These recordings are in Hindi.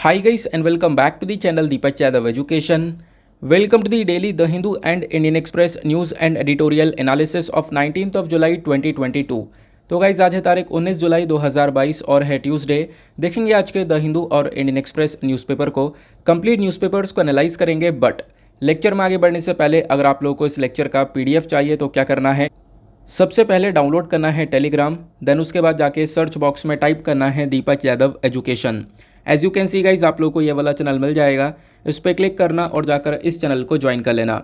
Hi guys and welcome back to the channel Deepak Yadav Education. Welcome to the daily The Hindu and Indian Express news and editorial analysis of 19th of July 2022. तो गाइज आज है तारीख 19 जुलाई 2022 और है ट्यूसडे। देखेंगे आज के द हिंदू और इंडियन एक्सप्रेस न्यूज़पेपर को। कंप्लीट न्यूज़पेपर्स को एनालाइज करेंगे, बट लेक्चर में आगे बढ़ने से पहले अगर आप लोगों को इस लेक्चर का पीडीएफ चाहिए तो क्या करना है, सबसे पहले डाउनलोड करना है टेलीग्राम, देन उसके बाद जाके सर्च बॉक्स में टाइप करना है Deepak Yadav education. As you can see guys आप लोगों को ये वाला चैनल मिल जाएगा, इस पर क्लिक करना और जाकर इस चैनल को ज्वाइन कर लेना।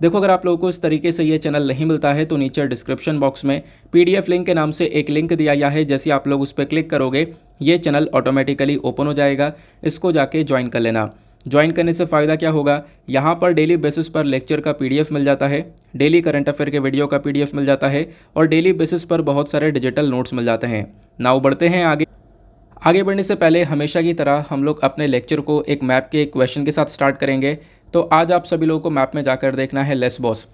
देखो, अगर आप लोगों को इस तरीके से ये चैनल नहीं मिलता है तो नीचे डिस्क्रिप्शन बॉक्स में पीडीएफ लिंक के नाम से एक लिंक दिया गया है। जैसे आप लोग उस पर क्लिक करोगे ये चैनल ऑटोमेटिकली ओपन हो जाएगा, इसको जाके ज्वाइन कर लेना। ज्वाइन करने से फ़ायदा क्या होगा, यहाँ पर डेली बेसिस पर लेक्चर का पीडीएफ मिल जाता है, डेली करंट अफेयर के वीडियो का पीडीएफ मिल जाता है और डेली बेसिस पर बहुत सारे डिजिटल नोट्स मिल जाते हैं। नाउ बढ़ते हैं आगे बढ़ने से पहले हमेशा की तरह हम लोग अपने लेक्चर को एक मैप के एक क्वेश्चन के साथ स्टार्ट करेंगे। तो आज आप सभी लोगों को मैप में जाकर देखना है लेसबोस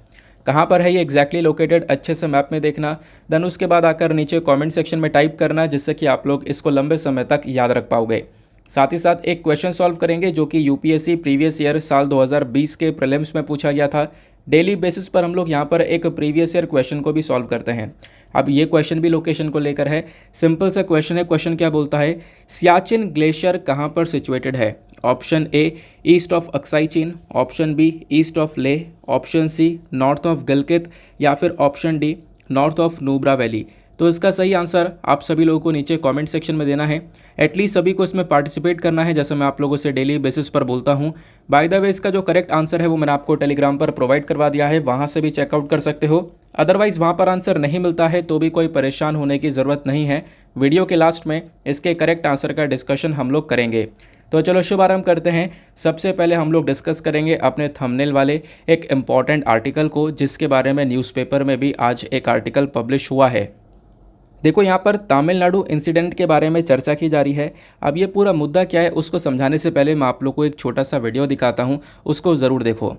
कहाँ पर है ये एग्जैक्टली लोकेटेड, अच्छे से मैप में देखना। देन उसके बाद आकर नीचे कमेंट सेक्शन में टाइप करना, जिससे कि आप लोग इसको लंबे समय तक याद रख पाओगे। साथ ही साथ एक क्वेश्चन सॉल्व करेंगे जो कि यूपीएससी प्रीवियस ईयर साल 2020 के प्रीलिम्स में पूछा गया था। डेली बेसिस पर हम लोग यहाँ पर एक प्रीवियस ईयर क्वेश्चन को भी सॉल्व करते हैं। अब ये क्वेश्चन भी लोकेशन को लेकर है, सिंपल सा क्वेश्चन है। क्वेश्चन क्या बोलता है, सियाचिन ग्लेशियर कहाँ पर सिचुएटेड है? Option A east of Aksai चीन, ऑप्शन बी ईस्ट ऑफ ले, ऑप्शन सी नॉर्थ ऑफ गलकित या फिर option D north of Nubra valley. तो इसका सही आंसर आप सभी लोगों को नीचे कमेंट सेक्शन में देना है। एटलीस्ट सभी को इसमें पार्टिसिपेट करना है, जैसे मैं आप लोगों से डेली बेसिस पर बोलता हूँ। बाय द वे, इसका जो करेक्ट आंसर है वो मैंने आपको टेलीग्राम पर प्रोवाइड करवा दिया है, वहाँ से भी चेकआउट कर सकते हो। अदरवाइज़ वहाँ पर आंसर नहीं मिलता है तो भी कोई परेशान होने की ज़रूरत नहीं है। वीडियो के लास्ट में इसके करेक्ट आंसर का डिस्कशन हम लोग करेंगे। तो चलो शुभारंभ करते हैं। सबसे पहले हम लोग डिस्कस करेंगे अपने थंबनेल वाले एक इम्पॉर्टेंट आर्टिकल को, जिसके बारे में न्यूज़पेपर में भी आज एक आर्टिकल पब्लिश हुआ है। देखो, यहाँ पर तमिलनाडु इंसिडेंट के बारे में चर्चा की जा रही है। अब ये पूरा मुद्दा क्या है उसको समझाने से पहले मैं आप लोग को एक छोटा सा वीडियो दिखाता हूँ, उसको ज़रूर देखो।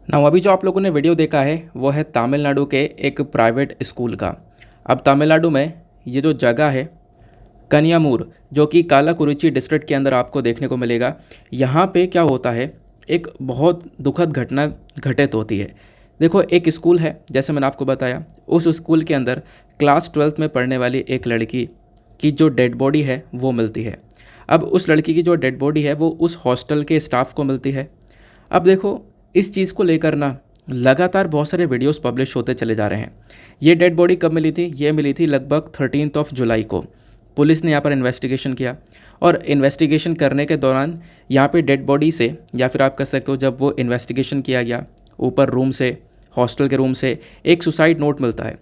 ना अभी जो आप लोगों ने वीडियो देखा है वो है तमिलनाडु के एक प्राइवेट स्कूल का। अब तमिलनाडु में ये जो जगह है कन्यामूर, जो कि कालाकुरिची डिस्ट्रिक्ट के अंदर आपको देखने को मिलेगा। यहाँ पे क्या होता है, एक बहुत दुखद घटना घटित होती है। देखो, एक स्कूल है, जैसे मैंने आपको बताया, उस स्कूल के अंदर क्लास 12th में पढ़ने वाली एक लड़की की जो डेड बॉडी है वो मिलती है। अब उस लड़की की जो डेड बॉडी है वो उस हॉस्टल के स्टाफ को मिलती है। अब देखो, इस चीज़ को लेकर ना लगातार बहुत सारे वीडियोस पब्लिश होते चले जा रहे हैं। ये डेड बॉडी कब मिली थी? ये मिली थी लगभग 13 जुलाई को। पुलिस ने यहाँ पर इन्वेस्टिगेशन किया और इन्वेस्टिगेशन करने के दौरान यहाँ पे डेड बॉडी से, या फिर आप कह सकते हो जब वो इन्वेस्टिगेशन किया गया, ऊपर रूम से, हॉस्टल के रूम से एक सुसाइड नोट मिलता है।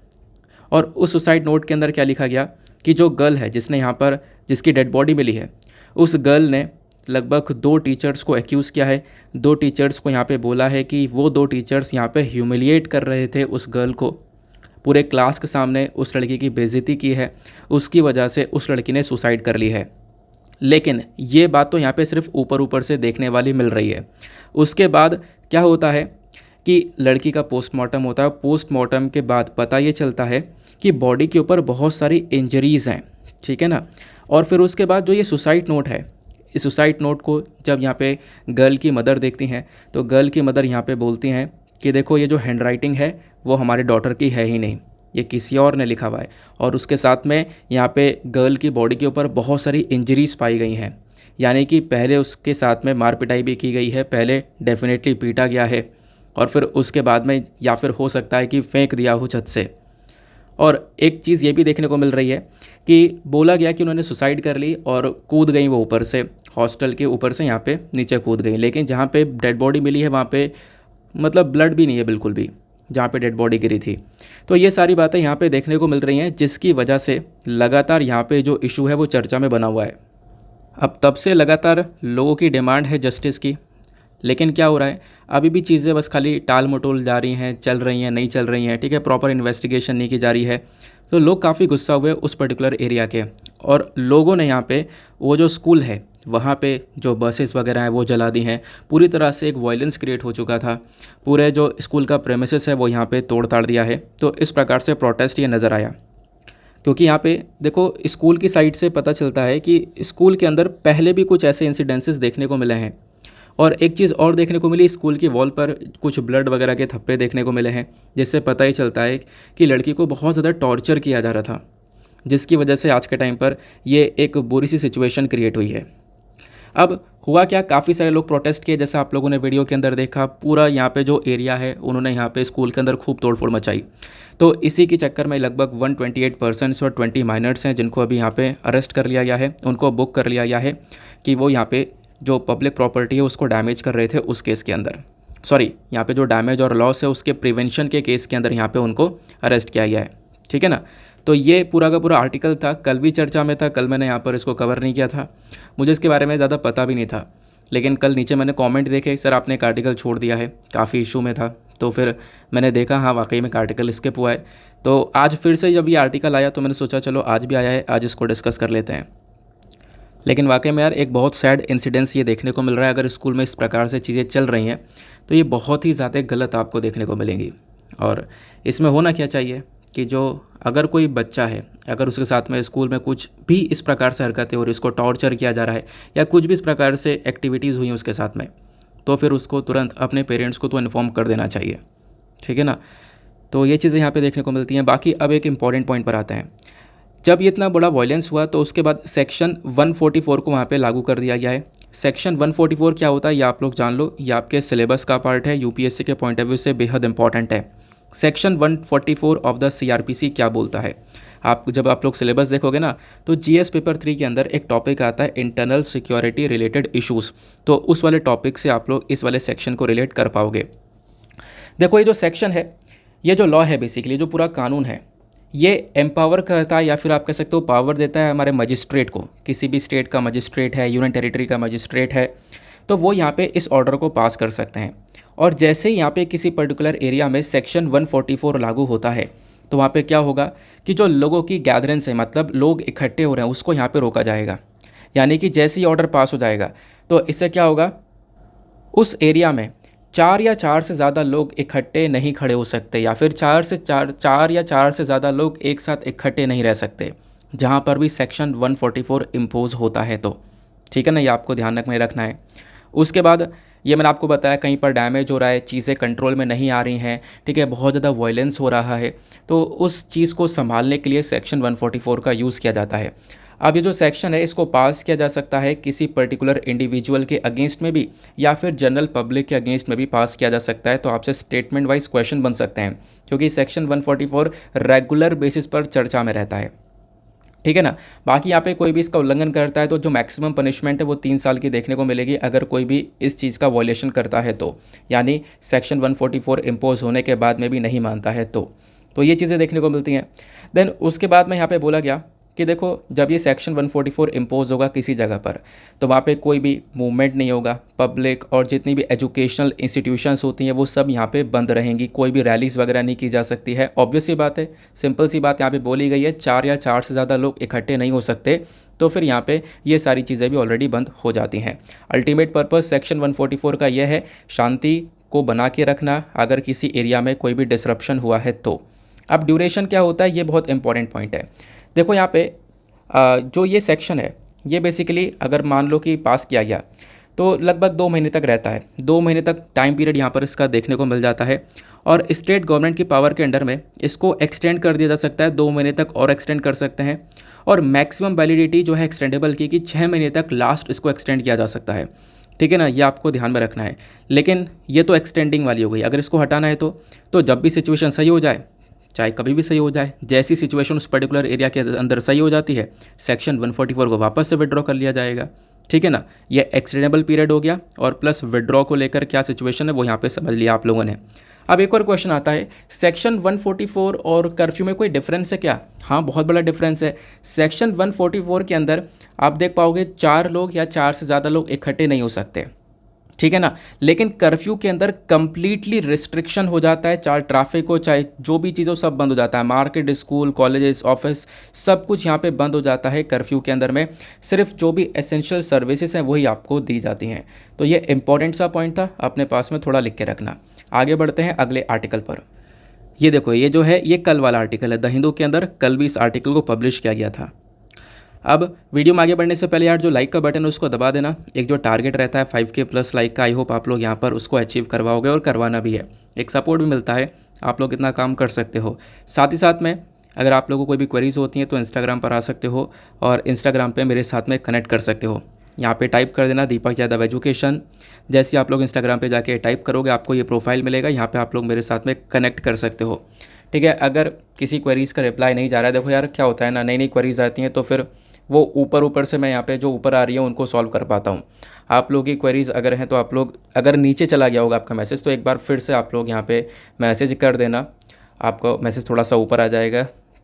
और उस सुसाइड नोट के अंदर क्या लिखा गया कि जो गर्ल है जिसने यहाँ पर, जिसकी डेड बॉडी मिली है, उस गर्ल ने लगभग 2 टीचर्स को एक्यूज़ किया है। 2 टीचर्स को यहाँ पे बोला है कि वो 2 टीचर्स यहाँ पे ह्यूमिलिएट कर रहे थे उस गर्ल को, पूरे क्लास के सामने उस लड़की की बेइज्जती की है, उसकी वजह से उस लड़की ने सुसाइड कर ली है। लेकिन ये बात तो यहाँ पे सिर्फ ऊपर ऊपर से देखने वाली मिल रही है। उसके बाद क्या होता है कि लड़की का पोस्टमार्टम होता है। पोस्टमार्टम के बाद पता ये चलता है कि बॉडी के ऊपर बहुत सारी इंजरीज़ हैं, ठीक है ना। और फिर उसके बाद जो ये सुसाइड नोट है, इस सुसाइड नोट को जब यहाँ पे गर्ल की मदर देखती हैं तो गर्ल की मदर यहाँ पे बोलती हैं कि देखो, ये जो हैंड राइटिंग है वो हमारे डॉटर की है ही नहीं, ये किसी और ने लिखा हुआ है। और उसके साथ में यहाँ पे गर्ल की बॉडी के ऊपर बहुत सारी इंजरीज़ पाई गई हैं, यानी कि पहले उसके साथ में मार पिटाई भी की गई है, पहले डेफिनेटली पीटा गया है और फिर उसके बाद में या फिर हो सकता है कि फेंक दिया हो छत से। और एक चीज़ ये भी देखने को मिल रही है कि बोला गया कि उन्होंने सुसाइड कर ली और कूद गई वो ऊपर से, हॉस्टल के ऊपर से यहाँ पे नीचे कूद गई। लेकिन जहाँ पे डेड बॉडी मिली है वहाँ पे मतलब ब्लड भी नहीं है बिल्कुल भी, जहाँ पे डेड बॉडी गिरी थी। तो ये सारी बातें यहाँ पे देखने को मिल रही हैं, जिसकी वजह से लगातार यहाँ पे जो इशू है वो चर्चा में बना हुआ है। अब तब से लगातार लोगों की डिमांड है जस्टिस की, लेकिन क्या हो रहा है, अभी भी चीज़ें बस खाली टाल मटोल जा रही हैं, चल रही हैं, नहीं चल रही हैं, ठीक है, प्रॉपर इन्वेस्टिगेशन नहीं की जा रही है। तो लोग काफ़ी गुस्सा हुए उस पर्टिकुलर एरिया के, और लोगों ने यहाँ पे वो जो स्कूल है वहाँ पे जो बसेस वगैरह हैं वो जला दी हैं। पूरी तरह से एक वायलेंस क्रिएट हो चुका था, पूरे जो स्कूल का प्रेमिसेस है वो यहाँ पे तोड़ ताड़ दिया है। तो इस प्रकार से प्रोटेस्ट ये नज़र आया, क्योंकि यहाँ पे देखो स्कूल की साइड से पता चलता है कि स्कूल के अंदर पहले भी कुछ ऐसे इंसिडेंसेस देखने को मिले हैं। और एक चीज़ और देखने को मिली, स्कूल की वॉल पर कुछ ब्लड वगैरह के थप्पे देखने को मिले हैं, जिससे पता ही चलता है कि लड़की को बहुत ज़्यादा टॉर्चर किया जा रहा था, जिसकी वजह से आज के टाइम पर ये एक बुरी सी सिचुएशन क्रिएट हुई है। अब हुआ क्या, काफ़ी सारे लोग प्रोटेस्ट किए, जैसा आप लोगों ने वीडियो के अंदर देखा। पूरा यहाँ पे जो एरिया है उन्होंने यहाँ पे स्कूल के अंदर खूब तोड़फोड़ मचाई। तो इसी के चक्कर में लगभग 128 पर्सन्स और 20 माइनर्स हैं जिनको अभी यहाँ पे अरेस्ट कर लिया गया है, उनको बुक कर लिया गया है कि वो यहाँ पे जो पब्लिक प्रॉपर्टी है उसको डैमेज कर रहे थे उस केस के अंदर, सॉरी यहाँ पे जो डैमेज और लॉस है उसके प्रिवेंशन के केस के अंदर यहाँ पे उनको अरेस्ट किया गया है, ठीक है ना। तो ये पूरा का पूरा आर्टिकल था, कल भी चर्चा में था, कल मैंने यहाँ पर इसको कवर नहीं किया था, मुझे इसके बारे में ज़्यादा पता भी नहीं था। लेकिन कल नीचे मैंने कमेंट देखे, सर आपने एक आर्टिकल छोड़ दिया है, काफ़ी इशू में था। तो फिर मैंने देखा हाँ वाकई में एक आर्टिकल स्किप हुआ है। तो आज फिर से जब ये आर्टिकल आया तो मैंने सोचा चलो आज भी आया है, आज इसको डिस्कस कर लेते हैं। लेकिन वाकई में यार एक बहुत सैड इंसिडेंस ये देखने को मिल रहा है। अगर स्कूल में इस प्रकार से चीज़ें चल रही हैं तो ये बहुत ही ज़्यादा गलत आपको देखने को मिलेंगी। और इसमें होना क्या चाहिए कि जो अगर कोई बच्चा है, अगर उसके साथ में स्कूल में कुछ भी इस प्रकार से हरकतें हो रही, उसको टॉर्चर किया जा रहा है या कुछ भी इस प्रकार से एक्टिविटीज़ हुई हैं उसके साथ में, तो फिर उसको तुरंत अपने पेरेंट्स को तो इन्फॉर्म कर देना चाहिए, ठीक है ना। तो ये चीज़ें यहाँ पे देखने को मिलती हैं। बाकी अब एक इम्पॉर्टेंट पॉइंट पर आते हैं। जब ये इतना बड़ा वायलेंस हुआ तो उसके बाद सेक्शन 144 को वहाँ पे लागू कर दिया गया है। सेक्शन 144 क्या होता है ये आप लोग जान लो, ये आपके सिलेबस का पार्ट है, यूपीएससी के पॉइंट ऑफ व्यू से बेहद इंपॉर्टेंट है। सेक्शन 144 ऑफ द सीआरपीसी क्या बोलता है, जब आप लोग सिलेबस देखोगे ना तो जीएस पेपर 3 के अंदर एक टॉपिक आता है इंटरनल सिक्योरिटी रिलेटेड इश्यूज़, तो उस वाले टॉपिक से आप लोग इस वाले सेक्शन को रिलेट कर पाओगे। देखो ये जो सेक्शन है, ये जो लॉ है, बेसिकली जो पूरा कानून है, ये एम्पावर करता है या फिर आप कह सकते हो पावर देता है हमारे मजिस्ट्रेट को। किसी भी स्टेट का मजिस्ट्रेट है, यूनियन टेरिटरी का मजिस्ट्रेट है, तो वो यहाँ पे इस ऑर्डर को पास कर सकते हैं। और जैसे ही यहाँ पे किसी पर्टिकुलर एरिया में सेक्शन 144 लागू होता है तो वहाँ पे क्या होगा कि जो लोगों की गैदरेंस है, मतलब लोग इकट्ठे हो रहे हैं, उसको यहाँ पे रोका जाएगा। यानी कि जैसे ही ऑर्डर पास हो जाएगा तो इससे क्या होगा, उस एरिया में 4 या 4 से ज़्यादा लोग इकट्ठे नहीं खड़े हो सकते, या फिर 4 या 4 से ज़्यादा लोग एक साथ इकट्ठे नहीं रह सकते जहाँ पर भी सेक्शन 144 इम्पोज होता है। तो ठीक है ना, ये आपको ध्यान में रखना है। उसके बाद ये मैंने आपको बताया कहीं पर डैमेज हो रहा है, चीज़ें कंट्रोल में नहीं आ रही हैं, ठीक है, बहुत ज़्यादा वायलेंस हो रहा है, तो उस चीज़ को संभालने के लिए सेक्शन 144 का यूज़ किया जाता है। अब ये जो सेक्शन है इसको पास किया जा सकता है किसी पर्टिकुलर इंडिविजुअल के अगेंस्ट में भी या फिर जनरल पब्लिक के अगेंस्ट में भी पास किया जा सकता है। तो आपसे स्टेटमेंट वाइज क्वेश्चन बन सकते हैं, क्योंकि सेक्शन 144 रेगुलर बेसिस पर चर्चा में रहता है, ठीक है ना। बाकी यहाँ पे कोई भी इसका उल्लंघन करता है तो जो मैक्सिमम पनिशमेंट है वो 3 साल की देखने को मिलेगी, अगर कोई भी इस चीज़ का वॉयलेशन करता है तो, यानी सेक्शन 144 इम्पोज होने के बाद में भी नहीं मानता है तो ये चीज़ें देखने को मिलती हैं। देन उसके बाद में यहाँ पे बोला गया कि देखो जब ये सेक्शन 144 इम्पोज होगा किसी जगह पर तो वहाँ पे कोई भी मूवमेंट नहीं होगा, पब्लिक और जितनी भी एजुकेशनल इंस्टीट्यूशंस होती हैं वो सब यहाँ पे बंद रहेंगी, कोई भी रैलीज़ वगैरह नहीं की जा सकती है। ऑब्वियस सी बात है, सिंपल सी बात यहाँ पे बोली गई है, 4 या 4 से ज़्यादा लोग इकट्ठे नहीं हो सकते, तो फिर यहाँ पे ये सारी चीज़ें भी ऑलरेडी बंद हो जाती हैं। अल्टीमेट पर्पज़ सेक्शन 144 का यह है, शांति को बना के रखना अगर किसी एरिया में कोई भी डिसरप्शन हुआ है तो। अब ड्यूरेशन क्या होता है, ये बहुत इंपॉर्टेंट पॉइंट है। देखो यहाँ पे जो ये सेक्शन है ये बेसिकली अगर मान लो कि पास किया गया तो लगभग 2 महीने तक रहता है, 2 महीने तक टाइम पीरियड यहाँ पर इसका देखने को मिल जाता है। और स्टेट गवर्नमेंट की पावर के अंडर में इसको एक्सटेंड कर दिया जा सकता है, 2 महीने तक और एक्सटेंड कर सकते हैं। और मैक्सिमम वैलिडिटी जो है एक्सटेंडेबल की कि 6 महीने तक लास्ट इसको एक्सटेंड किया जा सकता है, ठीक है ना, ये आपको ध्यान में रखना है। लेकिन ये तो एक्सटेंडिंग वाली हो गई, अगर इसको हटाना है तो जब भी सिचुएशन सही हो जाए, चाहे कभी भी सही हो जाए, जैसी सिचुएशन उस पर्टिकुलर एरिया के अंदर सही हो जाती है, सेक्शन 144 को वापस से विड्रॉ कर लिया जाएगा, ठीक है ना। ये एक्सटेंडेबल पीरियड हो गया और प्लस विड्रॉ को लेकर क्या सिचुएशन है वो यहाँ पे समझ लिया आप लोगों ने। अब एक और क्वेश्चन आता है, सेक्शन 144 और कर्फ्यू में कोई डिफरेंस है क्या? हाँ, बहुत बड़ा डिफरेंस है। सेक्शन 144 के अंदर आप देख पाओगे 4 लोग या 4 से ज़्यादा लोग इकट्ठे नहीं हो सकते, ठीक है ना। लेकिन कर्फ्यू के अंदर कंप्लीटली रिस्ट्रिक्शन हो जाता है, चाहे ट्रैफिक हो चाहे जो भी चीज़ हो सब बंद हो जाता है। मार्केट, स्कूल, कॉलेजेस, ऑफिस सब कुछ यहाँ पे बंद हो जाता है कर्फ्यू के अंदर में। सिर्फ जो भी एसेंशियल सर्विसेज हैं वही आपको दी जाती हैं। तो ये इंपॉर्टेंट सा पॉइंट था, अपने पास में थोड़ा लिख के रखना। आगे बढ़ते हैं अगले आर्टिकल पर। ये देखो, ये जो है ये कल वाला आर्टिकल है द हिंदू के अंदर, कल भी इस आर्टिकल को पब्लिश किया गया था। अब वीडियो में आगे बढ़ने से पहले यार जो लाइक का बटन है उसको दबा देना। एक जो टारगेट रहता है 5K प्लस लाइक का, आई होप आप लोग यहाँ पर उसको अचीव करवाओगे और करवाना भी है। एक सपोर्ट भी मिलता है, आप लोग इतना काम कर सकते हो। साथ ही साथ में अगर आप लोगों को कोई भी क्वेरीज होती हैं तो इंस्टाग्राम पर आ सकते हो और इंस्टाग्राम पे मेरे साथ में कनेक्ट कर सकते हो। यहाँ पे टाइप कर देना दीपक यादव एजुकेशन। जैसे आप लोग इंस्टाग्राम पे जाके टाइप करोगे आपको ये प्रोफाइल मिलेगा, यहाँ पे आप लोग मेरे साथ में कनेक्ट कर सकते हो, ठीक है। अगर किसी क्वेरीज़ का रिप्लाई नहीं जा रहा है, देखो यार क्या होता है ना, नई नई क्वेरीज आती हैं तो फिर वो ऊपर से मैं यहाँ पे जो ऊपर आ रही है उनको सॉल्व कर पाता हूँ। आप लोग की क्वेरीज अगर हैं तो आप लोग, अगर नीचे चला गया होगा आपका मैसेज तो एक बार फिर से आप लोग यहाँ पे मैसेज कर देना, आपका मैसेज थोड़ा सा ऊपर आ जाएगा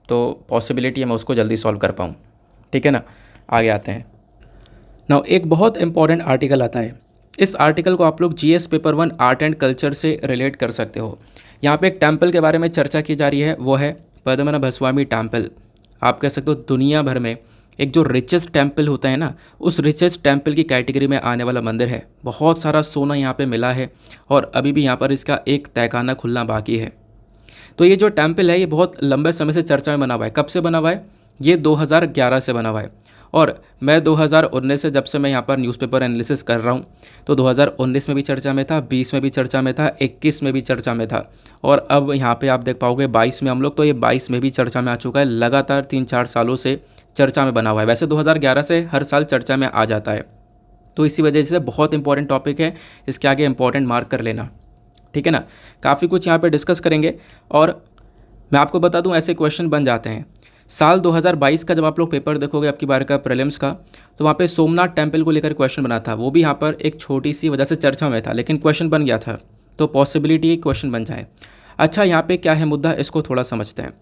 तो पॉसिबिलिटी है मैं उसको जल्दी सॉल्व कर पाऊँ, ठीक है ना। आगे आते हैं नाउ, एक बहुत इंपॉर्टेंट आर्टिकल आता है। इस आर्टिकल को आप लोग GS paper 1 art and culture से रिलेट कर सकते हो। यहाँ पे एक टेम्पल के बारे में चर्चा की जा रही है, वो है पद्मनाभस्वामी टेम्पल। आप कह सकते हो दुनिया भर में एक जो रिचेस्ट टेम्पल होता है ना, उस रिचेस्ट टेम्पल की कैटेगरी में आने वाला मंदिर है। बहुत सारा सोना यहाँ पे मिला है और अभी भी यहाँ पर इसका एक तहखाना खुलना बाकी है। तो ये जो टेम्पल है ये बहुत लंबे समय से चर्चा में बना हुआ है। कब से बना हुआ है? ये 2011 से बना हुआ है और मैं 2019 से, जब से मैं यहाँ पर न्यूज़पेपर एनालिसिस कर रहा हूँ, तो 2019 में भी चर्चा में था, 20 में भी चर्चा में था, 21 में भी चर्चा में था और अब यहाँ पे आप देख पाओगे 22 में हम लोग, तो ये 22 में भी चर्चा में आ चुका है। लगातार 3-4 सालों से चर्चा में बना हुआ है। वैसे 2011 से हर साल चर्चा में आ जाता है, तो इसी वजह से बहुत इंपॉर्टेंट टॉपिक है, इसके आगे इंपॉर्टेंट मार्क कर लेना, ठीक है ना। काफ़ी कुछ यहाँ पे डिस्कस करेंगे और मैं आपको बता दूँ ऐसे क्वेश्चन बन जाते हैं। साल 2022 का जब आप लोग पेपर देखोगे आपकी बार का प्रीलिम्स का, तो वहाँ पे सोमनाथ टेम्पल को लेकर क्वेश्चन बना था। वो भी यहाँ पर एक छोटी सी वजह से चर्चा में था, लेकिन क्वेश्चन बन गया था, तो पॉसिबिलिटी क्वेश्चन बन जाए। अच्छा, यहाँ पे क्या है मुद्दा, इसको थोड़ा समझते हैं।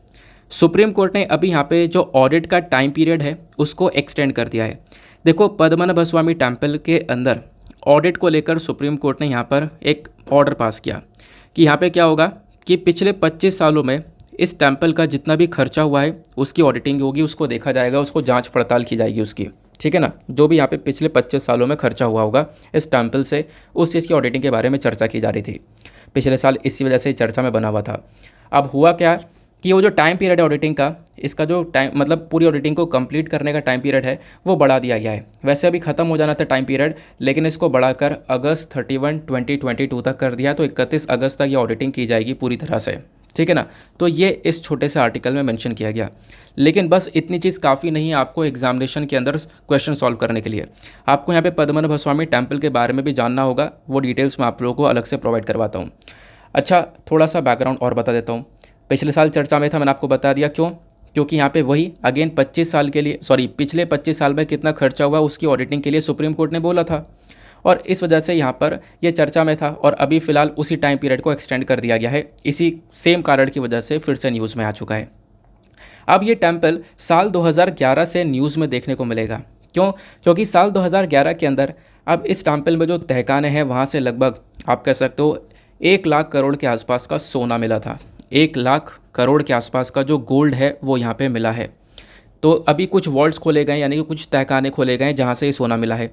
सुप्रीम कोर्ट ने अभी यहाँ पे जो ऑडिट का टाइम पीरियड है उसको एक्सटेंड कर दिया है। देखो, पद्मनाभस्वामी टेम्पल के अंदर ऑडिट को लेकर सुप्रीम कोर्ट ने यहाँ पर एक ऑर्डर पास किया कि यहाँ पे क्या होगा कि पिछले 25 सालों में इस टेम्पल का जितना भी खर्चा हुआ है उसकी ऑडिटिंग होगी, उसको देखा जाएगा, उसको जांच पड़ताल की जाएगी उसकी, ठीक है ना। जो भी यहाँ पे पिछले 25 सालों में खर्चा हुआ होगा इस टेम्पल से, उस चीज़ की ऑडिटिंग के बारे में चर्चा की जा रही थी। पिछले साल इसी वजह से चर्चा में बना हुआ था। अब हुआ क्या कि वो जो टाइम पीरियड है ऑडिटिंग का, इसका जो टाइम मतलब पूरी ऑडिटिंग को कंप्लीट करने का टाइम पीरियड है वो बढ़ा दिया गया है। वैसे अभी ख़त्म हो जाना था टाइम पीरियड, लेकिन इसको बढ़ाकर अगस्त 31, 2022 तक कर दिया, तो 31 अगस्त तक ये ऑडिटिंग की जाएगी पूरी तरह से, ठीक है ना। तो ये इस छोटे से आर्टिकल में मेंशन किया गया। लेकिन बस इतनी चीज़ काफ़ी नहीं है आपको एग्जामिनेशन के अंदर क्वेश्चन सॉल्व करने के लिए। आपको यहाँ पे पद्मनाभस्वामी टेम्पल के बारे में भी जानना होगा, वो डिटेल्स मैं आप लोगों को अलग से प्रोवाइड करवाता हूँ। अच्छा, थोड़ा सा बैकग्राउंड और बता देता हूँ। पिछले साल चर्चा में था, मैंने आपको बता दिया क्यों, क्योंकि यहाँ पे वही अगेन 25 साल के लिए, पिछले 25 साल में कितना खर्चा हुआ उसकी ऑडिटिंग के लिए सुप्रीम कोर्ट ने बोला था और इस वजह से यहाँ पर यह चर्चा में था और अभी फ़िलहाल उसी टाइम पीरियड को एक्सटेंड कर दिया गया है। इसी सेम कारण की वजह से फिर से न्यूज़ में आ चुका है। अब ये टेम्पल साल 2011 से न्यूज़ में देखने को मिलेगा। क्यों? क्योंकि साल 2011 के अंदर अब इस टेम्पल में जो तहखाने हैं वहाँ से लगभग आप कह सकते हो 1 लाख करोड़ के आसपास का सोना मिला था। 1 लाख करोड़ के आसपास का जो गोल्ड है वो यहाँ पे मिला है। तो अभी कुछ वॉल्ट्स खोले गए, यानी कि कुछ तहखाने खोले गए जहाँ से ये सोना मिला है।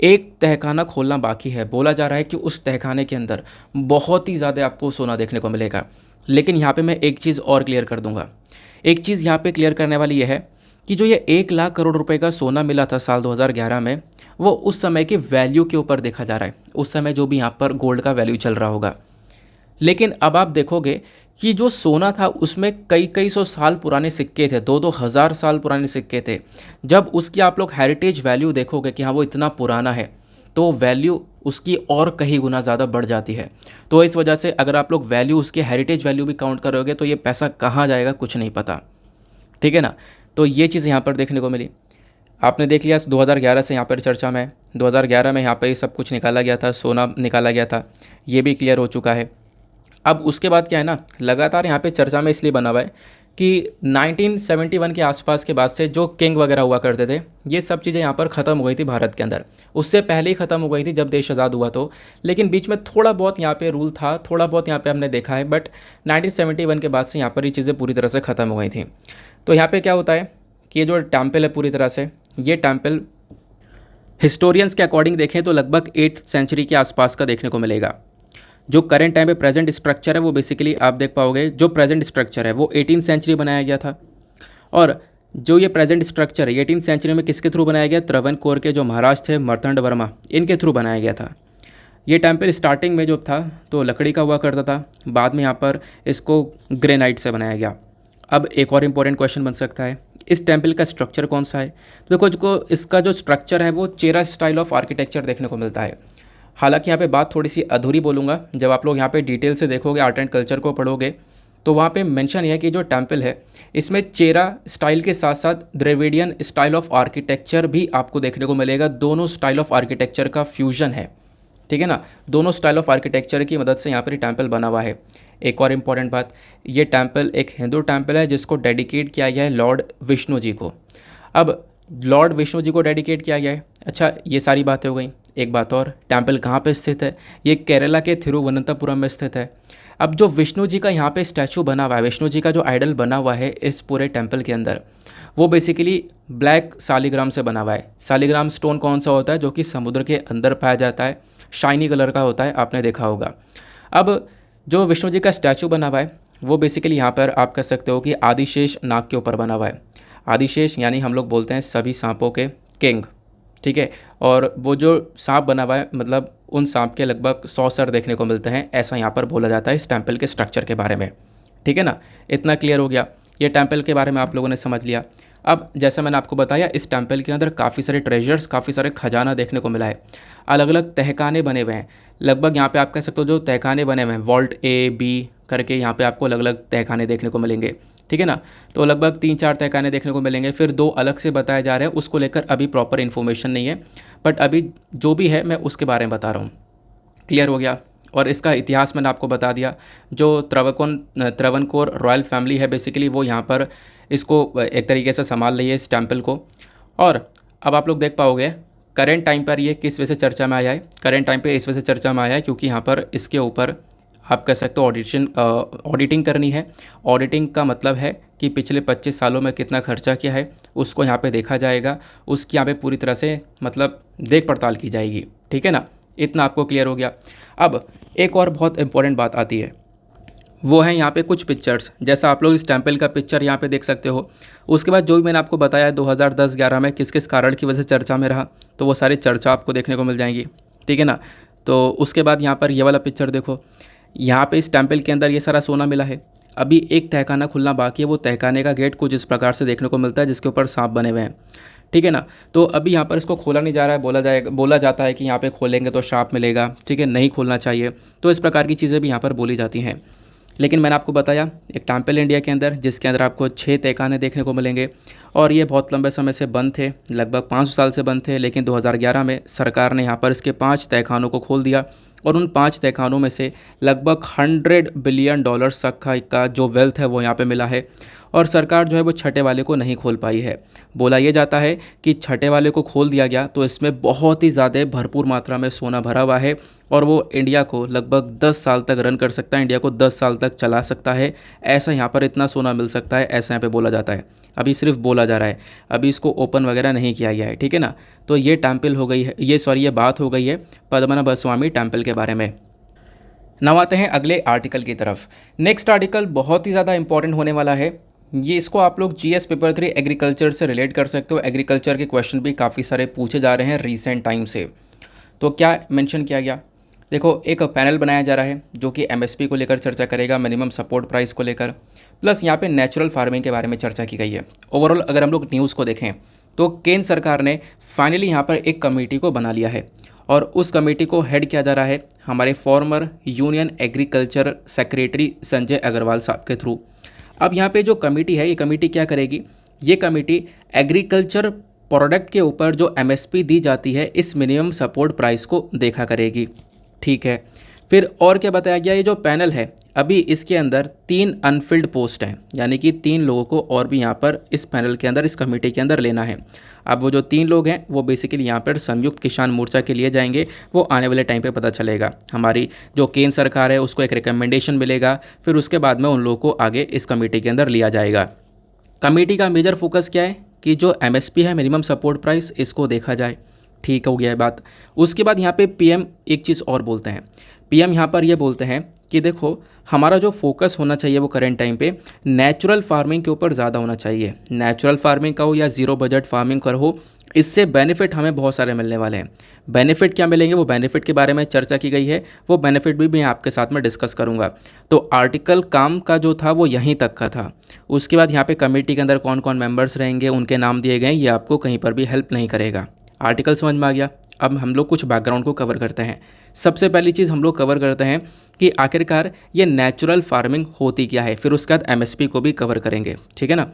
एक तहखाना खोलना बाकी है। बोला जा रहा है कि उस तहखाने के अंदर बहुत ही ज़्यादा आपको सोना देखने को मिलेगा। लेकिन यहाँ पे मैं एक चीज़ और क्लियर कर दूंगा। एक चीज़ यहाँ पे क्लियर करने वाली यह है कि जो ये 1 लाख करोड़ रुपए का सोना मिला था साल 2011 में, वो उस समय की वैल्यू के ऊपर देखा जा रहा है, उस समय जो भी यहाँ पर गोल्ड का वैल्यू चल रहा होगा। लेकिन अब आप देखोगे कि जो सोना था उसमें कई सौ साल पुराने सिक्के थे, 2-2 हज़ार साल पुराने सिक्के थे। जब उसकी आप लोग हेरिटेज वैल्यू देखोगे कि हाँ वो इतना पुराना है, तो वैल्यू उसकी और कहीं गुना ज़्यादा बढ़ जाती है। तो इस वजह से अगर आप लोग वैल्यू, उसके हेरिटेज वैल्यू भी काउंट करोगे तो ये पैसा कहाँ जाएगा कुछ नहीं पता, ठीक है ना। तो ये चीज़ यहाँ पर देखने को मिली। आपने देख लिया 2011 से यहाँ पर चर्चा में है। 2011 में यहाँ पर ये सब कुछ निकाला गया था, सोना निकाला गया था, ये भी क्लियर हो चुका है। अब उसके बाद क्या है ना, लगातार यहाँ पे चर्चा में इसलिए बना हुआ है कि 1971 के आसपास के बाद से जो किंग वगैरह हुआ करते थे, ये सब चीज़ें यहाँ पर ख़त्म हो गई थी भारत के अंदर। उससे पहले ही ख़त्म हो गई थी जब देश आज़ाद हुआ तो, लेकिन बीच में थोड़ा बहुत यहाँ पे रूल था, थोड़ा बहुत यहाँ पे हमने देखा है, बट 1971 के बाद से यहाँ पर ये चीज़ें पूरी तरह से ख़त्म हो गई थी। तो यहाँ पर क्या होता है कि ये जो टेम्पल है पूरी तरह से, ये टेम्पल हिस्टोरियंस के अकॉर्डिंग देखें तो लगभग 8th सेंचुरी के आसपास का देखने को मिलेगा। जो करंट टाइम पे प्रेजेंट स्ट्रक्चर है वो बेसिकली आप देख पाओगे, जो प्रेजेंट स्ट्रक्चर है वो 18th सेंचुरी बनाया गया था। और जो ये प्रेजेंट स्ट्रक्चर है 18th सेंचुरी में किसके थ्रू बनाया गया, त्रावणकोर के जो महाराज थे मर्तंड वर्मा, इनके थ्रू बनाया गया था। ये टेम्पल स्टार्टिंग में जो था तो लकड़ी का हुआ करता था, बाद में यहाँ पर इसको ग्रेनाइट से बनाया गया। अब एक और इम्पोर्टेंट क्वेश्चन बन सकता है, इस टेम्पल का स्ट्रक्चर कौन सा है। तो देखो, जो इसका जो स्ट्रक्चर है वो चेरा स्टाइल ऑफ आर्किटेक्चर देखने को मिलता है। हालांकि यहाँ पे बात थोड़ी सी अधूरी बोलूँगा, जब आप लोग यहाँ पे डिटेल से देखोगे, आर्ट एंड कल्चर को पढ़ोगे, तो वहाँ पे मेंशन है कि जो टेम्पल है इसमें चेरा स्टाइल के साथ साथ द्रविडियन स्टाइल ऑफ आर्किटेक्चर भी आपको देखने को मिलेगा। दोनों स्टाइल ऑफ आर्किटेक्चर का फ्यूजन है, ठीक है ना। दोनों स्टाइल ऑफ आर्किटेक्चर की मदद से यहाँ पर टेम्पल बना हुआ है। एक और इम्पॉर्टेंट बात, ये टेम्पल एक हिंदू टेम्पल है जिसको डेडिकेट किया गया है लॉर्ड विष्णु जी को। अब लॉर्ड विष्णु जी को डेडिकेट किया गया है। अच्छा, ये सारी बातें हो गई। एक बात और, टेम्पल कहाँ पे स्थित है, ये केरला के थिरुवनंतपुरम में स्थित है। अब जो विष्णु जी का यहाँ पे स्टैचू बना हुआ है, विष्णु जी का जो आइडल बना हुआ है इस पूरे टेम्पल के अंदर, वो बेसिकली ब्लैक सालिग्राम से बना हुआ है। सालिग्राम स्टोन कौन सा होता है, जो कि समुद्र के अंदर पाया जाता है, शाइनी कलर का होता है, आपने देखा होगा। अब जो विष्णु जी का स्टैचू बना हुआ है वो बेसिकली यहाँ पर आप कह सकते हो कि आदिशेष नाग के ऊपर बना हुआ है। आदिशेष यानी हम लोग बोलते हैं सभी सांपों के किंग, ठीक है। और वो जो सांप बना हुआ है, मतलब उन सांप के लगभग 100 सर देखने को मिलते हैं, ऐसा यहाँ पर बोला जाता है इस टेम्पल के स्ट्रक्चर के बारे में, ठीक है ना। इतना क्लियर हो गया, ये टेम्पल के बारे में आप लोगों ने समझ लिया। अब जैसा मैंने आपको बताया, इस टेम्पल के अंदर काफ़ी सारे ट्रेजर्स, काफ़ी सारे खजाना देखने को मिला है। अलग अलग तहखाने बने हुए हैं, लगभग यहाँ पे आप कह सकते हो जो तहखाने बने हुए हैं, वॉल्ट ए बी करके यहाँ पे आपको अलग अलग तहखाने देखने को मिलेंगे, ठीक है ना। तो लगभग 3-4 तहखाने देखने को मिलेंगे, फिर 2 अलग से बताए जा रहे हैं, उसको लेकर अभी प्रॉपर इन्फॉर्मेशन नहीं है, बट अभी जो भी है मैं उसके बारे में बता रहा हूँ। क्लियर हो गया। और इसका इतिहास मैंने आपको बता दिया। जो त्रावणकोर रॉयल फैमिली है बेसिकली, वो यहाँ पर इसको एक तरीके से संभाल रही है इस टेम्पल को। और अब आप लोग देख पाओगे करेंट टाइम पर ये किस वजह से चर्चा में आया है। करेंट टाइम पे इस वजह से चर्चा में आया है क्योंकि यहाँ पर इसके ऊपर आप कह सकते हो ऑडिटिंग करनी है। ऑडिटिंग का मतलब है कि पिछले 25 सालों में कितना खर्चा किया है उसको यहाँ पे देखा जाएगा, उसकी यहाँ पे पूरी तरह से मतलब देख पड़ताल की जाएगी, ठीक है ना। इतना आपको क्लियर हो गया। अब एक और बहुत इंपॉर्टेंट बात आती है, वो है यहाँ पे कुछ पिक्चर्स। जैसा आप लोग इस टेम्पल का पिक्चर यहाँ पे देख सकते हो। उसके बाद जो भी मैंने आपको बताया 2010-11 में किस किस कारण की वजह से चर्चा में रहा, तो वो सारी चर्चा आपको देखने को मिल जाएंगी, ठीक है ना। तो उसके बाद यहाँ पर ये वाला पिक्चर देखो, यहाँ पे इस टेम्पल के अंदर ये सारा सोना मिला है। अभी एक तहखाना खुलना बाकी है, वो तहखाने का गेट कुछ इस प्रकार से देखने को मिलता है जिसके ऊपर सांप बने हुए हैं, ठीक है ना। तो अभी यहाँ पर इसको खोला नहीं जा रहा है, बोला जाता है कि यहाँ पे खोलेंगे तो श्राप मिलेगा, ठीक है, नहीं खोलना चाहिए। तो इस प्रकार की चीज़ें भी यहाँ पर बोली जाती हैं। लेकिन मैंने आपको बताया एक टेम्पल इंडिया के अंदर जिसके अंदर आपको 6 तहखाने देखने को मिलेंगे, और ये बहुत लंबे समय से बंद थे, लगभग 500 साल से बंद थे। लेकिन 2011 में सरकार ने यहाँ पर इसके 5 तहखानों को खोल दिया, और उन 5 तहखानों में से लगभग $100 बिलियन तक का जो वेल्थ है वो यहाँ पे मिला है। और सरकार जो है वो छठे वाले को नहीं खोल पाई है। बोला ये जाता है कि छठे वाले को खोल दिया गया तो इसमें बहुत ही ज़्यादा भरपूर मात्रा में सोना भरा हुआ है, और वो इंडिया को लगभग 10 साल तक रन कर सकता है, इंडिया को 10 साल तक चला सकता है। ऐसा यहाँ पर इतना सोना मिल सकता है, ऐसा यहाँ पे बोला जाता है। अभी सिर्फ बोला जा रहा है, अभी इसको ओपन वगैरह नहीं किया गया है, ठीक है ना। तो ये टेम्पल हो गई है, ये बात हो गई है पद्मनाभ स्वामी टेम्पल के बारे में। now आते हैं अगले आर्टिकल की तरफ। नेक्स्ट आर्टिकल बहुत ही ज़्यादा इंपॉर्टेंट होने वाला है। ये इसको आप लोग जीएस पेपर 3 एग्रीकल्चर से रिलेट कर सकते हो। एग्रीकल्चर के क्वेश्चन भी काफ़ी सारे पूछे जा रहे हैं रीसेंट टाइम से। तो क्या मेंशन किया गया, देखो एक पैनल बनाया जा रहा है जो कि एमएसपी को लेकर चर्चा करेगा, मिनिमम सपोर्ट प्राइस को लेकर, प्लस यहाँ पे नेचुरल फार्मिंग के बारे में चर्चा की गई है। ओवरऑल अगर हम लोग न्यूज़ को देखें तो केंद्र सरकार ने फाइनली यहाँ पर एक कमेटी को बना लिया है, और उस कमेटी को हेड किया जा रहा है हमारे former union agriculture secretary Sanjay Agarwal साहब के थ्रू। अब यहाँ पे जो कमेटी है, ये कमेटी क्या करेगी, ये कमेटी एग्रीकल्चर प्रोडक्ट के ऊपर जो एमएसपी दी जाती है इस मिनिमम सपोर्ट प्राइस को देखा करेगी। ठीक है, फिर और क्या बताया गया, ये जो पैनल है अभी इसके अंदर 3 अनफिल्ड पोस्ट हैं, यानी कि 3 लोगों को और भी यहाँ पर इस पैनल के अंदर, इस कमेटी के अंदर लेना है। अब वो जो 3 लोग हैं वो बेसिकली यहाँ पर संयुक्त किसान मोर्चा के लिए जाएंगे, वो आने वाले टाइम पे पता चलेगा। हमारी जो केंद्र सरकार है उसको एक रिकमेंडेशन मिलेगा, फिर उसके बाद में उन लोगों को आगे इस कमेटी के अंदर लिया जाएगा। कमेटी का मेजर फोकस क्या है कि जो एमएसपी है, मिनिमम सपोर्ट प्राइस, इसको देखा जाए। ठीक हो गया है बात। उसके बाद यहाँ पे पीएम एक चीज़ और बोलते हैं। पीएम यहाँ पर ये बोलते हैं कि देखो हमारा जो फोकस होना चाहिए वो करेंट टाइम पे नेचुरल फार्मिंग के ऊपर ज़्यादा होना चाहिए। नेचुरल फार्मिंग का हो या ज़ीरो बजट फार्मिंग का हो, इससे बेनिफिट हमें बहुत सारे मिलने वाले हैं। बेनिफिट क्या मिलेंगे, वो बेनिफिट के बारे में चर्चा की गई है, वो बेनिफिट भी मैं आपके साथ में डिस्कस करूंगा। तो आर्टिकल काम का जो था वो यहीं तक का था। उसके बाद यहाँ पे कमेटी के अंदर कौन कौन मेंबर्स रहेंगे, उनके नाम दिए गए, ये आपको कहीं पर भी हेल्प नहीं करेगा। आर्टिकल समझ में आ गया। अब हम लोग कुछ बैकग्राउंड को कवर करते हैं। सबसे पहली चीज़ हम लोग कवर करते हैं कि आखिरकार ये नेचुरल फार्मिंग होती क्या है, फिर उसके बाद एमएसपी को भी कवर करेंगे। ठीक है ना।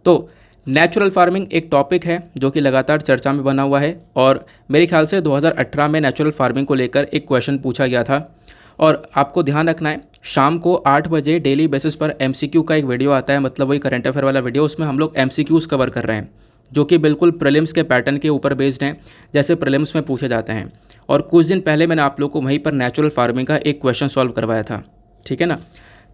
तो नेचुरल फार्मिंग एक टॉपिक है जो कि लगातार चर्चा में बना हुआ है, और मेरे ख्याल से 2018 में नेचुरल फार्मिंग को लेकर एक क्वेश्चन पूछा गया था। और आपको ध्यान रखना है, शाम को 8 बजे डेली बेसिस पर एमसीक्यू का एक वीडियो आता है, मतलब वही करंट अफेयर वाला वीडियो, उसमें हम लोग एमसीक्यूज़ कवर कर रहे हैं जो कि बिल्कुल प्रीलिम्स के पैटर्न के ऊपर बेस्ड हैं, जैसे प्रीलिम्स में पूछे जाते हैं। और कुछ दिन पहले मैंने आप लोग को वहीं पर नेचुरल फार्मिंग का एक क्वेश्चन सॉल्व करवाया था। ठीक है ना।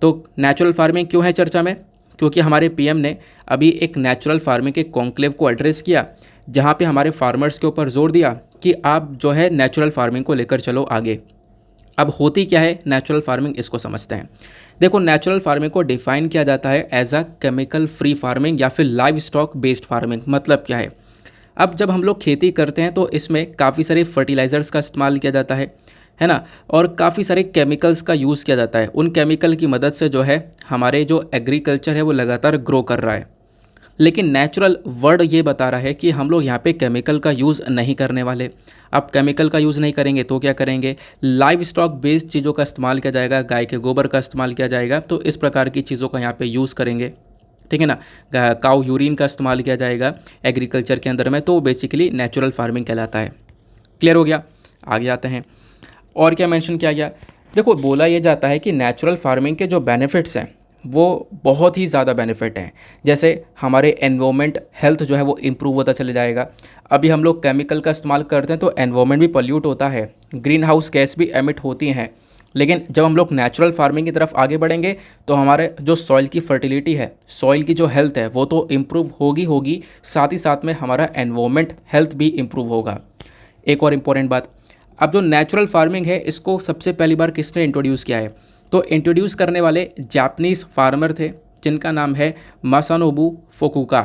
तो नेचुरल फार्मिंग क्यों है चर्चा में, क्योंकि हमारे पीएम ने अभी एक नेचुरल फार्मिंग के कॉन्क्लेव को एड्रेस किया, जहाँ पे हमारे फार्मर्स के ऊपर जोर दिया कि आप जो है नेचुरल फार्मिंग को लेकर चलो आगे। अब होती क्या है नेचुरल फार्मिंग, इसको समझते हैं। देखो, नेचुरल फार्मिंग को डिफाइन किया जाता है as a chemical free farming या फिर लाइव स्टॉक बेस्ड फार्मिंग। मतलब क्या है, अब जब हम लोग खेती करते हैं तो इसमें काफ़ी सारे फर्टिलाइज़र्स का इस्तेमाल किया जाता है ना, और काफ़ी सारे केमिकल्स का यूज़ किया जाता है। उन केमिकल की मदद से जो है हमारे जो एग्रीकल्चर है वो लगातार ग्रो कर रहा है। लेकिन नेचुरल वर्ड ये बता रहा है कि हम लोग यहाँ पे केमिकल का यूज़ नहीं करने वाले। अब केमिकल का यूज़ नहीं करेंगे तो क्या करेंगे, लाइव स्टॉक बेस्ड चीज़ों का इस्तेमाल किया जाएगा, गाय के गोबर का इस्तेमाल किया जाएगा। तो इस प्रकार की चीज़ों का यहाँ पे यूज़ करेंगे। ठीक है ना। काऊ यूरिन का इस्तेमाल किया जाएगा एग्रीकल्चर के अंदर में, तो बेसिकली नेचुरल फार्मिंग कहलाता है। क्लियर हो गया। आगे आते हैं, और क्या मेंशन किया गया। देखो, बोला ये जाता है कि नेचुरल फार्मिंग के जो बेनिफिट्स हैं वो बहुत ही ज़्यादा बेनिफिट हैं। जैसे हमारे एनवायरनमेंट हेल्थ जो है वो इम्प्रूव होता चले जाएगा। अभी हम लोग केमिकल का इस्तेमाल करते हैं तो एनवायरनमेंट भी पॉल्यूट होता है, ग्रीन हाउस गैस भी एमिट होती हैं। लेकिन जब हम लोग नेचुरल फार्मिंग की तरफ आगे बढ़ेंगे तो हमारे जो सॉइल की फर्टिलिटी है, सॉइल की जो हेल्थ है वो तो इम्प्रूव होगी, साथ ही साथ में हमारा एनवायरनमेंट हेल्थ भी इम्प्रूव होगा। एक और इम्पॉर्टेंट बात, अब जो नेचुरल फार्मिंग है इसको सबसे पहली बार किसने इंट्रोड्यूस किया है, तो इंट्रोड्यूस करने वाले जापानीज़ फार्मर थे जिनका नाम है मासानोबू फुकुका।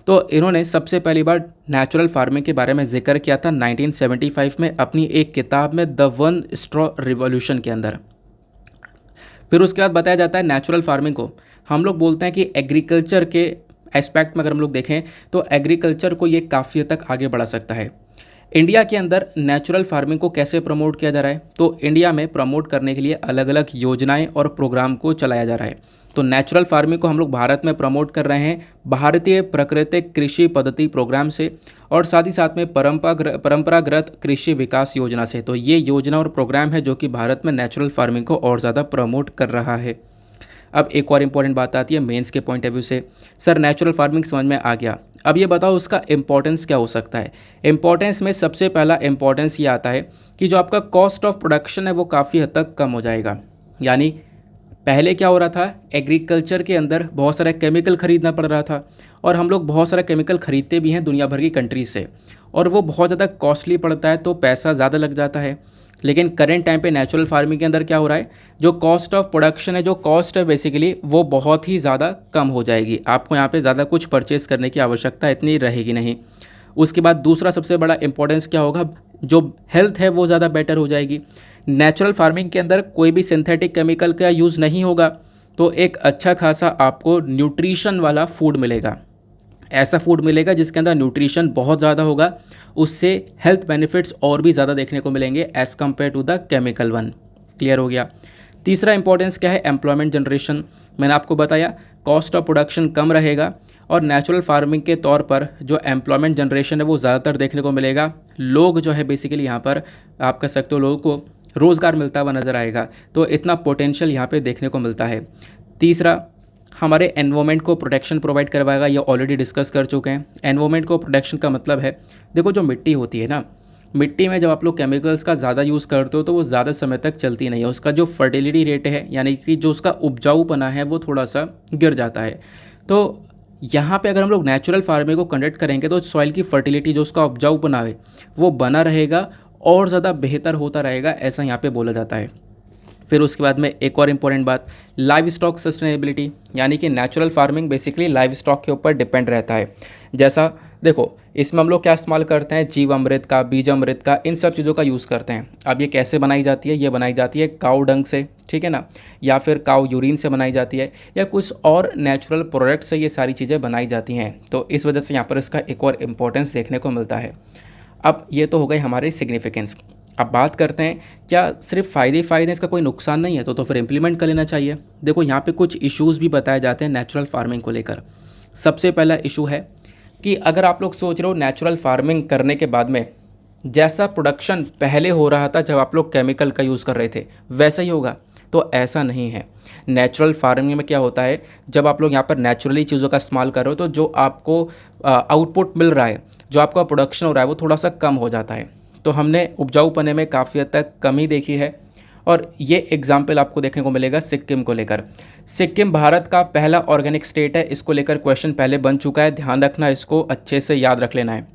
तो इन्होंने सबसे पहली बार नेचुरल फार्मिंग के बारे में जिक्र किया था 1975 में अपनी एक किताब में द वन स्ट्रॉ रिवॉल्यूशन के अंदर। फिर उसके बाद बताया जाता है नेचुरल फार्मिंग को हम लोग बोलते हैं कि एग्रीकल्चर के एस्पेक्ट में अगर हम लोग देखें तो एग्रीकल्चर को ये काफ़ी हद तक आगे बढ़ा सकता है। इंडिया के अंदर नेचुरल फार्मिंग को कैसे प्रमोट किया जा रहा है, तो इंडिया में प्रमोट करने के लिए अलग अलग योजनाएं और प्रोग्राम को चलाया जा रहा है। तो नेचुरल फार्मिंग को हम लोग भारत में प्रमोट कर रहे हैं भारतीय प्राकृतिक कृषि पद्धति प्रोग्राम से, और साथ ही साथ में परंपरागत कृषि विकास योजना से। तो ये योजना और प्रोग्राम है जो कि भारत में नेचुरल फार्मिंग को और ज़्यादा प्रमोट कर रहा है। अब एक और इम्पॉर्टेंट बात आती है मेंस के पॉइंट ऑफ व्यू से। सर नेचुरल फार्मिंग समझ में आ गया, अब ये बताओ उसका इम्पोर्टेंस क्या हो सकता है। इम्पोर्टेंस में सबसे पहला इम्पोर्टेंस ये आता है कि जो आपका कॉस्ट ऑफ प्रोडक्शन है वो काफ़ी हद तक कम हो जाएगा। यानी पहले क्या हो रहा था, एग्रीकल्चर के अंदर बहुत सारा केमिकल ख़रीदना पड़ रहा था, और हम लोग बहुत सारा केमिकल ख़रीदते भी हैं दुनिया भर की कंट्रीज से, और वो बहुत ज़्यादा कॉस्टली पड़ता है, तो पैसा ज़्यादा लग जाता है। लेकिन करेंट टाइम पे नेचुरल फार्मिंग के अंदर क्या हो रहा है, जो कॉस्ट ऑफ प्रोडक्शन है, जो कॉस्ट है बेसिकली वो बहुत ही ज़्यादा कम हो जाएगी। आपको यहाँ पे ज़्यादा कुछ परचेस करने की आवश्यकता इतनी रहेगी नहीं। उसके बाद दूसरा सबसे बड़ा इंपॉर्टेंस क्या होगा, जो हेल्थ है वो ज़्यादा बेटर हो जाएगी। नेचुरल फार्मिंग के अंदर कोई भी सिंथेटिक केमिकल का यूज़ नहीं होगा, तो एक अच्छा खासा आपको न्यूट्रिशन वाला फूड मिलेगा। ऐसा फूड मिलेगा जिसके अंदर न्यूट्रिशन बहुत ज़्यादा होगा, उससे हेल्थ बेनिफिट्स और भी ज़्यादा देखने को मिलेंगे as compared to the chemical one. Clear हो गया। तीसरा इंपॉर्टेंस क्या है, एम्प्लॉयमेंट जनरेशन। मैंने आपको बताया कॉस्ट ऑफ प्रोडक्शन कम रहेगा, और नेचुरल फार्मिंग के तौर पर जो एम्प्लॉयमेंट जनरेशन है वो ज़्यादातर देखने को मिलेगा। लोग जो है बेसिकली यहाँ पर आप कह सकते हो लोगों को रोज़गार मिलता हुआ नज़र आएगा, तो इतना पोटेंशियल यहाँ पे देखने को मिलता है। तीसरा, हमारे एनवायरनमेंट को प्रोटेक्शन प्रोवाइड करवाएगा, ये ऑलरेडी डिस्कस कर चुके हैं। एनवायरनमेंट को प्रोटेक्शन का मतलब है, देखो जो मिट्टी होती है ना, मिट्टी में जब आप लोग केमिकल्स का ज़्यादा यूज़ करते हो तो वो ज़्यादा समय तक चलती नहीं है, उसका जो फर्टिलिटी रेट है यानी कि जो उसका उपजाऊपना है वो थोड़ा सा गिर जाता है। तो यहाँ पे अगर हम लोग नेचुरल फार्मिंग को कंडक्ट करेंगे तो सॉइल की फर्टिलिटी जो उसका उपजाऊपना है वो बना रहेगा और ज़्यादा बेहतर होता रहेगा, ऐसा यहाँ पे बोला जाता है। फिर उसके बाद में एक और इम्पॉर्टेंट बात, लाइव स्टॉक सस्टेनेबिलिटी, यानी कि natural farming basically live stock के ऊपर डिपेंड रहता है। जैसा देखो इसमें हम लोग क्या इस्तेमाल करते हैं, जीव अमृत का, बीज अमृत का, इन सब चीज़ों का यूज़ करते हैं। अब ये कैसे बनाई जाती है, ये बनाई जाती है काऊ डंग से, ठीक है ना, या फिर काऊ यूरिन से बनाई जाती है, या कुछ और नेचुरल प्रोडक्ट से ये सारी चीज़ें बनाई जाती हैं। तो इस वजह से यहाँ पर इसका एक और इम्पोर्टेंस देखने को मिलता है। अब ये तो हो गई हमारी सिग्निफिकेंस। अब बात करते हैं क्या सिर्फ फ़ायदे हैं, इसका कोई नुकसान नहीं है, तो फिर इम्प्लीमेंट कर लेना चाहिए। देखो यहाँ पे कुछ इश्यूज़ भी बताए जाते हैं नेचुरल फार्मिंग को लेकर। सबसे पहला इशू है कि अगर आप लोग सोच रहे हो नेचुरल फार्मिंग करने के बाद में जैसा प्रोडक्शन पहले हो रहा था जब आप लोग केमिकल का यूज़ कर रहे थे वैसा ही होगा, तो ऐसा नहीं है। नेचुरल फार्मिंग में क्या होता है, जब आप लोग यहाँ पर नेचुरली चीज़ों का इस्तेमाल कर रहे हो तो जो आपको आउटपुट मिल रहा है, जो आपका प्रोडक्शन हो रहा है वो थोड़ा सा कम हो जाता है। तो हमने उपजाऊपने में काफ़ी हद तक कमी देखी है, और ये एग्जाम्पल आपको देखने को मिलेगा सिक्किम को लेकर। सिक्किम भारत का पहला ऑर्गेनिक स्टेट है, इसको लेकर क्वेश्चन पहले बन चुका है, ध्यान रखना, इसको अच्छे से याद रख लेना है।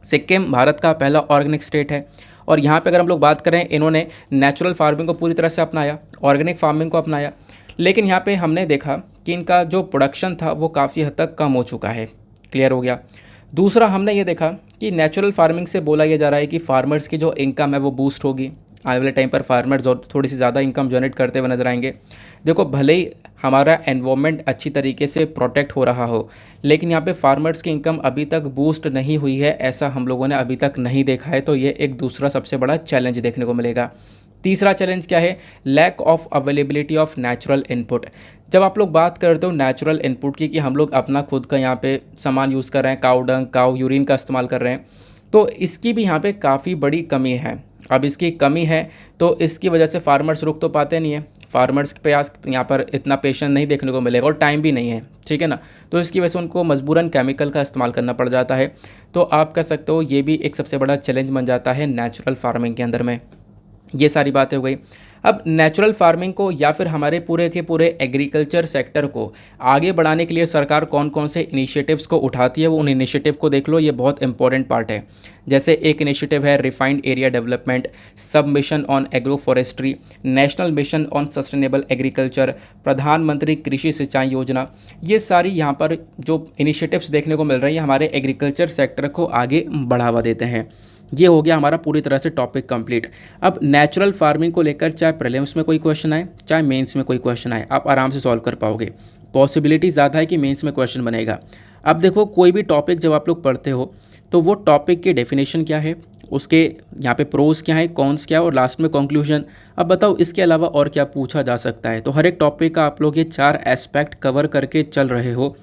सिक्किम भारत का पहला ऑर्गेनिक स्टेट है, और यहाँ पे अगर हम लोग बात करें, इन्होंने नेचुरल फार्मिंग को पूरी तरह से अपनाया, ऑर्गेनिक फार्मिंग को अपनाया, लेकिन यहाँ पे हमने देखा कि इनका जो प्रोडक्शन था वो काफ़ी हद तक कम हो चुका है। क्लियर हो गया। दूसरा, हमने ये देखा कि नेचुरल फार्मिंग से बोला यह जा रहा है कि फार्मर्स की जो इनकम है वो बूस्ट होगी, आने वाले टाइम पर फार्मर्स और थोड़ी सी ज़्यादा इनकम जनरेट करते हुए नजर आएंगे। देखो भले ही हमारा एनवायरनमेंट अच्छी तरीके से प्रोटेक्ट हो रहा हो, लेकिन यहाँ पे फार्मर्स की इनकम अभी तक बूस्ट नहीं हुई है, ऐसा हम लोगों ने अभी तक नहीं देखा है। तो ये एक दूसरा सबसे बड़ा चैलेंज देखने को मिलेगा। तीसरा चैलेंज क्या है, lack of availability of natural input. जब आप लोग बात करते हो नेचुरल इनपुट की कि हम लोग अपना खुद का यहाँ पे सामान यूज़ कर रहे हैं, काऊ डंग, काऊ यूरिन का इस्तेमाल कर रहे हैं, तो इसकी भी यहाँ पे काफ़ी बड़ी कमी है। अब इसकी कमी है तो इसकी वजह से फार्मर्स रुक तो पाते नहीं है, फार्मर्स पे आज यहाँ पर इतना पेशेंस नहीं देखने को मिलेगा और टाइम भी नहीं है, ठीक है ना। तो इसकी वजह से उनको मजबूरन केमिकल का इस्तेमाल करना पड़ जाता है। तो आप कह सकते हो ये भी एक सबसे बड़ा चैलेंज बन जाता है नेचुरल फार्मिंग के अंदर में। ये सारी बातें हो गई। अब नेचुरल फार्मिंग को या फिर हमारे पूरे के पूरे एग्रीकल्चर सेक्टर को आगे बढ़ाने के लिए सरकार कौन कौन से इनिशिएटिव्स को उठाती है, वो उन इनिशिएटिव को देख लो, ये बहुत इंपॉर्टेंट पार्ट है। जैसे एक इनिशिएटिव है रिफाइंड एरिया डेवलपमेंट, सब mission on agro forestry, national mission on sustainable agriculture, प्रधानमंत्री कृषि सिंचाई योजना। ये सारी यहाँ पर जो इनिशिएटिव्स देखने को मिल रही हैं हमारे एग्रीकल्चर सेक्टर को आगे बढ़ावा देते हैं। ये हो गया हमारा पूरी तरह से टॉपिक कंप्लीट। अब नेचुरल फार्मिंग को लेकर चाहे प्रीलिम्स में कोई क्वेश्चन आए चाहे मेंस में कोई क्वेश्चन आए, आप आराम से सॉल्व कर पाओगे। पॉसिबिलिटी ज़्यादा है कि मेंस में क्वेश्चन बनेगा। अब देखो कोई भी टॉपिक जब आप लोग पढ़ते हो तो वो टॉपिक की डेफिनेशन क्या है, उसके यहाँ पे प्रोज क्या है, कॉन्स क्या है, और लास्ट में कंक्लूजन। अब बताओ इसके अलावा और क्या पूछा जा सकता है। तो हर एक टॉपिक का आप लोग ये 4 एस्पेक्ट कवर करके चल रहे हो,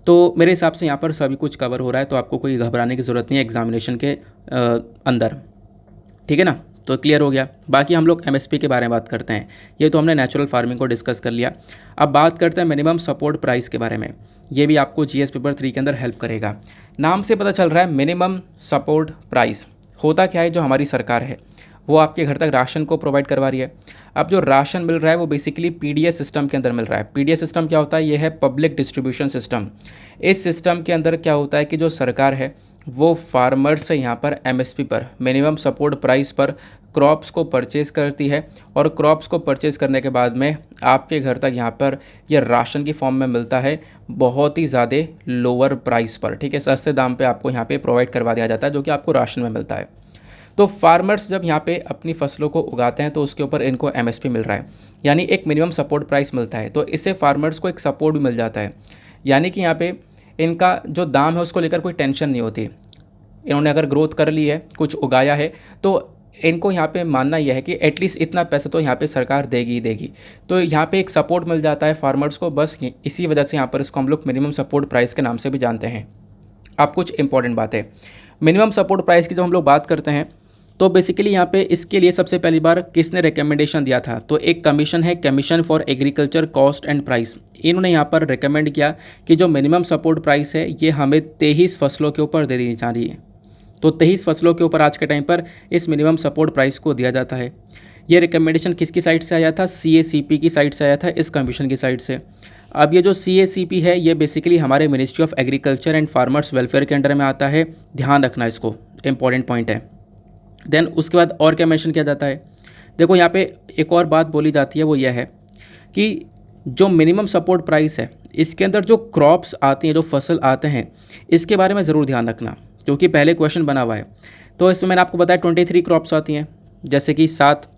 तो मेरे हिसाब से यहाँ पर सभी कुछ कवर हो रहा है, तो आपको कोई घबराने की ज़रूरत नहीं है एग्जामिनेशन के अंदर, ठीक है ना। तो क्लियर हो गया। बाकी हम लोग एमएसपी के बारे में बात करते हैं। ये तो हमने नेचुरल फार्मिंग को डिस्कस कर लिया। अब बात करते हैं मिनिमम सपोर्ट प्राइस के बारे में। ये भी आपको जीएस पेपर 3 के अंदर हेल्प करेगा। नाम से पता चल रहा है मिनिमम सपोर्ट प्राइस होता क्या है, जो हमारी सरकार है वो आपके घर तक राशन को प्रोवाइड करवा रही है। अब जो राशन मिल रहा है वो बेसिकली पीडीएस सिस्टम के अंदर मिल रहा है। पीडीएस सिस्टम क्या होता है, ये है पब्लिक डिस्ट्रीब्यूशन सिस्टम। इस सिस्टम के अंदर क्या होता है कि जो सरकार है वो फार्मर्स से यहाँ पर एमएसपी पर, मिनिमम सपोर्ट प्राइस पर क्रॉप्स को परचेज़ करती है, और क्रॉप्स को परचेज़ करने के बाद में आपके घर तक यहाँ पर यह राशन की फॉर्म में मिलता है बहुत ही ज़्यादा लोअर प्राइस पर, ठीक है, सस्ते दाम पे आपको यहाँ पे प्रोवाइड करवा दिया जाता है, जो कि आपको राशन में मिलता है। तो फार्मर्स जब यहाँ पे अपनी फसलों को उगाते हैं तो उसके ऊपर इनको एमएसपी मिल रहा है, यानी एक मिनिमम सपोर्ट प्राइस मिलता है। तो इससे फार्मर्स को एक सपोर्ट भी मिल जाता है, यानी कि यहाँ पे इनका जो दाम है उसको लेकर कोई टेंशन नहीं होती। इन्होंने अगर ग्रोथ कर ली है, कुछ उगाया है, तो इनको यहाँ पे मानना यह है कि एटलीस्ट इतना पैसा तो यहाँ पे सरकार देगी ही देगी। तो यहाँ पे एक सपोर्ट मिल जाता है फार्मर्स को, बस इसी वजह से यहाँ पर इसको हम लोग मिनिमम सपोर्ट प्राइस के नाम से भी जानते हैं। अब कुछ इंपॉर्टेंट बातें, मिनिमम सपोर्ट प्राइस की जब हम लोग बात करते हैं तो बेसिकली यहाँ पे इसके लिए सबसे पहली बार किसने रिकमेंडेशन दिया था, तो एक कमीशन है, commission for agriculture cost and price. इन्होंने यहाँ पर रिकमेंड किया कि जो मिनिमम सपोर्ट प्राइस है ये हमें 23 फसलों के ऊपर दे दी जा रही है। तो 23 फसलों के ऊपर आज के टाइम पर इस मिनिमम सपोर्ट प्राइस को दिया जाता है। ये रिकमेंडेशन किसकी साइड से आया था, CACP की साइड से आया था, इस कमीशन की साइड से। अब ये जो CACP है ये बेसिकली हमारे ministry of agriculture and farmers welfare के अंडर में आता है, ध्यान रखना इसको, इंपॉर्टेंट पॉइंट है। देन उसके बाद और क्या मेंशन किया जाता है, देखो यहाँ पे एक और बात बोली जाती है, वो यह है कि जो मिनिमम सपोर्ट प्राइस है इसके अंदर जो क्रॉप्स आती हैं, जो फसल आते हैं, इसके बारे में ज़रूर ध्यान रखना, क्योंकि पहले क्वेश्चन बना हुआ है। तो इसमें मैंने आपको बताया 23 क्रॉप्स आती हैं, जैसे कि 7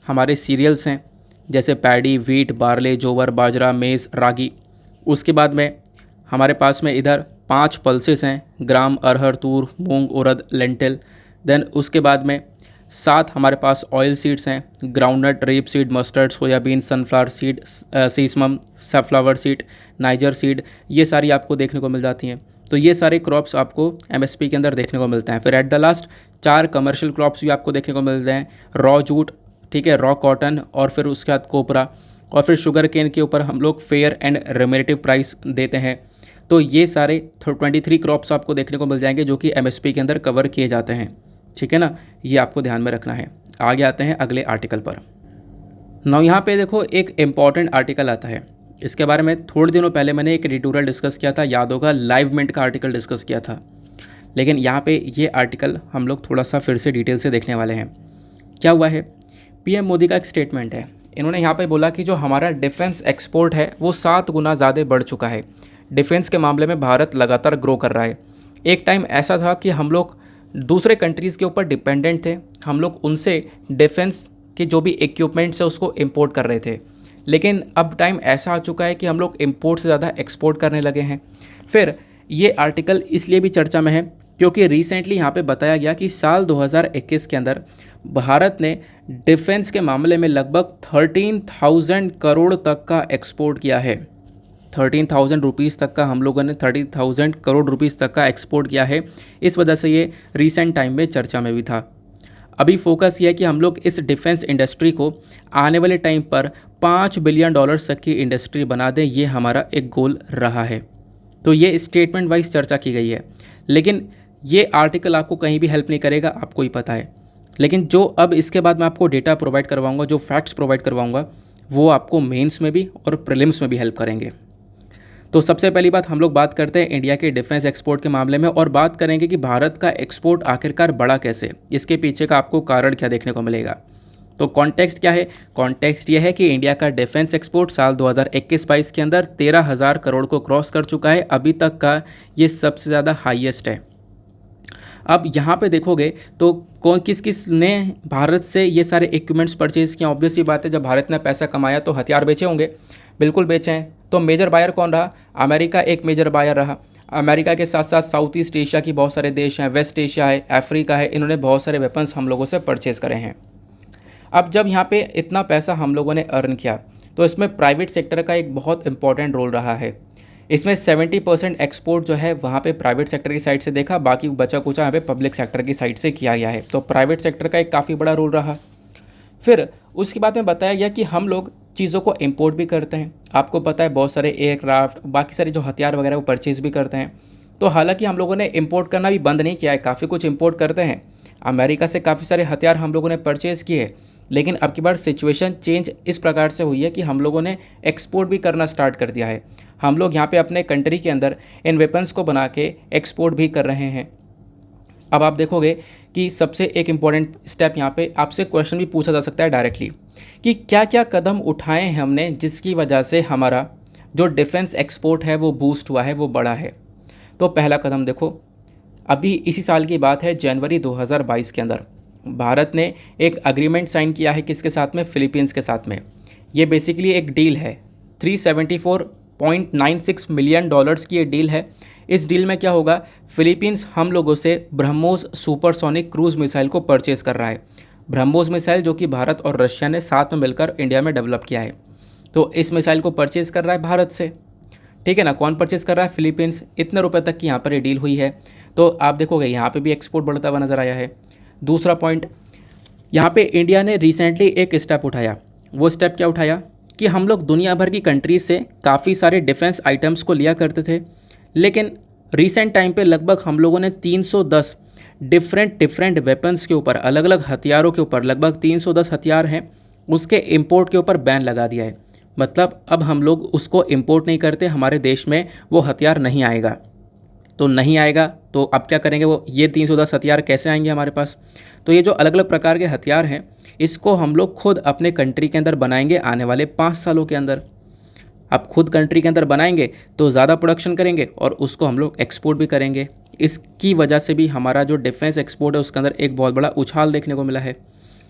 हमारे सीरियल्स हैं, जैसे पैडी, व्हीट, बार्ले, जोवर, बाजरा, मेज़, रागी। उसके बाद में हमारे पास में इधर 5 पल्सेस हैं, ग्राम, अरहर, तूर, मूंग, उड़द, लेंटिल। देन उसके बाद में 7 हमारे पास ऑयल सीड्स हैं, groundnut, rape seed, mustard, soybean, sunflower seed, sesamum, sunflower seed, niger seed, ये सारी आपको देखने को मिल जाती हैं। तो ये सारे क्रॉप्स आपको MSP के अंदर देखने को मिलते हैं। फिर at the last 4 commercial crops भी आपको देखने को मिलते हैं, रॉ जूट, ठीक है, रॉ कॉटन, और फिर उसके बाद कोपरा, और फिर शुगर केन के ऊपर हम लोग फेयर एंड रेमरेटिव प्राइस देते हैं। तो ये सारे 23 क्रॉप्स आपको देखने को मिल जाएंगे जो कि MSP के अंदर कवर किए जाते हैं, ठीक है ना, ये आपको ध्यान में रखना है। आगे आते हैं अगले आर्टिकल पर। नाउ यहाँ पे देखो एक इम्पॉर्टेंट आर्टिकल आता है, इसके बारे में थोड़े दिनों पहले मैंने एक एडिटोरियल डिस्कस किया था, याद होगा, लाइव मिंट का आर्टिकल डिस्कस किया था। लेकिन यहाँ पे ये आर्टिकल हम लोग थोड़ा सा फिर से डिटेल से देखने वाले हैं। क्या हुआ है, PM मोदी का एक स्टेटमेंट है, इन्होंने यहाँ पे बोला कि जो हमारा डिफेंस एक्सपोर्ट है वो 7 गुना ज़्यादा बढ़ चुका है। डिफेंस के मामले में भारत लगातार ग्रो कर रहा है। एक टाइम ऐसा था कि हम लोग दूसरे कंट्रीज़ के ऊपर डिपेंडेंट थे, हम लोग उनसे डिफेंस के जो भी इक्विपमेंट्स है उसको इंपोर्ट कर रहे थे। लेकिन अब टाइम ऐसा आ चुका है कि हम लोग इंपोर्ट से ज़्यादा एक्सपोर्ट करने लगे हैं। फिर ये आर्टिकल इसलिए भी चर्चा में है क्योंकि रिसेंटली यहाँ पे बताया गया कि साल 2021 के अंदर भारत ने डिफेंस के मामले में लगभग 13,000 करोड़ तक का एक्सपोर्ट किया है। 13,000 रुपीज़ तक का हम लोगों ने 30,000 करोड़ रुपीज़ तक का एक्सपोर्ट किया है। इस वजह से ये रिसेंट टाइम में चर्चा में भी था। अभी फोकस ये है कि हम लोग इस डिफेंस इंडस्ट्री को आने वाले टाइम पर $5 बिलियन तक की इंडस्ट्री बना दें, ये हमारा एक गोल रहा है। तो ये स्टेटमेंट वाइज चर्चा की गई है, लेकिन ये आर्टिकल आपको कहीं भी हेल्प नहीं करेगा, आपको ही पता है। लेकिन जो अब इसके बाद मैं आपको डेटा प्रोवाइड करवाऊंगा, जो फैक्ट्स प्रोवाइड करवाऊंगा, वो आपको मेंस में भी और प्रीलिम्स में भी हेल्प करेंगे। तो सबसे पहली बात हम लोग बात करते हैं इंडिया के डिफेंस एक्सपोर्ट के मामले में, और बात करेंगे कि भारत का एक्सपोर्ट आखिरकार बढ़ा कैसे, इसके पीछे का आपको कारण क्या देखने को मिलेगा। तो कॉन्टेक्स्ट क्या है, कॉन्टेक्स्ट ये है कि इंडिया का डिफेंस एक्सपोर्ट साल 2021-22 के अंदर 13,000 करोड़ को क्रॉस कर चुका है। अभी तक का ये सबसे ज़्यादा हाईएस्ट है। अब यहाँ पे देखोगे तो कौन किस ने भारत से ये सारे इक्विपमेंट्स परचेज़ किया। ऑब्वियस ही बात है, जब भारत ने पैसा कमाया तो हथियार बेचे होंगे, बिल्कुल बेचे हैं। तो मेजर बायर कौन रहा, अमेरिका एक मेजर बायर रहा। अमेरिका के साथ साथ साउथ ईस्ट एशिया की बहुत सारे देश हैं, वेस्ट एशिया है, अफ्रीका है, इन्होंने बहुत सारे वेपन्स हम लोगों से परचेज़ करे हैं। अब जब यहाँ पे इतना पैसा हम लोगों ने अर्न किया तो इसमें प्राइवेट सेक्टर का एक बहुत इंपॉर्टेंट रोल रहा है। इसमें 70% एक्सपोर्ट जो है वहाँ पे प्राइवेट सेक्टर की साइड से देखा, बाकी बचा कुचा यहाँ पे पब्लिक सेक्टर की साइड से किया गया है। तो प्राइवेट सेक्टर का एक काफ़ी बड़ा रोल रहा। फिर उसके बाद में बताया गया कि हम लोग चीज़ों को इंपोर्ट भी करते हैं। आपको पता है बहुत सारे एयरक्राफ्ट, बाकी सारे जो हथियार वगैरह वो परचेज़ भी करते हैं। तो हालांकि हम लोगों ने इंपोर्ट करना भी बंद नहीं किया है, काफ़ी कुछ इंपोर्ट करते हैं। अमेरिका से काफ़ी सारे हथियार हम लोगों ने परचेज़ किए, लेकिन अब की बार सिचुएशन चेंज इस प्रकार से हुई है कि हम लोगों ने एक्सपोर्ट भी करना स्टार्ट कर दिया है। हम लोग यहाँ पे अपने कंट्री के अंदर इन वेपन्स को बना के एक्सपोर्ट भी कर रहे हैं। अब आप देखोगे कि सबसे एक इम्पॉर्टेंट स्टेप यहाँ पे आपसे क्वेश्चन भी पूछा जा सकता है डायरेक्टली कि क्या क्या कदम उठाए हैं हमने जिसकी वजह से हमारा जो डिफेंस एक्सपोर्ट है वो बूस्ट हुआ है, वो बढ़ा है। तो पहला कदम देखो, अभी इसी साल की बात है, जनवरी 2022 के अंदर भारत ने एक अग्रीमेंट साइन किया है किसके साथ में, फिलीपींस के साथ में। ये बेसिकली एक डील है, $374.96 मिलियन की ये डील है। इस डील में क्या होगा, फिलीपींस हम लोगों से ब्रह्मोस सुपरसोनिक क्रूज़ मिसाइल को परचेज़ कर रहा है। ब्रह्मोस मिसाइल जो कि भारत और रशिया ने साथ में मिलकर इंडिया में डेवलप किया है। तो इस मिसाइल को परचेज़ कर रहा है भारत से, ठीक है ना। कौन परचेज़ कर रहा है? फिलीपींस। इतने रुपए तक की यहाँ पर ये डील हुई है। तो आप देखोगे यहाँ पे भी एक्सपोर्ट बढ़ता हुआ नज़र आया है। दूसरा पॉइंट, यहाँ पे इंडिया ने रिसेंटली एक स्टेप उठाया। वो स्टेप क्या उठाया कि हम लोग दुनिया भर की कंट्रीज से काफ़ी सारे डिफेंस आइटम्स को लिया करते थे, लेकिन रिसेंट टाइम पे लगभग हम लोगों ने 310 डिफरेंट वेपन्स के ऊपर, अलग अलग हथियारों के ऊपर, लगभग 310 हथियार हैं, उसके इंपोर्ट के ऊपर बैन लगा दिया है। मतलब अब हम लोग उसको इंपोर्ट नहीं करते, हमारे देश में वो हथियार नहीं आएगा। तो नहीं आएगा तो अब क्या करेंगे? वो ये 310 हथियार कैसे आएंगे हमारे पास? तो ये जो अलग अलग प्रकार के हथियार हैं, इसको हम लोग खुद अपने कंट्री के अंदर बनाएंगे आने वाले 5 सालों के अंदर। अब खुद कंट्री के अंदर बनाएंगे तो ज़्यादा प्रोडक्शन करेंगे और उसको हम लोग एक्सपोर्ट भी करेंगे। इसकी वजह से भी हमारा जो डिफेंस एक्सपोर्ट है उसके अंदर एक बहुत बड़ा उछाल देखने को मिला है।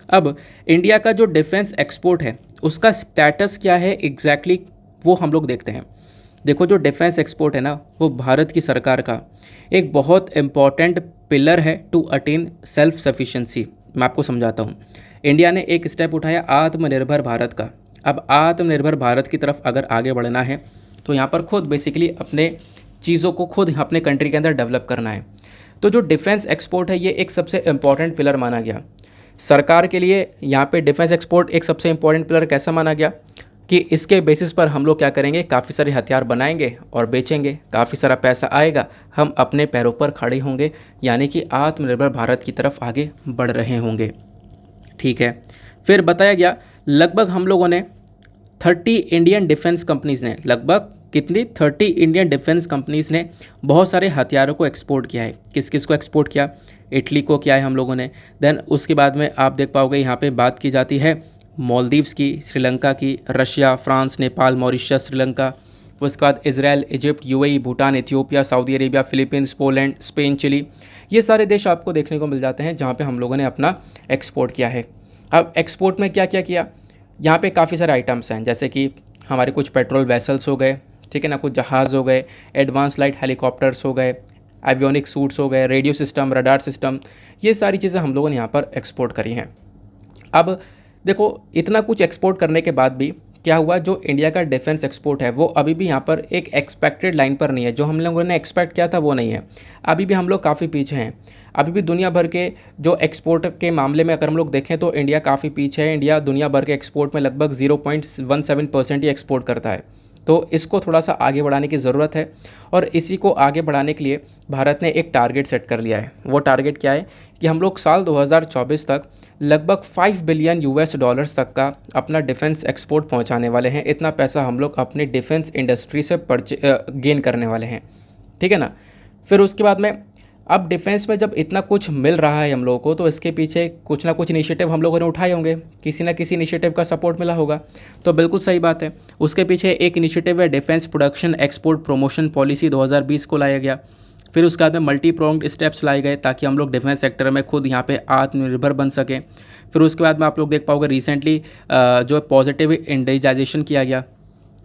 अब इंडिया का जो डिफेंस एक्सपोर्ट है उसका स्टेटस क्या है एग्जैक्टली, वो हम लोग देखते हैं। देखो, जो डिफेंस एक्सपोर्ट है ना, वो भारत की सरकार का एक बहुत इम्पॉर्टेंट पिलर है टू अटेन सेल्फ सफिशिएंसी। मैं आपको समझाता हूँ। इंडिया ने एक स्टेप उठाया आत्मनिर्भर भारत का। अब आत्मनिर्भर भारत की तरफ अगर आगे बढ़ना है तो यहाँ पर खुद बेसिकली अपने चीज़ों को खुद अपने कंट्री के अंदर डेवलप करना है। तो जो डिफेंस एक्सपोर्ट है ये एक सबसे इम्पॉर्टेंट पिलर माना गया सरकार के लिए। यहाँ पे डिफेंस एक्सपोर्ट एक सबसे इम्पॉर्टेंट पिलर कैसा माना गया कि इसके बेसिस पर हम लोग क्या करेंगे? काफ़ी सारे हथियार बनाएंगे और बेचेंगे, काफ़ी सारा पैसा आएगा, हम अपने पैरों पर खड़े होंगे, यानी कि आत्मनिर्भर भारत की तरफ आगे बढ़ रहे होंगे। ठीक है। फिर बताया गया लगभग हम लोगों ने 30 इंडियन डिफेंस कंपनीज़ ने, लगभग कितनी? 30 इंडियन डिफेंस कंपनीज़ ने बहुत सारे हथियारों को एक्सपोर्ट किया है। किस किस को एक्सपोर्ट किया? इटली को किया है हम लोगों ने। देन उसके बाद में आप देख पाओगे यहाँ पे बात की जाती है मालदीव्स की, श्रीलंका की, Russia, France, Nepal, Mauritius, Sri Lanka. उसके बाद Israel, Egypt, UAE, Bhutan, Ethiopia, Saudi Arabia, Philippines, Poland, Spain, Chile. ये सारे देश आपको देखने को मिल जाते हैं जहाँ पे हम लोगों ने अपना एक्सपोर्ट किया है। अब एक्सपोर्ट में क्या क्या किया? यहाँ पे काफ़ी सारे आइटम्स हैं, जैसे कि हमारे कुछ पेट्रोल वेसल्स हो गए, ठीक है ना, कुछ जहाज़ हो गए, एडवांस लाइट हेलीकॉप्टर्स हो गए, एवियोनिक सूट्स हो गए, रेडियो सिस्टम, रडार सिस्टम, ये सारी चीज़ें हम लोगों ने यहाँ पर एक्सपोर्ट करी हैं। अब देखो, इतना कुछ एक्सपोर्ट करने के बाद भी क्या हुआ? जो इंडिया का डिफेंस एक्सपोर्ट है वो अभी भी यहाँ पर एक एक्सपेक्टेड लाइन पर नहीं है। जो हम लोगों ने एक्सपेक्ट किया था वो नहीं है। अभी भी हम लोग काफ़ी पीछे हैं। अभी भी दुनिया भर के जो एक्सपोर्ट के मामले में अगर हम लोग देखें तो इंडिया काफ़ी पीछे है। इंडिया दुनिया भर के एक्सपोर्ट में लगभग 0.17% ही एक्सपोर्ट करता है। तो इसको थोड़ा सा आगे बढ़ाने की ज़रूरत है और इसी को आगे बढ़ाने के लिए भारत ने एक टारगेट सेट कर लिया है। वो टारगेट क्या है कि हम लोग साल 2024 तक लगभग $5 बिलियन तक का अपना डिफेंस एक्सपोर्ट पहुंचाने वाले हैं। इतना पैसा हम लोग अपने डिफेंस इंडस्ट्री से गेन करने वाले हैं, ठीक है ना। फिर उसके बाद में अब डिफेंस में जब इतना कुछ मिल रहा है हम लोगों को, तो इसके पीछे कुछ ना कुछ इनिशिएटिव हम लोगों ने उठाए होंगे, किसी ना किसी इनिशिएटिव का सपोर्ट मिला होगा। तो बिल्कुल सही बात है, उसके पीछे एक इनिशिएटिव है defence production export promotion policy 2020 को लाया गया। फिर उसके बाद में मल्टी प्रोंग्ड स्टेप्स लाए गए ताकि हम लोग डिफेंस सेक्टर में खुद यहाँ पे आत्मनिर्भर बन सकें। फिर उसके बाद में आप लोग देख पाओगे रिसेंटली जो पॉजिटिव इंडिजाइजेशन किया गया।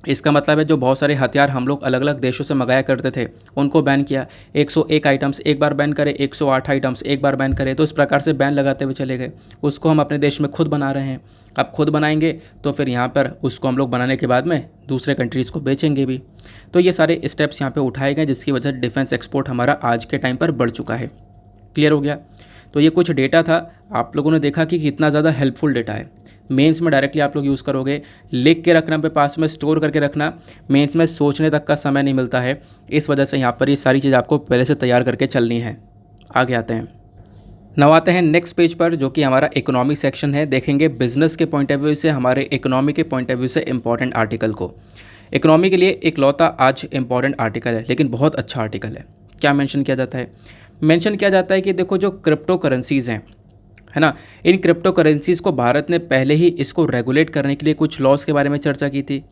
इसका मतलब है जो बहुत सारे हथियार हम लोग अलग अलग देशों से मंगाया करते थे उनको बैन किया। 101 आइटम्स एक बार बैन करे, 108 आइटम्स एक बार बैन करे, तो इस प्रकार से बैन लगाते हुए चले गए। उसको हम अपने देश में खुद बना रहे हैं। अब खुद बनाएंगे तो फिर यहाँ पर उसको हम लोग बनाने के बाद में दूसरे कंट्रीज़ को बेचेंगे भी। तो ये सारे स्टेप्स यहाँ पर उठाए गए जिसकी वजह से डिफेंस एक्सपोर्ट हमारा आज के टाइम पर बढ़ चुका है। क्लियर हो गया? तो ये कुछ डेटा था, आप लोगों ने देखा कि कितना ज़्यादा हेल्पफुल डेटा है। मेंस में डायरेक्टली आप लोग यूज़ करोगे, लिख के रखना, पे पास में स्टोर करके रखना। मेंस में सोचने तक का समय नहीं मिलता है, इस वजह से यहाँ पर ये सारी चीज़ आपको पहले से तैयार करके चलनी है। आगे आते हैं, नव आते हैं नेक्स्ट पेज पर जो कि हमारा इकोनॉमी सेक्शन है। देखेंगे बिजनेस के पॉइंट ऑफ व्यू से, हमारे इकोनॉमी के पॉइंट ऑफ व्यू से इंपॉर्टेंट आर्टिकल को। इकोनॉमी के लिए इकलौता आज इंपॉर्टेंट आर्टिकल है, लेकिन बहुत अच्छा आर्टिकल है। क्या मेंशन किया जाता है? मेंशन किया जाता है कि देखो जो क्रिप्टो करेंसीज़ हैं, है ना, इन क्रिप्टो करेंसीज़ को भारत ने पहले ही इसको रेगुलेट करने के लिए कुछ लॉस के बारे में चर्चा की थी।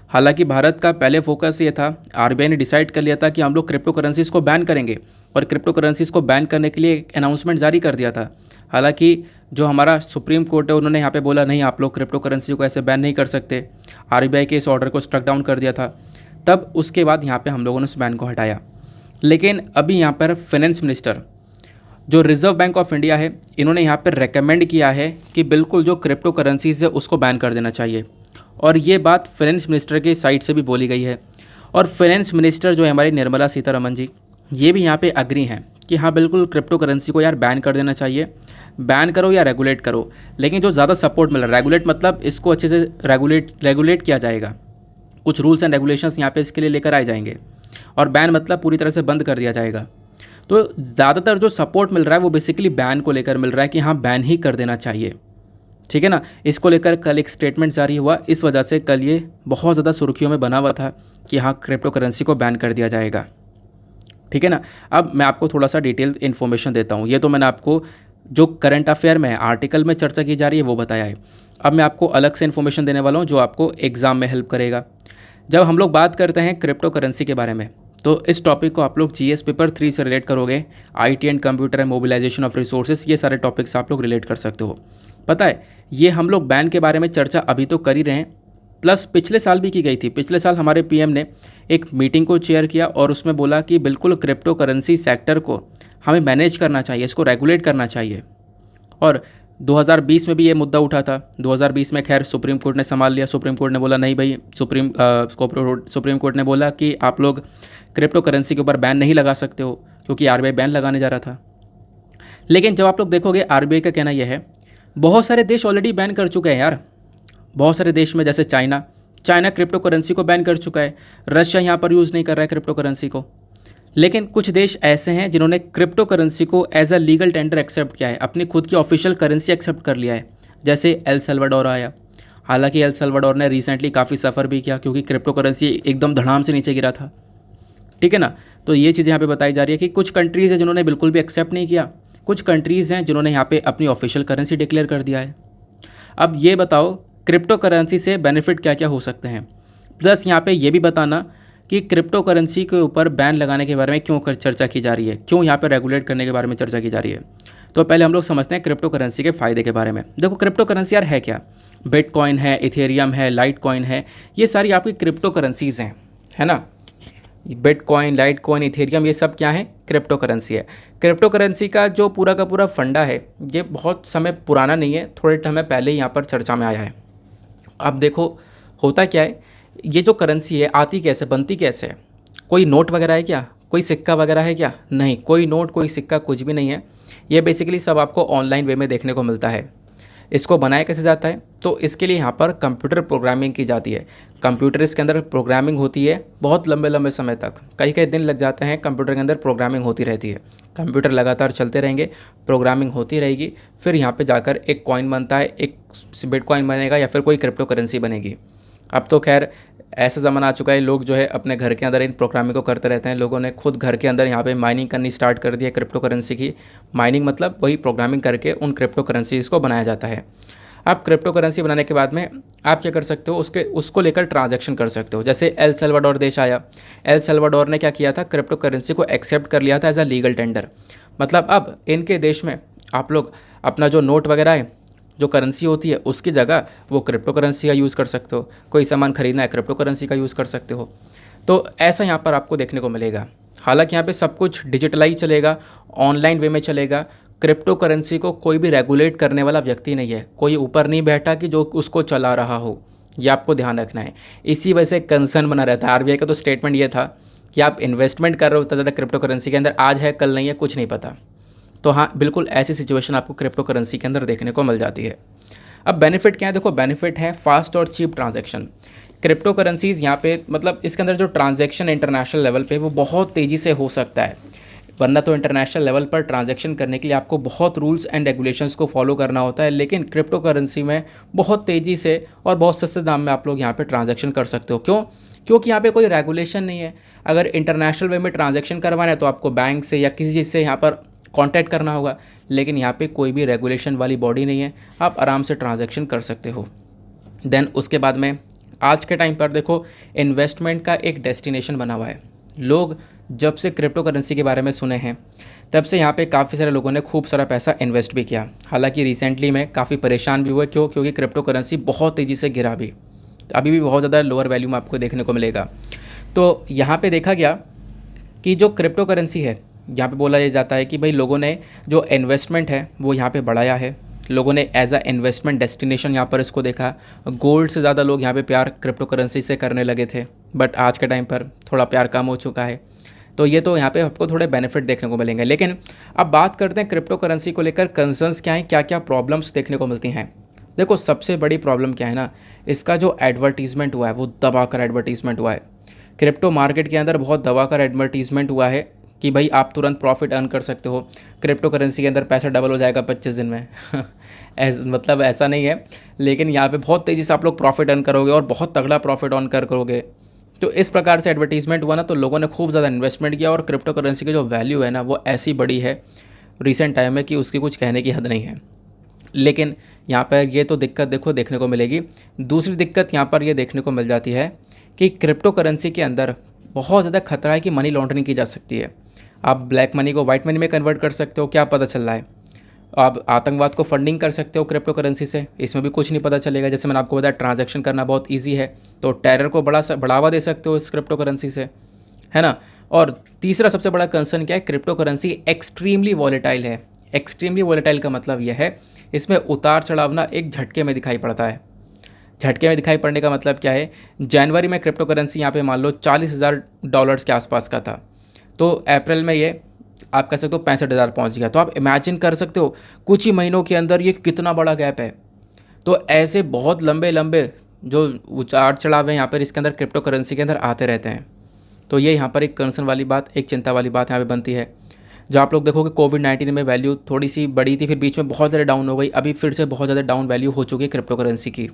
हालांकि भारत का पहले फोकस ये था, आरबीआई ने डिसाइड कर लिया था कि हम लोग क्रिप्टो करेंसीज़ को बैन करेंगे और क्रिप्टो करेंसीज़ को बैन करने के लिए एक अनाउंसमेंट जारी कर दिया था। हालांकि जो हमारा सुप्रीम कोर्ट है उन्होंने यहाँ पे बोला नहीं, आप लोग क्रिप्टो करेंसी को ऐसे बैन नहीं कर सकते। आरबीआई के इस ऑर्डर को स्ट्रक डाउन कर दिया था। तब उसके बाद यहाँ पर हम लोगों ने उस बैन को हटाया। लेकिन अभी यहाँ पर फाइनेंस मिनिस्टर जो रिज़र्व बैंक ऑफ इंडिया है, इन्होंने यहाँ पर रेकमेंड किया है कि बिल्कुल जो क्रिप्टो करेंसीज है उसको बैन कर देना चाहिए। और ये बात फाइनेंस मिनिस्टर की साइड से भी बोली गई है। और फाइनेंस मिनिस्टर जो है हमारी निर्मला सीतारमण जी, ये भी यहाँ पे अग्री हैं कि हाँ बिल्कुल क्रिप्टो करेंसी को यार बैन कर देना चाहिए। बैन करो या रेगुलेट करो, लेकिन जो ज़्यादा सपोर्ट मिल रहा है, रेगुलेट मतलब इसको अच्छे से रेगुलेट किया जाएगा, कुछ रूल्स एंड रेगुलेशंस यहाँ पे इसके लिए लेकर आए जाएंगे। और बैन मतलब पूरी तरह से बंद कर दिया जाएगा। तो ज़्यादातर जो सपोर्ट मिल रहा है वो बेसिकली बैन को लेकर मिल रहा है कि हाँ बैन ही कर देना चाहिए, ठीक है ना। इसको लेकर कल एक स्टेटमेंट जारी हुआ, इस वजह से कल ये बहुत ज़्यादा सुर्खियों में बना हुआ था कि हाँ क्रिप्टो करेंसी को बैन कर दिया जाएगा, ठीक है ना। अब मैं आपको थोड़ा सा डिटेल इन्फॉर्मेशन देता हूँ। ये तो मैंने आपको जो करंट अफेयर में आर्टिकल में चर्चा की जा रही है वो बताया है। अब मैं आपको अलग से इन्फॉर्मेशन देने वाला हूँ जो आपको एग्ज़ाम में हेल्प करेगा। जब हम लोग बात करते हैं क्रिप्टो करेंसी के बारे में, तो इस टॉपिक को आप लोग जीएस पेपर 3 से रिलेट करोगे। IT and computer and mobilisation of resources, ये सारे टॉपिक्स आप लोग रिलेट कर सकते हो। पता है, ये हम लोग बैन के बारे में चर्चा अभी तो कर ही रहे हैं, प्लस पिछले साल भी की गई थी। पिछले साल हमारे पीएम ने एक मीटिंग को चेयर किया और उसमें बोला कि बिल्कुल क्रिप्टो करेंसी सेक्टर को हमें मैनेज करना चाहिए, इसको रेगुलेट करना चाहिए। और 2020 में भी ये मुद्दा उठा था। 2020 में खैर सुप्रीम कोर्ट ने संभाल लिया। सुप्रीम कोर्ट ने बोला नहीं भाई, सुप्रीम कोर्ट ने बोला कि आप लोग क्रिप्टो करेंसी के ऊपर बैन नहीं लगा सकते हो, क्योंकि आरबीआई बैन लगाने जा रहा था। लेकिन जब आप लोग देखोगे, आरबीआई का कहना यह है बहुत सारे देश ऑलरेडी बैन कर चुके हैं यार। बहुत सारे देश में, जैसे चाइना क्रिप्टो करेंसी को बैन कर चुका है। रशिया यहाँ पर यूज़ नहीं कर रहा है क्रिप्टो करेंसी को। लेकिन कुछ देश ऐसे हैं जिन्होंने क्रिप्टो करेंसी को as a legal tender accept किया है, अपनी खुद की ऑफिशियल करेंसी एक्सेप्ट कर लिया है। जैसे एल सल्वाडोर आया। हालांकि एल सल्वाडोर ने रिसेंटली काफ़ी सफ़र भी किया, क्योंकि क्रिप्टो करेंसी एकदम धड़ाम से नीचे गिरा था, ठीक है ना। तो ये चीज़ यहाँ पे बताई जा रही है कि कुछ कंट्रीज़ हैं जिन्होंने बिल्कुल भी एक्सेप्ट नहीं किया, कुछ कंट्रीज़ हैं जिन्होंने यहाँ पे अपनी ऑफिशियल करेंसी डिक्लेयर कर दिया है। अब ये बताओ क्रिप्टो करेंसी से बेनिफिट क्या क्या हो सकते हैं, प्लस यहाँ पे ये भी बताना कि क्रिप्टो करेंसी के ऊपर बैन लगाने के बारे में क्यों चर्चा की जा रही है, क्यों यहाँ पे रेगुलेट करने के बारे में चर्चा की जा रही है। तो पहले हम लोग समझते हैं क्रिप्टो करेंसी के फ़ायदे के बारे में। देखो क्रिप्टो करेंसी यार है क्या, बिटकॉइन है, इथेरियम है, लाइटकॉइन है, ये सारी आपकी क्रिप्टो करेंसीज़ हैं, है ना। बिटकॉइन, लाइटकॉइन, इथेरियम, ये सब क्या है, क्रिप्टो करेंसी है। क्रिप्टो करेंसी का जो पूरा का पूरा फंडा है, ये बहुत समय पुराना नहीं है, थोड़े समय पहले ही यहाँ पर चर्चा में आया है। अब देखो होता क्या है, ये जो करेंसी है आती कैसे, बनती कैसे है। कोई नोट वगैरह है क्या, कोई सिक्का वगैरह है क्या, नहीं, कोई नोट कोई सिक्का कुछ भी नहीं है। ये बेसिकली सब आपको ऑनलाइन वे में देखने को मिलता है। इसको बनाया कैसे जाता है, तो इसके लिए यहाँ पर कंप्यूटर प्रोग्रामिंग की जाती है। कंप्यूटर इसके अंदर प्रोग्रामिंग होती है बहुत लंबे लंबे समय तक, कई कई दिन लग जाते हैं कंप्यूटर के अंदर प्रोग्रामिंग होती रहती है। कंप्यूटर लगातार चलते रहेंगे, प्रोग्रामिंग होती रहेगी, फिर यहाँ पे जाकर एक कॉइन बनता है, एक बिटकॉइन बनेगा या फिर कोई क्रिप्टो करेंसी बनेगी। अब तो खैर ऐसा ज़माना आ चुका है, लोग जो है अपने घर के अंदर इन प्रोग्रामिंग को करते रहते हैं। लोगों ने खुद घर के अंदर यहाँ पे माइनिंग करनी स्टार्ट कर दी है क्रिप्टो करेंसी की। माइनिंग मतलब वही प्रोग्रामिंग करके उन क्रिप्टो करेंसीज़ को बनाया जाता है। आप क्रिप्टो करेंसी बनाने के बाद में आप क्या कर सकते हो, उसको लेकर ट्रांजैक्शन कर सकते हो। जैसे एल सल्वाडोर देश आया, एल सल्वाडोर ने क्या किया था, क्रिप्टो करेंसी को एक्सेप्ट कर लिया था एज अ लीगल टेंडर। मतलब अब इनके देश में आप लोग अपना जो नोट वगैरह है, जो करेंसी होती है, उसकी जगह वो क्रिप्टो करेंसी का यूज़ कर सकते हो। कोई सामान खरीदना है, क्रिप्टो करेंसी का यूज़ कर सकते हो। तो ऐसा यहाँ पर आपको देखने को मिलेगा। हालांकि यहाँ पे सब कुछ डिजिटलाइज चलेगा, ऑनलाइन वे में चलेगा। क्रिप्टो करेंसी को कोई भी रेगुलेट करने वाला व्यक्ति नहीं है, कोई ऊपर नहीं बैठा कि जो उसको चला रहा हो, ये आपको ध्यान रखना है। इसी वजह से कंसर्न बना रहता है। आरबीआई का तो स्टेटमेंट ये था कि आप इन्वेस्टमेंट कर रहे हो ज़्यादा क्रिप्टो करेंसी के अंदर, आज है कल नहीं है, कुछ नहीं पता। तो हाँ, बिल्कुल ऐसी सिचुएशन आपको क्रिप्टो करेंसी के अंदर देखने को मिल जाती है। अब बेनिफिट क्या है, देखो बेनिफिट है फास्ट और चीप ट्रांजैक्शन। क्रिप्टो करेंसीज़ यहाँ पे मतलब इसके अंदर जो ट्रांजैक्शन इंटरनेशनल लेवल पे वो बहुत तेज़ी से हो सकता है, वरना तो इंटरनेशनल लेवल पर ट्रांजैक्शन करने के लिए आपको बहुत रूल्स एंड रेगुलेशंस को फॉलो करना होता है। लेकिन क्रिप्टो करेंसी में बहुत तेज़ी से और बहुत सस्ते दाम में आप लोग यहाँ पे ट्रांजैक्शन कर सकते हो। क्यों? क्योंकि यहाँ पे कोई रेगुलेशन नहीं है। अगर इंटरनेशनल वे में ट्रांजैक्शन करवाना है तो आपको बैंक से या किसी चीज़ से यहाँ पर कॉन्टैक्ट करना होगा, लेकिन यहाँ पे कोई भी रेगुलेशन वाली बॉडी नहीं है, आप आराम से ट्रांजैक्शन कर सकते हो। देन उसके बाद में आज के टाइम पर देखो इन्वेस्टमेंट का एक डेस्टिनेशन बना हुआ है। लोग जब से क्रिप्टो करेंसी के बारे में सुने हैं तब से यहाँ पे काफ़ी सारे लोगों ने खूब सारा पैसा इन्वेस्ट भी किया। हालांकि रिसेंटली में काफ़ी परेशान भी हुए। क्यों? क्योंकि क्रिप्टो करेंसी बहुत तेज़ी से गिरा भी, अभी भी बहुत ज़्यादा लोअर वैल्यू में आपको देखने को मिलेगा। तो यहाँ पे देखा गया कि जो क्रिप्टो करेंसी है यहाँ पे बोला ये जाता है कि भाई लोगों ने जो इन्वेस्टमेंट है वो यहाँ पे बढ़ाया है, लोगों ने एज अ इन्वेस्टमेंट डेस्टिनेशन यहाँ पर इसको देखा। गोल्ड से ज़्यादा लोग यहाँ पे प्यार क्रिप्टो करेंसी से करने लगे थे, बट आज के टाइम पर थोड़ा प्यार कम हो चुका है। तो ये तो यहाँ पे आपको थोड़े बेनिफिट देखने को मिलेंगे। लेकिन अब बात करते हैं क्रिप्टो करेंसी को लेकर कंसर्न्स क्या हैं, क्या क्या प्रॉब्लम्स देखने को मिलती हैं। देखो सबसे बड़ी प्रॉब्लम क्या है ना, इसका जो एडवर्टीज़मेंट हुआ है वो दबाकर एडवर्टीज़मेंट हुआ है। क्रिप्टो मार्केट के अंदर बहुत दबाकर एडवर्टीज़मेंट हुआ है कि भाई आप तुरंत प्रॉफिट अर्न कर सकते हो, क्रिप्टो करेंसी के अंदर पैसा डबल हो जाएगा 25 दिन में मतलब ऐसा नहीं है, लेकिन यहाँ पे बहुत तेज़ी से आप लोग प्रॉफिट अर्न करोगे और बहुत तगड़ा प्रॉफिट अर्न करोगे। तो इस प्रकार से एडवर्टीज़मेंट हुआ ना, तो लोगों ने खूब ज़्यादा इन्वेस्टमेंट किया और क्रिप्टो करेंसी की जो वैल्यू है ना वो ऐसी बड़ी है रिसेंट टाइम में कि उसकी कुछ कहने की हद नहीं है। लेकिन यहाँ पर ये तो दिक्कत देखने को मिलेगी। दूसरी दिक्कत यहाँ पर ये देखने को मिल जाती है कि क्रिप्टो करेंसी के अंदर बहुत ज़्यादा खतरा है कि मनी लॉन्ड्रिंग की जा सकती है। आप ब्लैक मनी को वाइट मनी में कन्वर्ट कर सकते हो, क्या पता चल रहा है। आप आतंकवाद को फंडिंग कर सकते हो क्रिप्टो करेंसी से, इसमें भी कुछ नहीं पता चलेगा। जैसे मैंने आपको बताया ट्रांजैक्शन करना बहुत ईजी है, तो टेरर को बढ़ावा दे सकते हो इस क्रिप्टो करेंसी से, है ना। और तीसरा सबसे बड़ा कंसर्न क्या है, क्रिप्टो करेंसी एक्सट्रीमली वॉलेटाइल है। एक्सट्रीमली वॉलेटाइल का मतलब यह है इसमें उतार चढ़ाव ना एक झटके में दिखाई पड़ता है। झटके में दिखाई पड़ने का मतलब क्या है, जनवरी में क्रिप्टो करेंसी यहाँ पे मान लो $40,000 के आसपास का था, तो अप्रैल में ये आप कह सकते हो 65,000 पहुँच गया। तो आप इमेजिन कर सकते हो कुछ ही महीनों के अंदर ये कितना बड़ा गैप है। तो ऐसे बहुत लंबे लंबे जो उतार चढ़ाव हैं यहाँ पर इसके अंदर क्रिप्टो करेंसी के अंदर आते रहते हैं। तो ये यहाँ पर एक कंसर्न वाली बात, एक चिंता वाली बात यहाँ पे बनती है। जब आप लोग देखोगे कोविड-19 में वैल्यू थोड़ी सी बढ़ी थी, फिर बीच में बहुत ज़्यादा डाउन हो गई, अभी फिर से बहुत ज़्यादा डाउन वैल्यू हो चुकी है क्रिप्टो करेंसी की।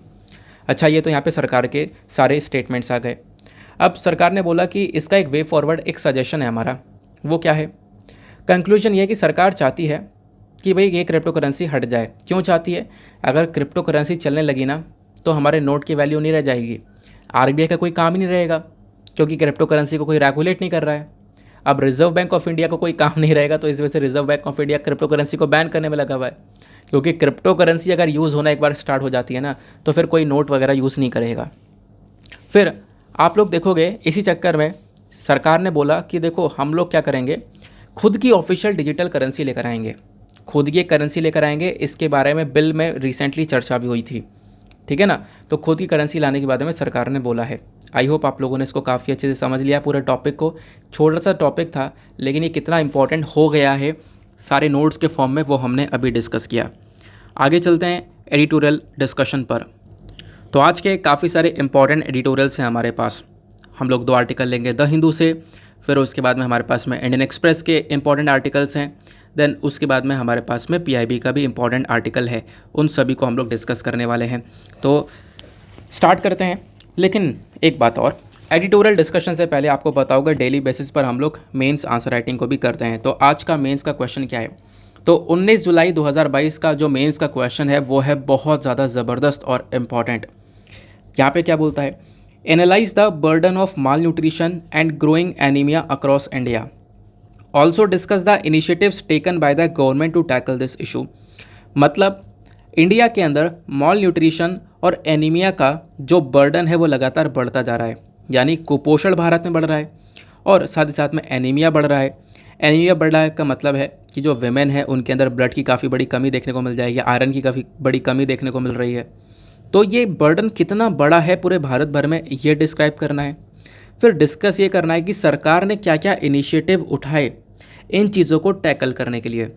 अच्छा, ये तो यहाँ पे सरकार के सारे स्टेटमेंट्स आ गए। अब सरकार ने बोला कि इसका एक वे फॉरवर्ड, एक सजेशन है हमारा, वो क्या है। कंक्लूजन ये है कि सरकार चाहती है कि भाई ये क्रिप्टो करेंसी हट जाए। क्यों चाहती है, अगर क्रिप्टो करेंसी चलने लगी ना तो हमारे नोट की वैल्यू नहीं रह जाएगी, आरबीआई का कोई काम ही नहीं रहेगा, क्योंकि क्रिप्टो करेंसी को कोई रेगुलेट नहीं कर रहा है। अब रिजर्व बैंक ऑफ इंडिया को कोई काम नहीं रहेगा, तो इस वजह से reserve bank of India crypto currency को बैन करने में लगा हुआ है, क्योंकि क्रिप्टो करेंसी अगर यूज़ होना एक बार स्टार्ट हो जाती है ना तो फिर कोई नोट वगैरह यूज़ नहीं करेगा। फिर आप लोग देखोगे इसी चक्कर में सरकार ने बोला कि देखो हम लोग क्या करेंगे, खुद की ऑफिशियल डिजिटल करेंसी लेकर आएंगे, खुद की करेंसी लेकर आएंगे। इसके बारे में बिल में रिसेंटली चर्चा भी हुई थी, ठीक है ना। तो खुद की करेंसी लाने के बारे में सरकार ने बोला है। आई होप आप लोगों ने इसको काफ़ी अच्छे से समझ लिया पूरे टॉपिक को। छोटा सा टॉपिक था, लेकिन ये कितना इंपॉर्टेंट हो गया है सारे नोट्स के फॉर्म में, वो हमने अभी डिस्कस किया। आगे चलते हैं एडिटोरियल डिस्कशन पर। तो आज के काफ़ी सारे इंपॉर्टेंट एडिटोरियल्स हैं हमारे पास। हम लोग 2 आर्टिकल लेंगे द हिंदू से, फिर उसके बाद में हमारे पास में इंडियन एक्सप्रेस के इंपॉर्टेंट आर्टिकल्स हैं, देन उसके बाद में हमारे पास में पीआईबी का भी इंपॉर्टेंट आर्टिकल है। उन सभी को हम लोग डिस्कस करने वाले हैं। तो स्टार्ट करते हैं। लेकिन एक बात और, एडिटोरियल डिस्कशन से पहले आपको पता होगा डेली बेसिस पर हम लोग मेंस आंसर राइटिंग को भी करते हैं। तो आज का मेंस का क्वेश्चन क्या है, तो 19 जुलाई 2022 का जो मेंस का क्वेश्चन है वो है बहुत ज़्यादा ज़बरदस्त और इम्पॉर्टेंट। यहाँ पे क्या बोलता है, analyse the burden of malnutrition and growing anaemia across India, also discuss the initiatives taken by the government to tackle this issue. मतलब इंडिया के अंदर माल न्यूट्रिशन और एनीमिया का जो बर्डन है वो लगातार बढ़ता जा रहा है, यानी कुपोषण भारत में बढ़ रहा है और साथ ही साथ में एनीमिया बढ़ रहा है। एनीमिया बढ़ रहा है का मतलब है कि जो विमेन है उनके अंदर ब्लड की काफ़ी बड़ी कमी देखने को मिल जाएगी, आयरन की काफ़ी बड़ी कमी देखने को मिल रही है। तो ये बर्डन कितना बड़ा है पूरे भारत भर में, ये डिस्क्राइब करना है। फिर डिस्कस ये करना है कि सरकार ने क्या क्या इनिशिएटिव उठाए इन चीज़ों को टैकल करने के लिए।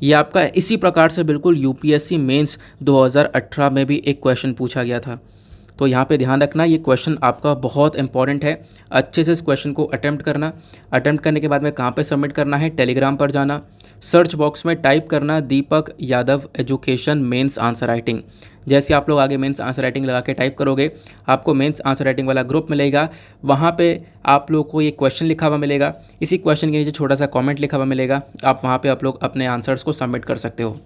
ये आपका इसी प्रकार से बिल्कुल यूपीएससी मेंस 2018 में भी एक क्वेश्चन पूछा गया था। तो यहाँ पे ध्यान रखना, ये क्वेश्चन आपका बहुत इंपॉर्टेंट है। अच्छे से इस क्वेश्चन को अटेम्प्ट करना। अटेम्प्ट करने के बाद में कहाँ पे सबमिट करना है, टेलीग्राम पर जाना, सर्च बॉक्स में टाइप करना Deepak Yadav education mains answer writing. जैसे आप लोग आगे मेंस आंसर राइटिंग लगा के टाइप करोगे, आपको मेंस आंसर राइटिंग वाला ग्रुप मिलेगा। वहाँ पे आप लोग को ये क्वेश्चन लिखा हुआ मिलेगा, इसी क्वेश्चन के नीचे छोटा सा कमेंट लिखा हुआ मिलेगा। आप वहाँ पे आप लोग अपने आंसर्स को सबमिट कर सकते हो।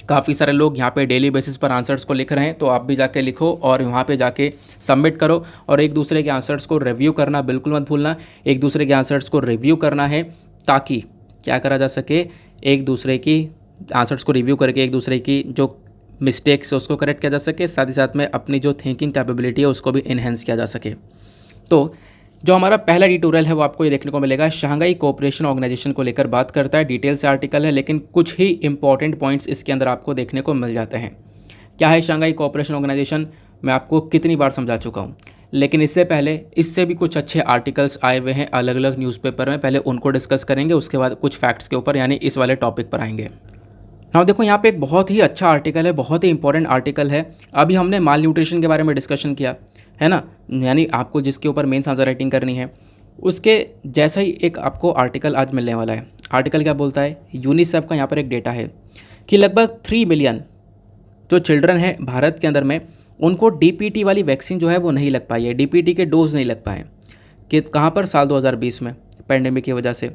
काफ़ी सारे लोग यहाँ पे डेली बेसिस पर आंसर्स को लिख रहे हैं, तो आप भी जाके लिखो और वहाँ पे जाके सबमिट करो। और एक दूसरे के आंसर्स को रिव्यू करना बिल्कुल मत भूलना। एक दूसरे के आंसर्स को रिव्यू करना है ताकि क्या करा जा सके, एक दूसरे की आंसर्स को रिव्यू करके एक दूसरे की जो मिस्टेक्स है उसको करेक्ट किया जा सके, साथ ही साथ में अपनी जो थिंकिंग कैपेबिलिटी है उसको भी इन्हेंस किया जा सके। तो जो हमारा पहला एडिटोरियल है वो आपको ये देखने को मिलेगा, शंघाई कोऑपरेशन ऑर्गेनाइजेशन को लेकर बात करता है। डिटेल से आर्टिकल है लेकिन कुछ ही इंपॉर्टेंट पॉइंट्स इसके अंदर आपको देखने को मिल जाते हैं। क्या है शंघाई कोऑपरेशन ऑर्गेनाइजेशन, मैं आपको कितनी बार समझा चुका हूँ, लेकिन इससे पहले इससे भी कुछ अच्छे आर्टिकल्स आए हुए हैं अलग अलग न्यूज़पेपर में, पहले उनको डिस्कस करेंगे, उसके बाद कुछ फैक्ट्स के ऊपर यानी इस वाले टॉपिक पर आएंगे। नाउ देखो यहाँ पे एक बहुत ही अच्छा आर्टिकल है, बहुत ही इंपॉर्टेंट आर्टिकल है। अभी हमने माल न्यूट्रिशन के बारे में डिस्कशन किया है ना, यानी आपको जिसके ऊपर मेंस आंसर राइटिंग करनी है उसके जैसा ही एक आपको आर्टिकल आज मिलने वाला है। आर्टिकल क्या बोलता है, यूनिसेफ का यहाँ पर एक डेटा है कि लगभग 3 मिलियन जो चिल्ड्रन है भारत के अंदर में उनको डीपीटी वाली वैक्सीन जो है वो नहीं लग पाई है, डीपीटी के डोज नहीं लग पाए। कि कहाँ पर, साल 2020 में पैंडेमिक की वजह से।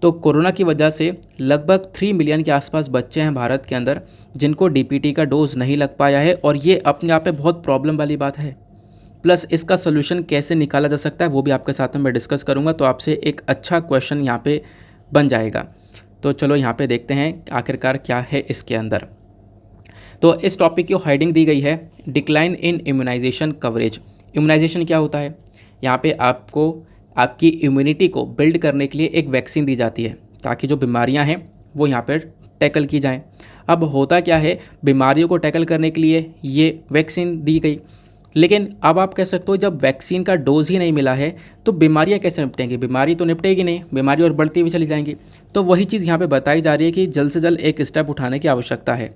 तो कोरोना की वजह से लगभग 3 मिलियन के आसपास बच्चे हैं भारत के अंदर जिनको डीपीटी का डोज नहीं लग पाया है, और ये अपने आप में बहुत प्रॉब्लम वाली बात है। प्लस इसका सोल्यूशन कैसे निकाला जा सकता है वो भी आपके साथ में मैं डिस्कस करूँगा, तो आपसे एक अच्छा क्वेश्चन यहाँ पे बन जाएगा। तो चलो यहाँ पे देखते हैं आखिरकार क्या है इसके अंदर। तो इस टॉपिक की हेडिंग दी गई है decline in immunisation coverage. Immunisation क्या होता है, यहाँ पे आपको आपकी इम्यूनिटी को बिल्ड करने के लिए एक वैक्सीन दी जाती है ताकि जो बीमारियाँ हैं वो यहाँ पर टैकल की जाएँ। अब होता क्या है, बीमारियों को टैकल करने के लिए ये वैक्सीन दी गई, लेकिन अब आप कह सकते हो जब वैक्सीन का डोज ही नहीं मिला है तो बीमारियाँ कैसे निपटेंगी, बीमारी तो निपटेगी नहीं, बीमारी और बढ़ती हुई चली जाएंगी। तो वही चीज़ यहाँ पे बताई जा रही है कि जल्द से जल्द एक स्टेप उठाने की आवश्यकता है।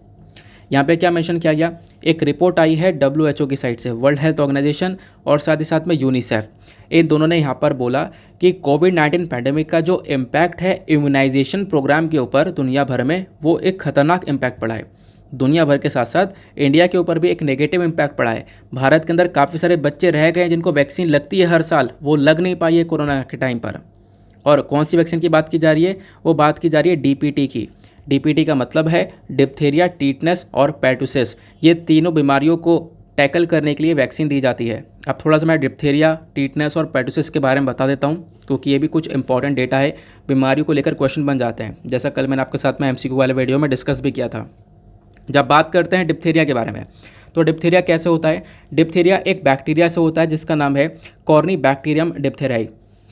यहाँ पे क्या मेंशन किया गया, एक रिपोर्ट आई है WHO की साइड से, वर्ल्ड हेल्थ ऑर्गेनाइजेशन, और साथ ही साथ में यूनिसेफ, इन दोनों ने यहाँ पर बोला कि कोविड-19 पैंडेमिक का जो इम्पैक्ट है इम्यूनाइजेशन प्रोग्राम के ऊपर दुनिया भर में, वो एक खतरनाक इम्पैक्ट पड़ा है। दुनिया भर के साथ साथ इंडिया के ऊपर भी एक नेगेटिव इम्पैक्ट पड़ा है। भारत के अंदर काफ़ी सारे बच्चे रह गए जिनको वैक्सीन लगती है हर साल, वो लग नहीं पाई है कोरोना के टाइम पर। और कौन सी वैक्सीन की बात की जा रही है, वो बात की जा रही है डीपीटी की। डीपीटी का मतलब है डिप्थीरिया, टीटनेस और पेटुसिस। ये तीनों बीमारियों को टैकल करने के लिए वैक्सीन दी जाती है। अब थोड़ा सा मैं डिप्थीरिया, टीटनेस और पेटुसिस के बारे में बता देता हूँ क्योंकि ये भी कुछ इंपॉर्टेंट डेटा है, बीमारियों को लेकर क्वेश्चन बन जाते हैं, जैसा कल मैंने आपके साथ में MCQ वाले वीडियो में डिस्कस भी किया था। जब बात करते हैं डिप्थीरिया के बारे में, तो डिप्थीरिया कैसे होता है, डिप्थीरिया एक बैक्टीरिया से होता है जिसका नाम है कॉर्नीबैक्टीरियम डिप्थेराई,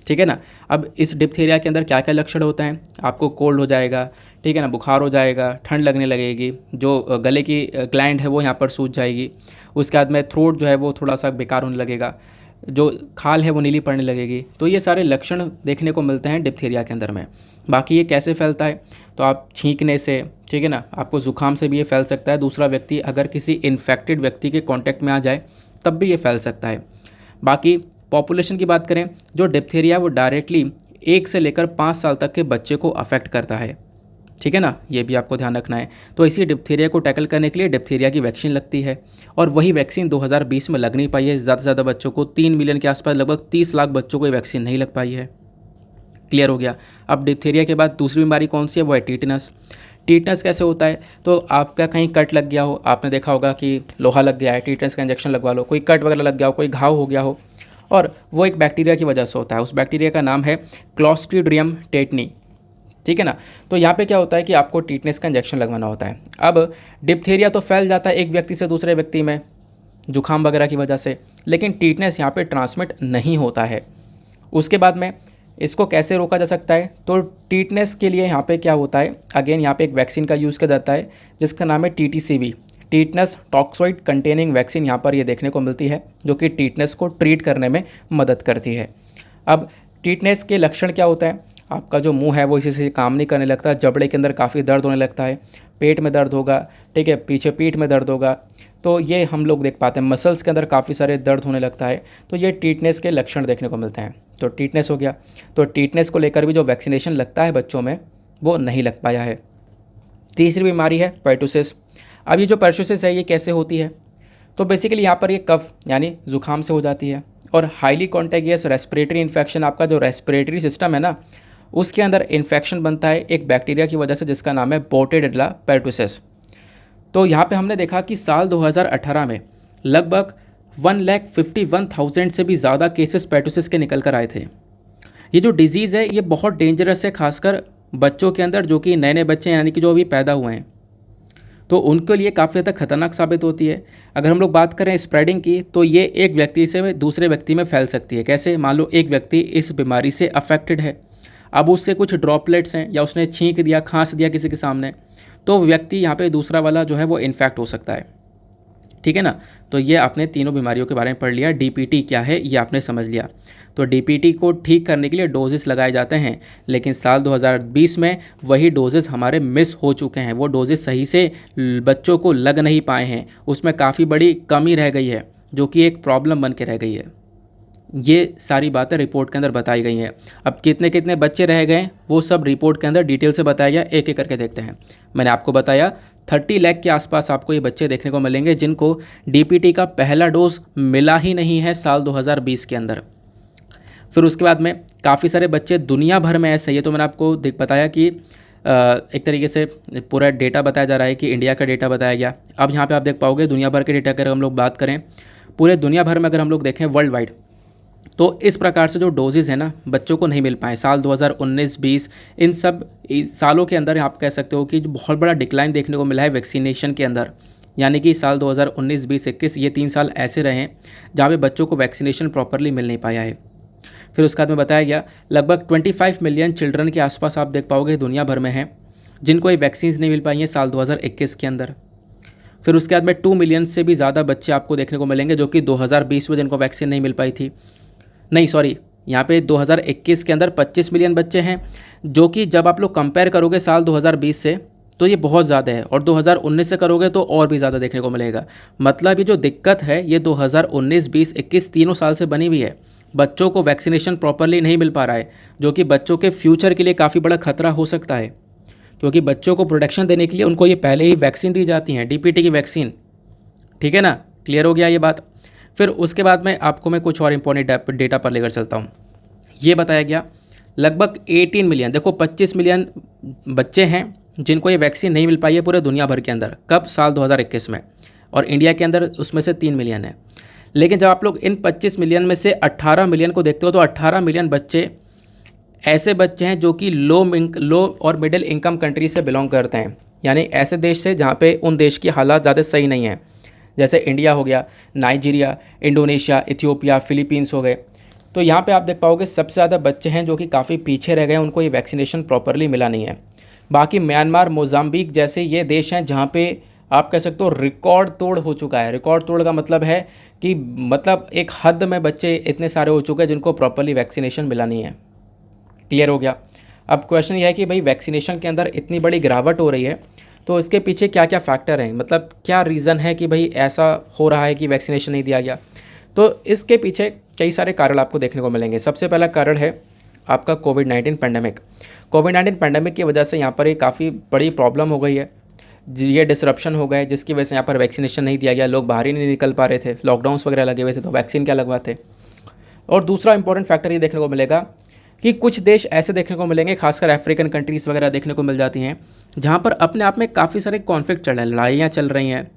ठीक है ना। अब इस डिप्थीरिया के अंदर क्या क्या लक्षण होते हैं, आपको कोल्ड हो जाएगा, ठीक है ना, बुखार हो जाएगा, ठंड लगने लगेगी, जो गले की ग्लैंड है वो यहाँ पर सूज जाएगी, उसके बाद में थ्रोट जो है वो थोड़ा सा बेकार होने लगेगा, जो खाल है वो नीली पड़ने लगेगी। तो ये सारे लक्षण देखने को मिलते हैं डिप्थीरिया के अंदर में। बाकी ये कैसे फैलता है, तो आप छींकने से, ठीक है ना, आपको ज़ुकाम से भी ये फैल सकता है, दूसरा व्यक्ति अगर किसी इन्फेक्टेड व्यक्ति के कांटेक्ट में आ जाए तब भी ये फैल सकता है। बाकी पॉपुलेशन की बात करें, जो डिप्थीरिया वो डायरेक्टली 1 से लेकर 5 साल तक के बच्चे को अफेक्ट करता है, ठीक है ना, ये भी आपको ध्यान रखना है। तो इसी डिप्थीरिया को टैकल करने के लिए डिप्थीरिया की वैक्सीन लगती है, और वही वैक्सीन 2020 में लग नहीं पाई है ज़्यादा से ज़्यादा बच्चों को, 3 मिलियन के आसपास लगभग 30 लाख बच्चों को ये वैक्सीन नहीं लग पाई है। क्लियर हो गया। अब डिप्थीरिया के बाद दूसरी बीमारी कौन सी है, वो है टीटनस। टीटनस कैसे होता है, तो आपका कहीं कट लग गया हो, आपने देखा होगा कि लोहा लग गया है, टीटनस का इंजेक्शन लगवा लो, कोई कट वगैरह लग गया हो, कोई घाव हो गया हो, और वो एक बैक्टीरिया की वजह से होता है। उस बैक्टीरिया का नाम है क्लॉस्ट्रीडियम टेटनी, ठीक है ना। तो यहाँ पे क्या होता है कि आपको टीटनेस का इंजेक्शन लगवाना होता है। अब डिप्थीरिया तो फैल जाता है एक व्यक्ति से दूसरे व्यक्ति में जुकाम वगैरह की वजह से, लेकिन टीटनेस यहाँ पे ट्रांसमिट नहीं होता है। उसके बाद में इसको कैसे रोका जा सकता है, तो टीटनेस के लिए यहाँ पे क्या होता है, अगेन यहाँ पे एक वैक्सीन का यूज़ किया जाता है जिसका नाम है TTCV, tetanus toxoid containing vaccine यहाँ पर ये देखने को मिलती है, जो कि टीटनेस को ट्रीट करने में मदद करती है। अब टीटनेस के लक्षण क्या होता है, आपका जो मुंह है वो इसी से काम नहीं करने लगता, जबड़े के अंदर काफ़ी दर्द होने लगता है, पेट में दर्द होगा, ठीक है, पीछे पीठ में दर्द होगा, तो ये हम लोग देख पाते हैं, मसल्स के अंदर काफ़ी सारे दर्द होने लगता है। तो ये टीटनेस के लक्षण देखने को मिलते हैं। तो टीटनेस हो गया। तो टीटनेस को लेकर भी जो वैक्सीनेशन लगता है बच्चों में वो नहीं लग पाया है। तीसरी बीमारी है पेटुसिस। अब ये जो पेटुसिस है ये कैसे होती है, तो बेसिकली यहाँ पर ये कफ यानी ज़ुकाम से हो जाती है, और हाईली कॉन्टेगियस रेस्पिरेटरी इन्फेक्शन, आपका जो रेस्पिरेटरी सिस्टम है ना उसके अंदर इन्फेक्शन बनता है एक बैक्टीरिया की वजह से जिसका नाम है बोटेडिला पेटुसिस। तो यहाँ पे हमने देखा कि साल 2018 में लगभग 1,51,000 से भी ज़्यादा केसेस पेटुसिस के निकल कर आए थे। ये जो डिज़ीज़ है ये बहुत डेंजरस है, खासकर बच्चों के अंदर जो कि नए नए बच्चे हैं यानी कि जो अभी पैदा हुए हैं। तो उनके लिए काफ़ी ज़्यादा खतरनाक साबित होती है। अगर हम लोग बात करें स्प्रेडिंग की, तो ये एक व्यक्ति से दूसरे व्यक्ति में फैल सकती है। कैसे? मान लो एक व्यक्ति इस बीमारी से अफेक्टेड है, अब उससे कुछ ड्रॉपलेट्स हैं या उसने छींक दिया, खांस दिया किसी के सामने, तो व्यक्ति यहाँ पे दूसरा वाला जो है वो इन्फेक्ट हो सकता है। ठीक है ना। तो ये आपने तीनों बीमारियों के बारे में पढ़ लिया। डीपीटी क्या है ये आपने समझ लिया। तो डीपीटी को ठीक करने के लिए डोजेस लगाए जाते हैं, लेकिन साल 2020 में वही डोजेस हमारे मिस हो चुके हैं। वो डोजेस सही से बच्चों को लग नहीं पाए हैं, उसमें काफ़ी बड़ी कमी रह गई है, जो कि एक प्रॉब्लम बन के रह गई है। ये सारी बातें रिपोर्ट के अंदर बताई गई हैं। अब कितने कितने बच्चे रह गए वो सब रिपोर्ट के अंदर डिटेल से बताया गया, एक एक करके देखते हैं। मैंने आपको बताया 30 लाख के आसपास आपको ये बच्चे देखने को मिलेंगे जिनको डीपीटी का पहला डोज मिला ही नहीं है साल 2020 के अंदर। फिर उसके बाद में काफ़ी सारे बच्चे दुनिया भर में ऐसे ही है। तो मैंने आपको बताया कि एक तरीके से पूरा डेटा बताया जा रहा है कि इंडिया का डेटा बताया गया। अब यहाँ पे आप देख पाओगे दुनिया भर के डेटा की अगर हम लोग बात करें, पूरे दुनिया भर में अगर हम लोग देखें वर्ल्ड वाइड, तो इस प्रकार से जो डोजेज़ है ना बच्चों को नहीं मिल पाए साल 2019-20 इन सब सालों के अंदर। आप कह सकते हो कि बहुत बड़ा डिक्लाइन देखने को मिला है वैक्सीनेशन के अंदर। यानी कि साल 2019, 20, 21 ये 3 साल ऐसे रहे हैं जहाँ पे बच्चों को वैक्सीनेशन प्रॉपरली मिल नहीं पाया है। फिर उसके बाद में बताया गया लगभग 25 मिलियन चिल्ड्रन के आसपास आप देख पाओगे दुनिया भर में हैं जिनको ये वैक्सीन नहीं मिल पाई हैं साल 2021 के अंदर। फिर उसके बाद में 2 मिलियन से भी ज़्यादा बच्चे आपको देखने को मिलेंगे जो कि 2020 में जिनको वैक्सीन नहीं मिल पाई थी। नहीं सॉरी, यहाँ पे 2021 के अंदर 25 मिलियन बच्चे हैं, जो कि जब आप लोग कंपेयर करोगे साल 2020 से तो ये बहुत ज़्यादा है, और 2019 से करोगे तो और भी ज़्यादा देखने को मिलेगा। मतलब ये जो दिक्कत है ये 2019, 20, 21 तीनों साल से बनी हुई है। बच्चों को वैक्सीनेशन प्रॉपरली नहीं मिल पा रहा है, जो कि बच्चों के फ्यूचर के लिए काफ़ी बड़ा खतरा हो सकता है, क्योंकि बच्चों को प्रोटेक्शन देने के लिए उनको ये पहले ही वैक्सीन दी जाती हैं, डीपीटी की वैक्सीन। ठीक है ना, क्लियर हो गया ये बात। फिर उसके बाद में आपको मैं कुछ और इंपॉर्टेंट डेटा पर लेकर चलता हूँ। ये बताया गया लगभग 18 मिलियन, देखो 25 मिलियन बच्चे हैं जिनको ये वैक्सीन नहीं मिल पाई है पूरे दुनिया भर के अंदर। कब? साल 2021 में। और इंडिया के अंदर उसमें से 3 मिलियन है। लेकिन जब आप लोग इन 25 मिलियन में से 18 मिलियन को देखते हो तो 18 मिलियन बच्चे ऐसे बच्चे हैं जो कि लो और मिडिल इनकम कंट्री से बिलोंग करते हैं, यानी ऐसे देश से जहाँ पे उन देश की हालात ज़्यादा सही नहीं है, जैसे इंडिया हो गया, नाइजीरिया, इंडोनेशिया, इथियोपिया, फिलीपींस हो गए। तो यहाँ पे आप देख पाओगे सबसे ज़्यादा बच्चे हैं जो कि काफ़ी पीछे रह गए, उनको ये वैक्सीनेशन प्रॉपरली मिला नहीं है। बाकी म्यांमार, मोजाम्बिक जैसे ये देश हैं जहाँ पे आप कह सकते हो रिकॉर्ड तोड़ हो चुका है। रिकॉर्ड तोड़ का मतलब है कि मतलब एक हद में बच्चे इतने सारे हो चुके हैं जिनको प्रॉपरली वैक्सीनेशन मिला नहीं है। क्लियर हो गया। अब क्वेश्चन ये है कि भाई वैक्सीनेशन के अंदर इतनी बड़ी गिरावट हो रही है तो इसके पीछे क्या क्या फैक्टर हैं, मतलब क्या रीज़न है कि भाई ऐसा हो रहा है कि वैक्सीनेशन नहीं दिया गया। तो इसके पीछे कई सारे कारण आपको देखने को मिलेंगे। सबसे पहला कारण है आपका कोविड-19 पैंडेमिक। कोविड-19 पैंडेमिक की वजह से यहाँ पर एक काफ़ी बड़ी प्रॉब्लम हो गई है, ये डिसरप्शन हो गए जिसकी वजह से यहाँ पर वैक्सीनेशन नहीं दिया गया, लोग बाहर ही नहीं निकल पा रहे थे, लॉकडाउन्स वगैरह लगे हुए थे तो वैक्सीन क्या लगवाते। और दूसरा इंपॉर्टेंट फैक्टर ये देखने को मिलेगा कि कुछ देश ऐसे देखने को मिलेंगे, खासकर अफ्रीकन कंट्रीज़ वगैरह देखने को मिल जाती हैं जहाँ पर अपने आप में काफ़ी सारे कॉन्फ्लिक्ट चल रहे हैं, लड़ाइयाँ चल रही हैं,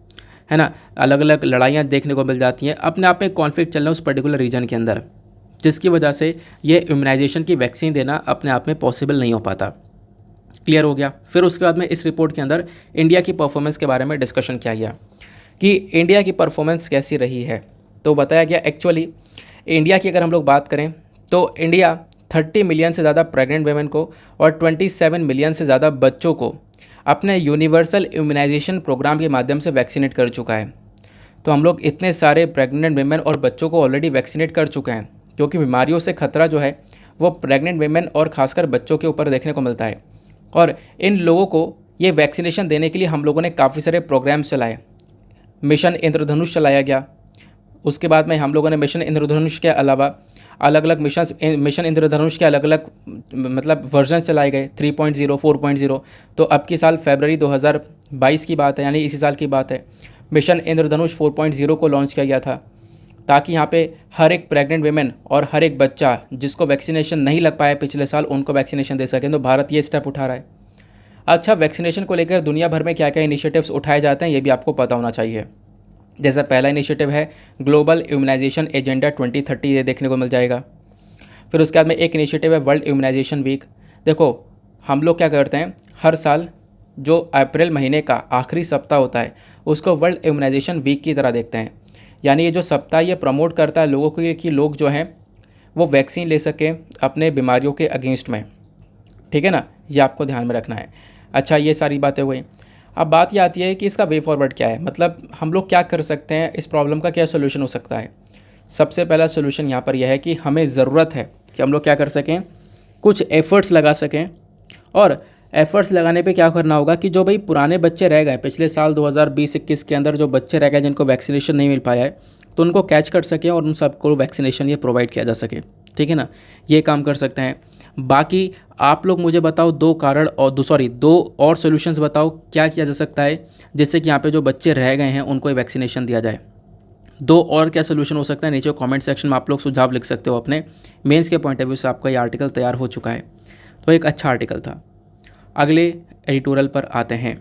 है ना, अलग अलग लड़ाइयाँ देखने को मिल जाती हैं, अपने आप में कॉन्फ्लिक्ट चल रहे हैं उस पर्टिकुलर रीजन के अंदर, जिसकी वजह से ये इम्यूनाइजेशन की वैक्सीन देना अपने आप में पॉसिबल नहीं हो पाता। क्लियर हो गया। फिर उसके बाद में इस रिपोर्ट के अंदर इंडिया की परफॉर्मेंस के बारे में डिस्कशन किया गया कि इंडिया की परफॉर्मेंस कैसी रही है। तो बताया गया एक्चुअली इंडिया की अगर हम लोग बात करें तो इंडिया 30 मिलियन से ज़्यादा प्रेग्नेंट वेमेन को और 27 मिलियन से ज़्यादा बच्चों को अपने यूनिवर्सल इम्यूनाइजेशन प्रोग्राम के माध्यम से वैक्सीनेट कर चुका है। तो हम लोग इतने सारे प्रेग्नेंट वेमेन और बच्चों को ऑलरेडी वैक्सीनेट कर चुके हैं, क्योंकि बीमारियों से खतरा जो है वो प्रेग्नेंट वेमेन और खासकर बच्चों के ऊपर देखने को मिलता है। और इन लोगों को ये वैक्सीनेशन देने के लिए हम लोगों ने काफ़ी सारे प्रोग्राम्स चलाए। मिशन इंद्रधनुष चलाया गया, उसके बाद में हम लोगों ने मिशन इंद्रधनुष के अलावा अलग अलग मिशन इंद्रधनुष के अलग अलग मतलब वर्जन चलाए गए, 3.0, 4.0। तो अब की साल फरवरी 2022 की बात है, यानी इसी साल की बात है, मिशन इंद्रधनुष 4.0 को लॉन्च किया गया था, ताकि यहाँ पे हर एक प्रेग्नेंट वेमेन और हर एक बच्चा जिसको वैक्सीनेशन नहीं लग पाया पिछले साल उनको वैक्सीनेशन दे सकें। तो भारत ये स्टेप उठा रहा है। अच्छा, वैक्सीनेशन को लेकर दुनिया भर में क्या क्या इनिशिएटिव्स उठाए जाते हैं ये भी आपको पता होना चाहिए। जैसा पहला इनिशिएटिव है ग्लोबल इम्यूनाइजेशन एजेंडा 2030, ये देखने को मिल जाएगा। फिर उसके बाद में एक इनिशिएटिव है वर्ल्ड इम्यूनाइजेशन वीक। देखो हम लोग क्या करते हैं, हर साल जो अप्रैल महीने का आखिरी सप्ताह होता है उसको वर्ल्ड इम्यूनाइजेशन वीक की तरह देखते हैं। यानी ये जो सप्ताह ये प्रमोट करता है लोगों को कि लोग जो हैं वो वैक्सीन ले सकें अपने बीमारियों के अगेंस्ट में। ठीक है ना, ये आपको ध्यान में रखना है। अच्छा, ये सारी बातें हुई। अब बात ये आती है कि इसका वे फॉरवर्ड क्या है, मतलब हम लोग क्या कर सकते हैं, इस प्रॉब्लम का क्या सोल्यूशन हो सकता है। सबसे पहला सोल्यूशन यहाँ पर यह है कि हमें ज़रूरत है कि हम लोग क्या कर सकें, कुछ एफ़र्ट्स लगा सकें। और एफ़र्ट्स लगाने पे क्या करना होगा कि जो भाई पुराने बच्चे रह गए पिछले साल 2020-21 के अंदर, जो बच्चे रह गए जिनको वैक्सीनेशन नहीं मिल पाया है, तो उनको कैच कर सकें और उन सबको वैक्सीनेशन ये प्रोवाइड किया जा सके। ठीक है ना, ये काम कर सकते हैं। बाकी आप लोग मुझे बताओ दो और सॉल्यूशंस बताओ क्या किया जा सकता है जिससे कि यहाँ पे जो बच्चे रह गए हैं उनको वैक्सीनेशन दिया जाए। दो और क्या सोल्यूशन हो सकता है, नीचे कमेंट सेक्शन में आप लोग सुझाव लिख सकते हो अपने। मेंस के पॉइंट ऑफ व्यू से आपका ये आर्टिकल तैयार हो चुका है, तो एक अच्छा आर्टिकल था। अगले एडिटोरियल पर आते हैं।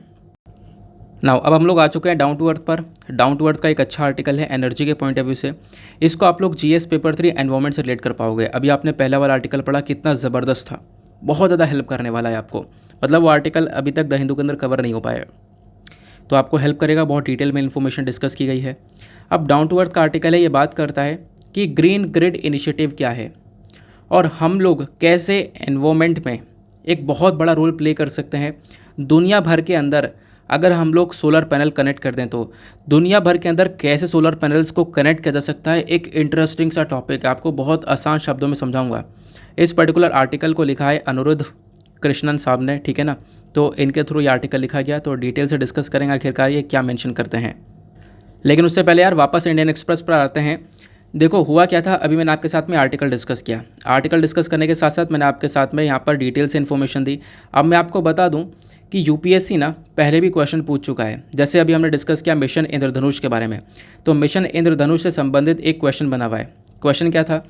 नाउ अब हम लोग आ चुके हैं डाउन टू अर्थ पर। डाउन टू अर्थ का एक अच्छा आर्टिकल है एनर्जी के पॉइंट ऑफ व्यू से। इसको आप लोग जीएस पेपर 3 एनवायरमेंट से रिलेट कर पाओगे। अभी आपने पहला वाला आर्टिकल पढ़ा, कितना ज़बरदस्त था, बहुत ज़्यादा हेल्प करने वाला है आपको। मतलब वो आर्टिकल अभी तक द हिंदू के अंदर कवर नहीं हो पाया है, तो आपको हेल्प करेगा। बहुत डिटेल में इन्फॉर्मेशन डिस्कस की गई है। अब डाउन टू अर्थ का आर्टिकल है, ये बात करता है कि ग्रीन ग्रिड इनिशिएटिव क्या है और हम लोग कैसे एनवायरमेंट में एक बहुत बड़ा रोल प्ले कर सकते हैं। दुनिया भर के अंदर अगर हम लोग सोलर पैनल कनेक्ट कर दें तो दुनिया भर के अंदर कैसे सोलर पैनल्स को कनेक्ट किया जा सकता है, एक इंटरेस्टिंग सा टॉपिक है। आपको बहुत आसान शब्दों में समझाऊंगा। इस पर्टिकुलर आर्टिकल को लिखा है अनिरुद्ध कृष्णन साहब ने, ठीक है ना। तो इनके थ्रू ये आर्टिकल लिखा गया, तो डिटेल से डिस्कस करेंगे आखिरकार ये क्या मेंशन करते हैं। लेकिन उससे पहले यार वापस इंडियन एक्सप्रेस पर आते हैं। देखो हुआ क्या था, अभी मैंने आपके साथ में आर्टिकल डिस्कस किया। आर्टिकल डिस्कस करने के साथ साथ मैंने आपके साथ में यहाँ पर डिटेल से इन्फॉर्मेशन दी। अब मैं आपको बता दूँ कि यूपीएससी ना पहले भी क्वेश्चन पूछ चुका है। जैसे अभी हमने डिस्कस किया मिशन इंद्रधनुष के बारे में, तो मिशन इंद्रधनुष से संबंधित एक क्वेश्चन बना हुआ है। क्वेश्चन क्या था,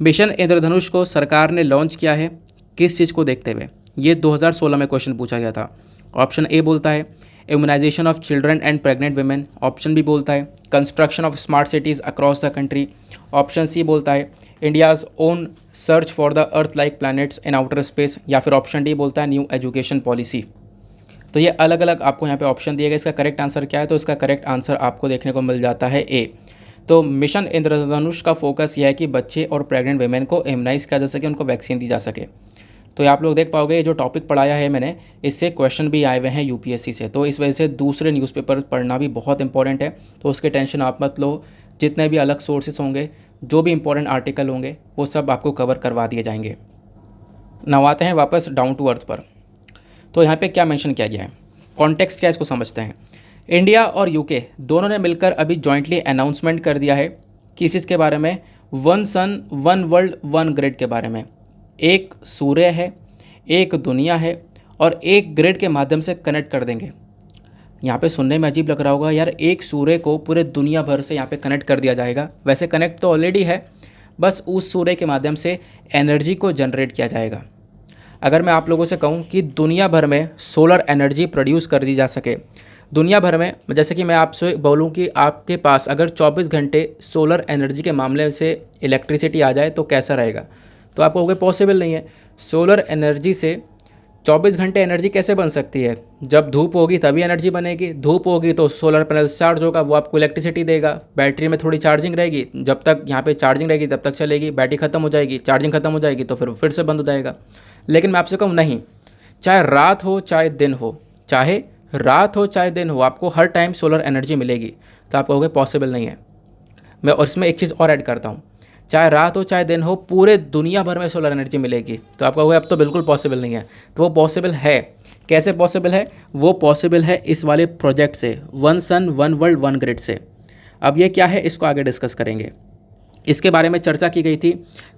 मिशन इंद्रधनुष को सरकार ने लॉन्च किया है किस चीज़ को देखते हुए। ये 2016 में क्वेश्चन पूछा गया था। ऑप्शन ए बोलता है immunisation of children and pregnant women. Option B बोलता है construction of smart cities across the country. Option C बोलता है India's own search for the earth like planets in outer space. या फिर ऑप्शन डी बोलता है न्यू एजुकेशन पॉलिसी। तो ये अलग अलग आपको यहाँ पे ऑप्शन दिए गए। इसका करेक्ट आंसर क्या है, तो इसका करेक्ट आंसर आपको देखने को मिल जाता है ए। तो मिशन इंद्रधनुष का फोकस यह है कि बच्चे और प्रेग्नेंट वुमेन को इम्यूनाइज किया जा सके, उनको वैक्सीन दी जा सके। तो ये आप लोग देख पाओगे, ये जो टॉपिक पढ़ाया है मैंने, इससे क्वेश्चन भी आए हुए हैं यूपीएससी से। तो इस वजह से दूसरे न्यूज़पेपर पढ़ना भी बहुत इंपॉर्टेंट है। तो उसके टेंशन आप मत लो, जितने भी अलग सोर्सेस होंगे, जो भी इंपॉर्टेंट आर्टिकल होंगे, वो सब आपको कवर करवा दिए जाएंगे। now आते हैं वापस डाउन टू अर्थ पर। तो यहाँ पे क्या मेंशन किया गया है, कॉन्टेक्स्ट क्या है, इसको समझते हैं। इंडिया और यूके दोनों ने मिलकर अभी जॉइंटली अनाउंसमेंट कर दिया है किस चीज़ के बारे में, one sun one world one grid के बारे में। एक सूर्य है, एक दुनिया है, और एक ग्रिड के माध्यम से कनेक्ट कर देंगे। यहाँ पे सुनने में अजीब लग रहा होगा यार, एक सूर्य को पूरे दुनिया भर से यहाँ पे कनेक्ट कर दिया जाएगा। वैसे कनेक्ट तो ऑलरेडी है, बस उस सूर्य के माध्यम से एनर्जी को जनरेट किया जाएगा। अगर मैं आप लोगों से कहूँ कि दुनिया भर में सोलर एनर्जी प्रोड्यूस कर दी जा सके, दुनिया भर में, जैसे कि मैं आपसे बोलूँ कि आपके पास अगर 24 घंटे सोलर एनर्जी के मामले से इलेक्ट्रिसिटी आ जाए तो कैसा रहेगा, तो आप कहोगे पॉसिबल नहीं है। सोलर एनर्जी से 24 घंटे एनर्जी कैसे बन सकती है, जब धूप होगी तभी एनर्जी बनेगी। धूप होगी तो सोलर पैनल चार्ज होगा, वो आपको इलेक्ट्रिसिटी देगा। बैटरी में थोड़ी चार्जिंग रहेगी, जब तक यहाँ पे चार्जिंग रहेगी तब तक चलेगी। बैटरी खत्म हो जाएगी, चार्जिंग खत्म हो जाएगी तो फिर से बंद हो जाएगा। लेकिन मैं आपसे कहूँ नहीं, चाहे रात हो चाहे दिन हो, चाहे रात हो चाहे दिन हो, आपको हर टाइम सोलर एनर्जी मिलेगी। तो आप कहोगे पॉसिबल नहीं है। मैं और इसमें एक चीज़ और ऐड करता हूँ, चाहे रात हो चाहे दिन हो, पूरे दुनिया भर में सोलर एनर्जी मिलेगी। तो आप कहोगे अब तो बिल्कुल पॉसिबल नहीं है। तो वो पॉसिबल है। कैसे पॉसिबल है, वो पॉसिबल है इस वाले प्रोजेक्ट से, one sun one world one grid से। अब ये क्या है, इसको आगे डिस्कस करेंगे। इसके बारे में चर्चा की गई थी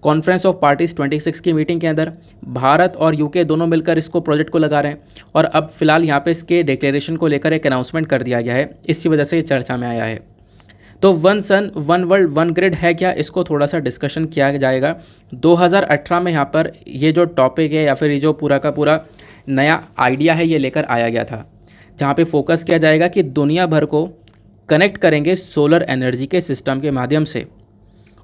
कॉन्फ्रेंस ऑफ पार्टीज 26 की मीटिंग के अंदर। भारत और यूके दोनों मिलकर इसको प्रोजेक्ट को लगा रहे हैं, और अब फिलहाल यहाँ पे इसके डिक्लेरेशन को लेकर एक अनाउंसमेंट कर दिया गया है। इसी वजह से ये चर्चा में आया है। तो one sun one world one grid है क्या, इसको थोड़ा सा डिस्कशन किया जाएगा। 2018 में यहाँ पर ये जो टॉपिक है या फिर ये जो पूरा का पूरा नया आइडिया है, ये लेकर आया गया था, जहाँ पे फोकस किया जाएगा कि दुनिया भर को कनेक्ट करेंगे सोलर एनर्जी के सिस्टम के माध्यम से।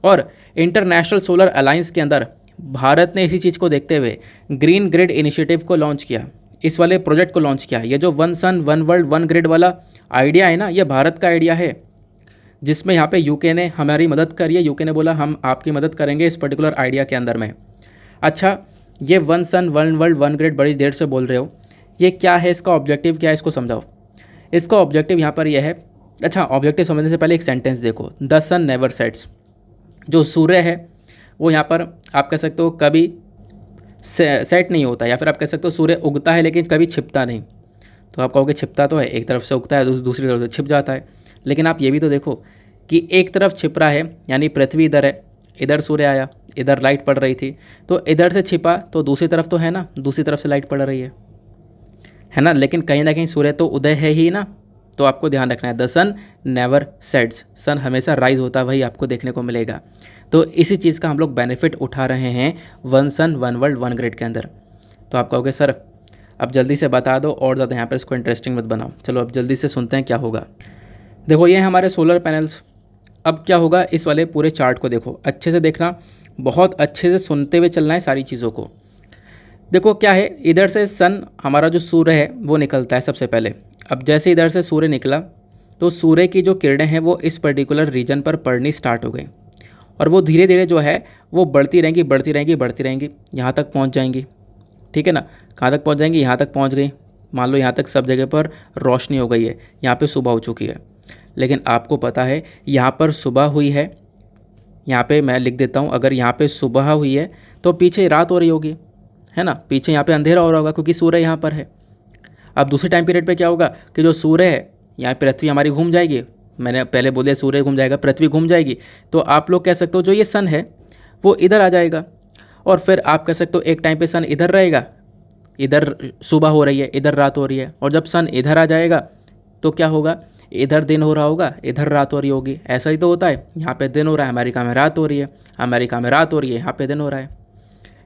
और इंटरनेशनल सोलर अलायंस के अंदर भारत ने इसी चीज़ को देखते हुए ग्रीन ग्रिड इनिशिएटिव को लॉन्च किया। इस वाले प्रोजेक्ट को लॉन्च किया है। ये जो one sun one world one grid वाला आइडिया है ना, ये भारत का आइडिया है, जिसमें यहाँ पे यूके ने हमारी मदद करी है। यूके ने बोला हम आपकी मदद करेंगे इस पर्टिकुलर आइडिया के अंदर में। अच्छा, ये one sun one world one grid बड़ी देर से बोल रहे हो, ये क्या है, इसका ऑब्जेक्टिव क्या है, इसको समझाओ। इसका ऑब्जेक्टिव यहाँ पर यह है, अच्छा ऑब्जेक्टिव समझने से पहले एक सेंटेंस देखो, द सन नेवर सेट्स। जो सूर्य है वो यहाँ पर आप कह सकते हो कभी सेट नहीं होता, या फिर आप कह सकते हो सूर्य उगता है लेकिन कभी छिपता नहीं। तो आप कहोगे छिपता तो है, एक तरफ से उगता है दूसरी तरफ से छिप जाता है, लेकिन आप ये भी तो देखो कि एक तरफ छिप रहा है, यानी पृथ्वी इधर है, इधर सूर्य आया, इधर लाइट पड़ रही थी, तो इधर से छिपा तो दूसरी तरफ तो है ना, दूसरी तरफ से लाइट पड़ रही है ना। लेकिन कहीं ना कहीं सूर्य तो उदय है ही ना। तो आपको ध्यान रखना है, द सन नेवर सेट्स, सन हमेशा राइज होता है, वही आपको देखने को मिलेगा। तो इसी चीज़ का हम लोग बेनिफिट उठा रहे हैं one sun one world one grid के अंदर। तो आप कहोगे सर अब जल्दी से बता दो और ज़्यादा यहाँ पर इसको इंटरेस्टिंग मत बनाओ। चलो अब जल्दी से सुनते हैं क्या होगा। देखो ये हैं हमारे सोलर पैनल्स। अब क्या होगा, इस वाले पूरे चार्ट को देखो, अच्छे से देखना, बहुत अच्छे से सुनते हुए चलना है सारी चीज़ों को। देखो क्या है, इधर से सन हमारा जो सूर्य है वो निकलता है सबसे पहले। अब जैसे इधर से सूर्य निकला तो सूर्य की जो किरणें हैं वो इस पर्टिकुलर रीजन पर पड़नी स्टार्ट हो गई, और वो धीरे धीरे जो है वो बढ़ती रहेंगी बढ़ती रहेंगी बढ़ती रहेंगी, यहाँ तक पहुँच जाएंगी। ठीक है ना, कहाँ तक पहुँच जाएंगी, यहाँ तक पहुँच गई। मान लो यहाँ तक सब जगह पर रोशनी हो गई है, यहाँ पे सुबह हो चुकी है। लेकिन आपको पता है यहाँ पर सुबह हुई है, यहाँ पे मैं लिख देता हूँ, अगर यहाँ पे सुबह हुई है तो पीछे रात हो रही होगी, है ना, पीछे यहाँ पे अंधेरा हो रहा होगा क्योंकि सूर्य यहाँ पर है। अब दूसरे टाइम पीरियड पे क्या होगा कि जो सूर्य है, यहाँ पृथ्वी हमारी घूम जाएगी, मैंने पहले बोल दिया सूर्य घूम जाएगा, पृथ्वी घूम जाएगी, तो आप लोग कह सकते हो जो ये सन है वो इधर आ जाएगा, और फिर आप कह सकते हो एक टाइम पे सन इधर रहेगा, इधर सुबह हो रही है, इधर रात हो रही है, और जब सन इधर आ जाएगा तो क्या होगा, इधर दिन हो रहा होगा, इधर रात हो रही होगी। ऐसा ही तो होता है, यहाँ पे दिन हो रहा है, अमेरिका में रात हो रही है, अमेरिका में रात हो रही है, यहाँ पे दिन हो रहा है,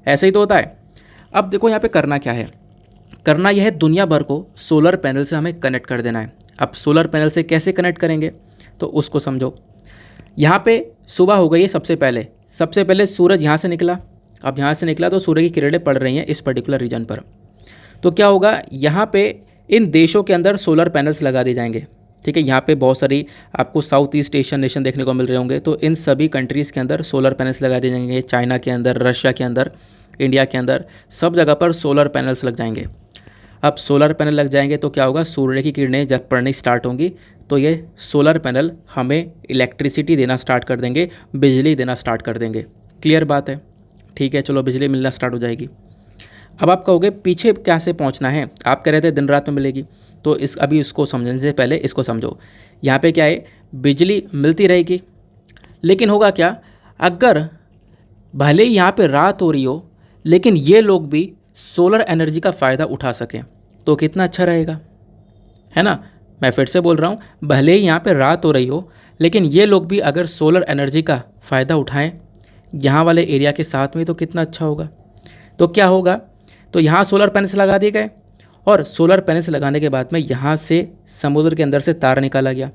ऐसा ही तो होता है। अब देखो यहाँ पे करना क्या है, करना यह है दुनिया भर को सोलर पैनल से हमें कनेक्ट कर देना है। अब सोलर पैनल से कैसे कनेक्ट करेंगे तो उसको समझो। यहाँ पे सुबह हो गई है, सबसे पहले सूरज यहाँ से निकला। अब यहाँ से निकला तो सूर्य की किरणें पड़ रही हैं इस पर्टिकुलर रीजन पर, तो क्या होगा, यहाँ पे इन देशों के अंदर सोलर पैनल्स लगा दिए जाएंगे। ठीक है, यहाँ पे बहुत सारी आपको साउथ ईस्ट एशियन नेशन देखने को मिल रहे होंगे, तो इन सभी कंट्रीज़ के अंदर सोलर पैनल्स लगा दिए जाएंगे। चाइना के अंदर, रशिया के अंदर, इंडिया के अंदर, सब जगह पर सोलर पैनल्स लग जाएंगे। अब सोलर पैनल लग जाएंगे तो क्या होगा, सूर्य की किरणें जब पड़नी स्टार्ट होंगी तो ये सोलर पैनल हमें इलेक्ट्रिसिटी देना स्टार्ट कर देंगे, बिजली देना स्टार्ट कर देंगे। क्लियर बात है, ठीक है, चलो बिजली मिलना स्टार्ट हो जाएगी। अब आप कहोगे पीछे क्या से पहुंचना है, आप कह रहे थे दिन रात में मिलेगी, तो अभी इसको समझने से पहले इसको समझो। यहाँ पे क्या है, बिजली मिलती रहेगी, लेकिन होगा क्या, अगर भले ही यहाँ पे रात हो रही हो लेकिन ये लोग भी सोलर एनर्जी का फ़ायदा उठा सकें तो कितना अच्छा रहेगा, है ना। मैं फिर से बोल रहा हूँ, भले ही यहाँ पे रात हो रही हो लेकिन ये लोग भी अगर सोलर एनर्जी का फ़ायदा उठाएं यहाँ वाले एरिया के साथ में तो कितना अच्छा होगा। तो क्या होगा, तो यहाँ सोलर पैनल्स लगा दिए गए, और सोलर पैनल्स लगाने के बाद में यहाँ से समुद्र के अंदर से तार निकाला गया।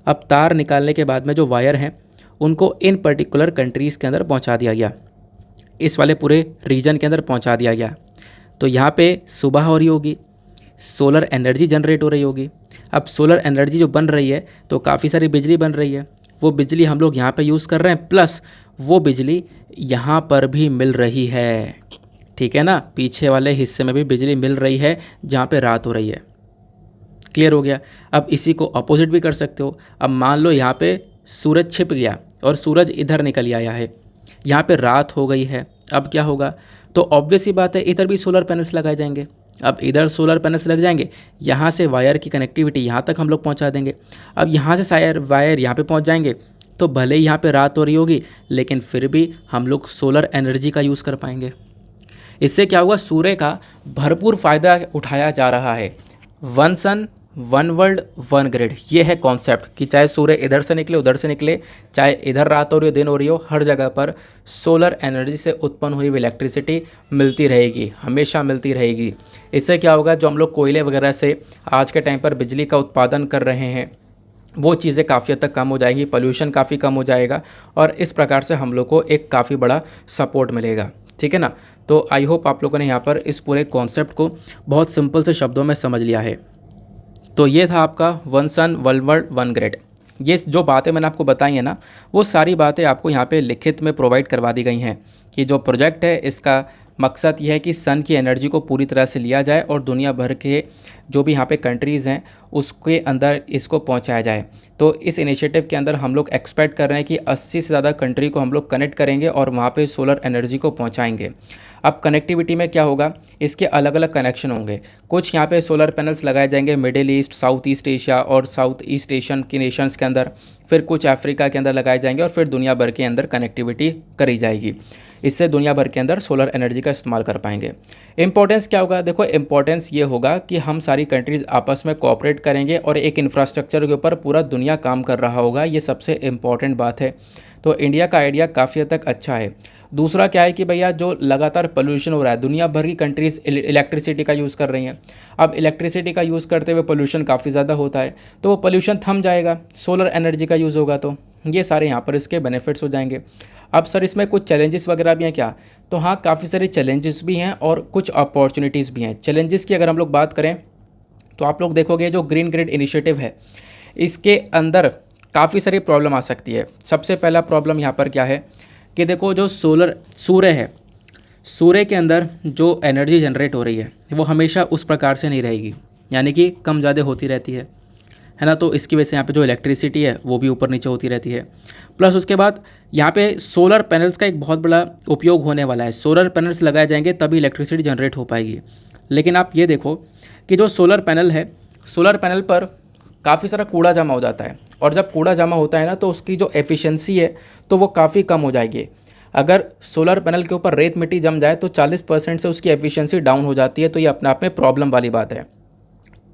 अब तार निकालने के बाद में जो वायर हैं उनको इन पर्टिकुलर कंट्रीज़ के अंदर पहुँचा दिया गया, इस वाले पूरे रीजन के अंदर पहुँचा दिया गया। तो यहाँ पे सुबह हो रही होगी, सोलर एनर्जी जनरेट हो रही होगी। अब सोलर एनर्जी जो बन रही है तो काफ़ी सारी बिजली बन रही है, वो बिजली हम लोग यहाँ पे यूज़ कर रहे हैं, प्लस वो बिजली यहाँ पर भी मिल रही है। ठीक है ना, पीछे वाले हिस्से में भी बिजली मिल रही है जहाँ पे रात हो रही है। क्लियर हो गया। अब इसी को अपोजिट भी कर सकते हो। अब मान लो यहाँ पे सूरज छिप गया और सूरज इधर निकल आया है, यहाँ पे रात हो गई है, अब क्या होगा, तो ऑब्वियस ही बात है इधर भी सोलर पैनल्स लगाए जाएंगे। अब इधर सोलर पैनल्स लग जाएंगे, यहाँ से वायर की कनेक्टिविटी यहाँ तक हम लोग पहुँचा देंगे। अब यहाँ से वायर यहाँ पे पहुँच जाएंगे, तो भले ही यहाँ पे रात हो रही होगी लेकिन फिर भी हम लोग सोलर एनर्जी का यूज़ कर पाएंगे। इससे क्या हुआ, सूर्य का भरपूर फ़ायदा उठाया जा रहा है। One sun one world one grid, ये है कॉन्सेप्ट कि चाहे सूर्य इधर से निकले उधर से निकले, चाहे इधर रात हो रही हो दिन हो रही हो, हर जगह पर सोलर एनर्जी से उत्पन्न हुई इलेक्ट्रिसिटी मिलती रहेगी, हमेशा मिलती रहेगी। इससे क्या होगा, जो हम लोग कोयले वगैरह से आज के टाइम पर बिजली का उत्पादन कर रहे हैं वो चीज़ें काफ़ी हद तक कम हो जाएंगी, पोल्यूशन काफ़ी कम हो जाएगा, और इस प्रकार से हम लोग को एक काफ़ी बड़ा सपोर्ट मिलेगा। ठीक है ना। तो आई होप आप लोगों ने यहाँ पर इस पूरे कॉन्सेप्ट को बहुत सिंपल से शब्दों में समझ लिया है। तो ये था आपका one sun one world one grid. ये जो बातें मैंने आपको बताई हैं ना, वो सारी बातें आपको यहाँ पे लिखित में प्रोवाइड करवा दी गई हैं कि जो प्रोजेक्ट है इसका मकसद ये है कि सन की एनर्जी को पूरी तरह से लिया जाए और दुनिया भर के जो भी यहाँ पे कंट्रीज़ हैं उसके अंदर इसको पहुँचाया जाए। तो इस इनिशिएटिव के अंदर हम लोग एक्सपेक्ट कर रहे हैं कि 80 से ज़्यादा कंट्री को हम लोग कनेक्ट करेंगे और वहाँ पे सोलर एनर्जी को पहुँचाएंगे। अब कनेक्टिविटी में क्या होगा, इसके अलग अलग कनेक्शन होंगे। कुछ यहाँ पे सोलर पैनल्स लगाए जाएंगे middle east, south east Asia और साउथ ईस्ट एशियन के नेशंस के अंदर, फिर कुछ अफ्रीका के अंदर लगाए जाएंगे और फिर दुनिया भर के अंदर कनेक्टिविटी करी जाएगी। इससे दुनिया भर के अंदर सोलर एनर्जी का इस्तेमाल कर पाएंगे। इंपॉर्टेंस क्या होगा, देखो इंपॉर्टेंस ये होगा कि हम सारी कंट्रीज़ आपस में कोऑपरेट करेंगे और एक इंफ्रास्ट्रक्चर के ऊपर पूरा दुनिया काम कर रहा होगा, ये सबसे इम्पॉर्टेंट बात है। तो इंडिया का आइडिया काफ़ी हद तक अच्छा है। दूसरा क्या है कि भैया जो लगातार पोल्यूशन हो रहा है, दुनिया भर की कंट्रीज़ इलेक्ट्रिसिटी का यूज़ कर रही हैं। अब इलेक्ट्रिसिटी का यूज़ करते हुए पोल्यूशन काफ़ी ज़्यादा होता है, तो वो पोल्यूशन थम जाएगा, सोलर एनर्जी का यूज़ होगा तो ये सारे यहाँ पर इसके बेनिफिट्स हो जाएंगे। अब सर इसमें कुछ चैलेंजेस वगैरह भी हैं क्या, तो हाँ काफ़ी सारे चैलेंजेस भी हैं और कुछ अपॉर्चुनिटीज़ भी हैं। चैलेंजेस की अगर हम लोग बात करें तो आप लोग देखोगे जो ग्रीन ग्रिड इनिशिएटिव है इसके अंदर काफ़ी सारी प्रॉब्लम आ सकती है। सबसे पहला प्रॉब्लम यहाँ पर क्या है कि देखो जो सूर्य है, सूर्य के अंदर जो एनर्जी जनरेट हो रही है वो हमेशा उस प्रकार से नहीं रहेगी, यानी कि कम ज़्यादा होती रहती है ना। तो इसकी वजह से यहाँ पे जो इलेक्ट्रिसिटी है वो भी ऊपर नीचे होती रहती है। प्लस उसके बाद यहाँ पे सोलर पैनल्स का एक बहुत बड़ा उपयोग होने वाला है। सोलर पैनल्स लगाए जाएंगे तभी इलेक्ट्रिसिटी जनरेट हो पाएगी। लेकिन आप ये देखो कि जो सोलर पैनल है, सोलर पैनल पर काफ़ी सारा कूड़ा जमा हो जाता है और जब कूड़ा जमा होता है ना तो उसकी जो एफिशिएंसी है तो वो काफ़ी कम हो जाएगी। अगर सोलर पैनल के ऊपर रेत मिट्टी जम जाए तो 40% से उसकी एफिशिएंसी डाउन हो जाती है। तो ये अपने आप में प्रॉब्लम वाली बात है।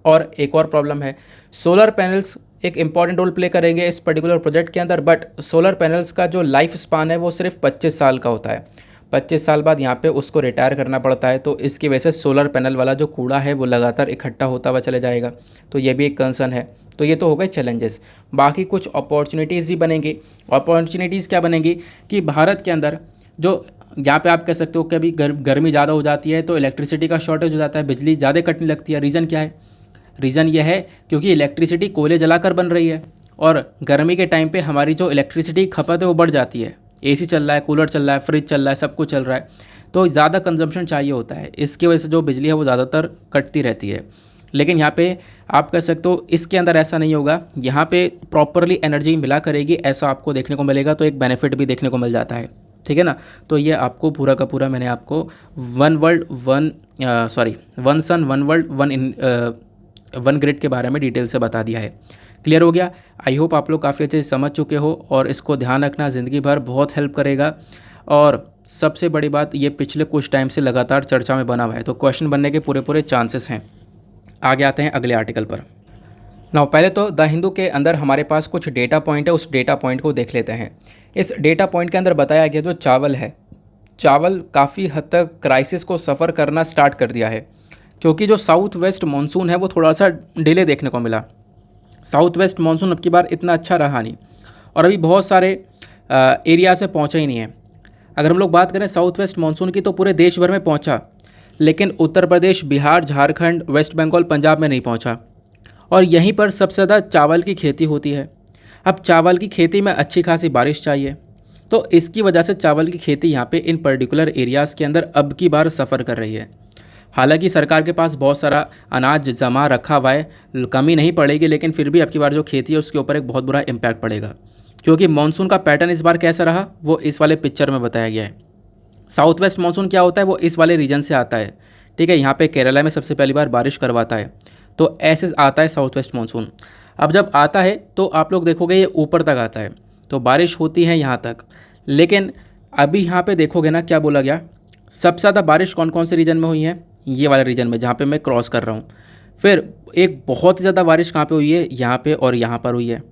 और एक और प्रॉब्लम है, सोलर पैनल्स एक इम्पॉर्टेंट रोल प्ले करेंगे इस पर्टिकुलर प्रोजेक्ट के अंदर, बट सोलर पैनल्स का जो लाइफ स्पान है वो सिर्फ 25 साल का होता है। 25 साल बाद यहाँ पे उसको रिटायर करना पड़ता है। तो इसकी वजह से सोलर पैनल वाला जो कूड़ा है वो लगातार इकट्ठा होता हुआ चले जाएगा। तो ये भी एक कंसर्न है। तो ये तो हो गए चैलेंजेस। बाकी कुछ अपॉर्चुनिटीज़ भी बनेंगी। अपॉर्चुनिटीज़ क्या बनेंगी कि भारत के अंदर जो यहाँ पे आप कह सकते हो कि अभी गर्मी ज़्यादा हो जाती है तो इलेक्ट्रिसिटी का शॉर्टेज हो जाता है, बिजली ज़्यादा कटने लगती है। रीज़न क्या है, रीज़न ये है क्योंकि इलेक्ट्रिसिटी कोयले जलाकर बन रही है और गर्मी के टाइम पे हमारी जो इलेक्ट्रिसिटी खपत है वो बढ़ जाती है। एसी चल रहा है, कूलर चल रहा है, फ्रिज चल रहा है, सब कुछ चल रहा है, तो ज़्यादा कंजम्पशन चाहिए होता है। इसकी वजह से जो बिजली है वो ज़्यादातर कटती रहती है। लेकिन यहाँ पे आप कह सकते हो इसके अंदर ऐसा नहीं होगा, यहाँ पे प्रॉपरली एनर्जी मिला करेगी, ऐसा आपको देखने को मिलेगा। तो एक बेनिफिट भी देखने को मिल जाता है, ठीक है ना। तो ये आपको पूरा का पूरा मैंने आपको one sun one world one grid के बारे में डिटेल से बता दिया है। क्लियर हो गया। आई होप आप लोग काफ़ी अच्छे से समझ चुके हो और इसको ध्यान रखना, ज़िंदगी भर बहुत हेल्प करेगा। और सबसे बड़ी बात, ये पिछले कुछ टाइम से लगातार चर्चा में बना हुआ है, तो क्वेश्चन बनने के पूरे चांसेस हैं। आगे आते हैं अगले आर्टिकल पर। नाउ पहले तो द हिंदू के अंदर हमारे पास कुछ डेटा पॉइंट है, उस डेटा पॉइंट को देख लेते हैं। इस डेटा पॉइंट के अंदर बताया गया जो चावल है, चावल काफ़ी हद तक क्राइसिस को सफ़र करना स्टार्ट कर दिया है, क्योंकि जो साउथ वेस्ट मानसून है वो थोड़ा सा डिले देखने को मिला। साउथ वेस्ट मानसून अब की बार इतना अच्छा रहा नहीं और अभी बहुत सारे एरिया से पहुंचा ही नहीं है। अगर हम लोग बात करें साउथ वेस्ट मानसून की तो पूरे देश भर में पहुंचा, लेकिन उत्तर प्रदेश, बिहार, झारखंड, वेस्ट बंगाल, पंजाब में नहीं पहुंचा। और यहीं पर सबसे ज़्यादा चावल की खेती होती है। अब चावल की खेती में अच्छी खासी बारिश चाहिए, तो इसकी वजह से चावल की खेती यहाँ पे इन पर्टिकुलर एरियाज़ के अंदर अब की बार सफ़र कर रही है। हालांकि सरकार के पास बहुत सारा अनाज जमा रखा हुआ है, कमी नहीं पड़ेगी, लेकिन फिर भी अब की बार जो खेती है उसके ऊपर एक बहुत बुरा इम्पैक्ट पड़ेगा, क्योंकि मानसून का पैटर्न इस बार कैसा रहा वो इस वाले पिक्चर में बताया गया है। साउथ वेस्ट मानसून क्या होता है, वो इस वाले रीजन से आता है, ठीक है। यहाँ पे केरला में सबसे पहली बार बारिश करवाता है, तो ऐसे आता है साउथ वेस्ट मानसून। अब जब आता है तो आप लोग देखोगे ये ऊपर तक आता है, तो बारिश होती है यहाँ तक। लेकिन अभी यहाँ पे देखोगे ना क्या बोला गया, सबसे ज़्यादा बारिश कौन कौन से रीजन में हुई है, ये वाले रीजन में जहाँ पे मैं क्रॉस कर रहा हूँ। फिर एक बहुत ज़्यादा बारिश कहाँ पे हुई है, यहाँ पे और यहाँ पर हुई है।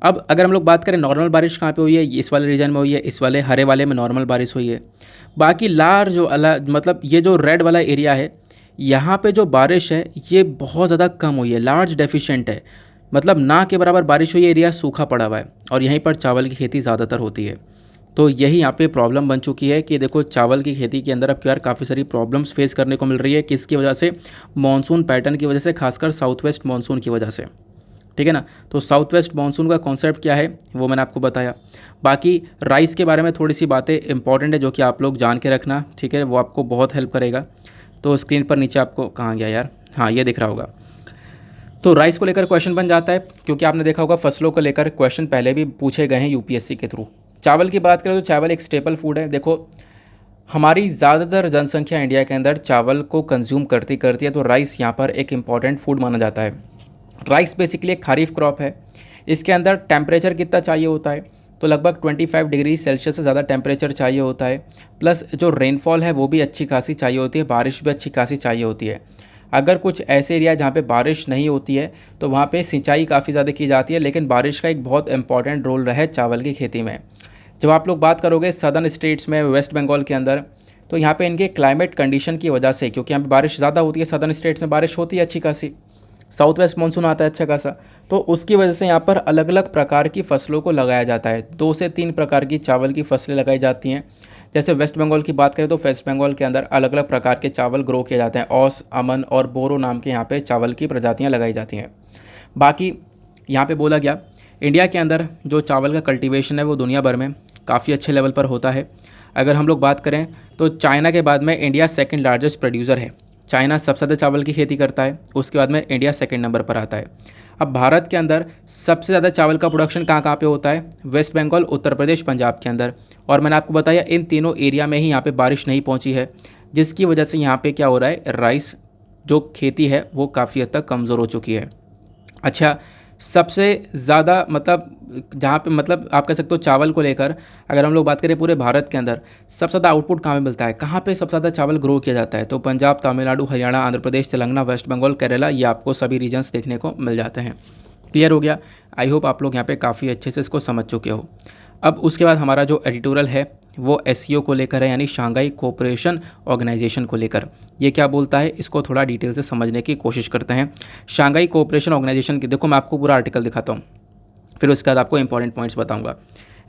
अब अगर हम लोग बात करें नॉर्मल बारिश कहाँ पे हुई है, इस वाले रीजन में हुई है, इस वाले हरे वाले में नॉर्मल बारिश हुई है। बाकी लार्ज जो मतलब ये जो रेड वाला एरिया है, यहाँ पे जो बारिश है ये बहुत ज़्यादा कम हुई है, लार्ज डेफिशिएंट है, मतलब ना के बराबर बारिश हुई है, एरिया सूखा पड़ा हुआ है और यहीं पर चावल की खेती ज़्यादातर होती है। तो यही यहाँ पे प्रॉब्लम बन चुकी है कि देखो चावल की खेती के अंदर अब यार काफ़ी सारी प्रॉब्लम्स फेस करने को मिल रही है। किसकी वजह से? मॉनसून पैटर्न की वजह से, खासकर साउथ वेस्ट मॉनसून की वजह से। ठीक है ना। तो साउथ वेस्ट मानसून का कॉन्सेप्ट क्या है वो मैंने आपको बताया। बाकी राइस के बारे में थोड़ी सी बातें इंपॉर्टेंट है जो कि आप लोग जान के रखना, ठीक है, वो आपको बहुत हेल्प करेगा। तो स्क्रीन पर नीचे आपको कहाँ गया यार, हाँ ये दिख रहा होगा। तो राइस को लेकर क्वेश्चन बन जाता है, क्योंकि आपने देखा होगा फसलों को लेकर क्वेश्चन पहले भी पूछे गए हैं यूपीएससी के थ्रू। चावल की बात करें तो चावल एक स्टेपल फूड है। देखो हमारी ज़्यादातर जनसंख्या इंडिया के अंदर चावल को कंज्यूम करती है, तो राइस यहाँ पर एक इम्पॉर्टेंट फूड माना जाता है। राइस बेसिकली एक खरीफ क्रॉप है। इसके अंदर टेम्परेचर कितना चाहिए होता है? तो लगभग 25 डिग्री सेल्सियस से ज़्यादा टेम्परेचर चाहिए होता है। प्लस जो रेनफॉल है वो भी अच्छी खासी चाहिए होती है, बारिश भी अच्छी खासी चाहिए होती है। अगर कुछ ऐसे एरिया जहाँ पे बारिश नहीं होती है तो वहाँ पे सिंचाई काफ़ी ज़्यादा की जाती है, लेकिन बारिश का एक बहुत इंपॉर्टेंट रोल रहा है चावल की खेती में। जब आप लोग बात करोगे सदर्न स्टेट्स में, वेस्ट बंगाल के अंदर, तो यहाँ पे इनके क्लाइमेट कंडीशन की वजह से, क्योंकि यहाँ पे बारिश ज़्यादा होती है, सदर्न स्टेट्स में बारिश होती है अच्छी खासी, साउथ वेस्ट मानसून आता है अच्छा खासा, तो उसकी वजह से यहाँ पर अलग अलग प्रकार की फसलों को लगाया जाता है। 2 से 3 प्रकार की चावल की फसलें लगाई जाती हैं। जैसे वेस्ट बंगाल की बात करें तो वेस्ट बंगाल के अंदर अलग अलग प्रकार के चावल ग्रो किए जाते हैं। औस, अमन और बोरो नाम के यहाँ पे चावल की प्रजातियाँ लगाई जाती हैं। बाकी यहाँ पे बोला गया इंडिया के अंदर जो चावल का कल्टीवेशन है वो दुनिया भर में काफ़ी अच्छे लेवल पर होता है। अगर हम लोग बात करें तो चाइना के बाद में इंडिया सेकंड लार्जेस्ट प्रोड्यूसर है। चाइना सबसे ज़्यादा चावल की खेती करता है, उसके बाद में इंडिया सेकंड नंबर पर आता है। अब भारत के अंदर सबसे ज़्यादा चावल का प्रोडक्शन कहाँ पे होता है? वेस्ट बंगाल, उत्तर प्रदेश, पंजाब के अंदर। और मैंने आपको बताया इन तीनों एरिया में ही यहाँ पे बारिश नहीं पहुँची है, जिसकी वजह से यहाँ पे क्या हो रहा है, राइस जो खेती है वो काफ़ी हद तक कमज़ोर हो चुकी है। अच्छा, सबसे ज़्यादा मतलब जहाँ पे मतलब आप कह सकते हो चावल को लेकर अगर हम लोग बात करें पूरे भारत के अंदर सबसे ज़्यादा आउटपुट कहाँ पे मिलता है, कहाँ पे सबसे ज़्यादा चावल ग्रो किया जाता है? तो पंजाब, तमिलनाडु, हरियाणा, आंध्र प्रदेश, तेलंगाना, वेस्ट बंगाल, केरला, ये आपको सभी रीजन्स देखने को मिल जाते हैं। क्लियर हो गया? आई होप आप लोग यहाँ पे काफ़ी अच्छे से इसको समझ चुके हो। अब उसके बाद हमारा जो एडिटोरियल है वो एससीओ को लेकर है, यानी शांघाई कोऑपरेशन ऑर्गेनाइजेशन को लेकर। ये क्या बोलता है इसको थोड़ा डिटेल से समझने की कोशिश करते हैं। शांघाई कोऑपरेशन ऑर्गेनाइजेशन की देखो मैं आपको पूरा आर्टिकल दिखाता हूँ, फिर उसके बाद आपको इंपॉर्टेंट पॉइंट्स बताऊंगा।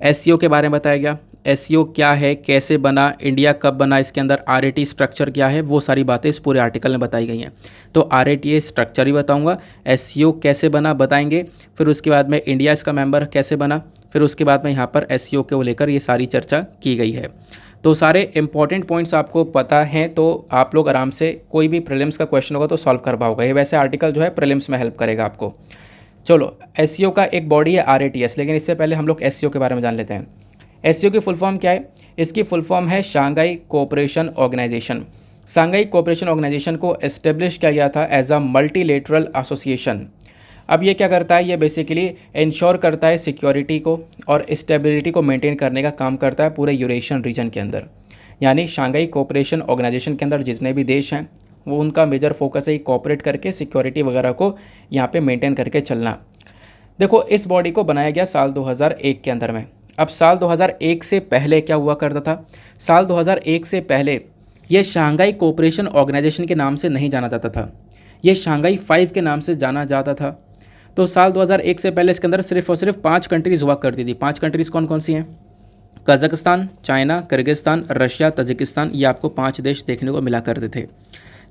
एससीओ के बारे में बताया गया, एससीओ क्या है, कैसे बना, इंडिया कब बना, इसके अंदर आरएटी स्ट्रक्चर क्या है, वो सारी बातें इस पूरे आर्टिकल में बताई गई हैं। तो आरएटी स्ट्रक्चर ही बताऊंगा, एससीओ कैसे बना बताएंगे, फिर उसके बाद में इंडिया इसका मेंबर कैसे बना, फिर उसके बाद में यहाँ पर एससीओ को लेकर ये सारी चर्चा की गई है। तो सारे इंपॉर्टेंट पॉइंट्स आपको पता हैं तो आप लोग आराम से कोई भी प्रीलिम्स का क्वेश्चन होगा तो सॉल्व कर पाओगे। ये वैसे आर्टिकल जो है प्रीलिम्स में हेल्प करेगा आपको। चलो, एससीओ का एक बॉडी है आरएटीएस, लेकिन इससे पहले हम लोग एससीओ के बारे में जान लेते हैं। एससीओ की फुल फॉर्म क्या है? इसकी फुल फॉर्म है Shanghai Cooperation Organisation. Shanghai Cooperation Organisation को एस्टेब्लिश किया गया था एज अ मल्टीलेटरल एसोसिएशन। अब ये क्या करता है, ये बेसिकली इंश्योर करता है सिक्योरिटी को और स्टेबिलिटी को मेंटेन करने का काम करता है पूरे यूरेशियन रीजन के अंदर। यानी शांघाई कोऑपरेशन ऑर्गेनाइजेशन के अंदर जितने भी देश हैं वो उनका मेजर फोकस है कोऑपरेट करके सिक्योरिटी वगैरह को यहाँ पे मेंटेन करके चलना। देखो इस बॉडी को बनाया गया साल 2001 के अंदर में। अब साल 2001 से पहले क्या हुआ करता था? साल 2001 से पहले ये शांघाई कोऑपरेशन ऑर्गेनाइजेशन के नाम से नहीं जाना जाता था, ये शांघाई 5 के नाम से जाना जाता था। तो साल 2001 से पहले इसके अंदर सिर्फ और सिर्फ 5 कंट्रीज़ हुआ करती थी। 5 कंट्रीज़ कौन कौन सी हैं? Kazakhstan, China, Kyrgyzstan, Russia, Tajikistan, ये आपको 5 देश देखने को मिला करते थे।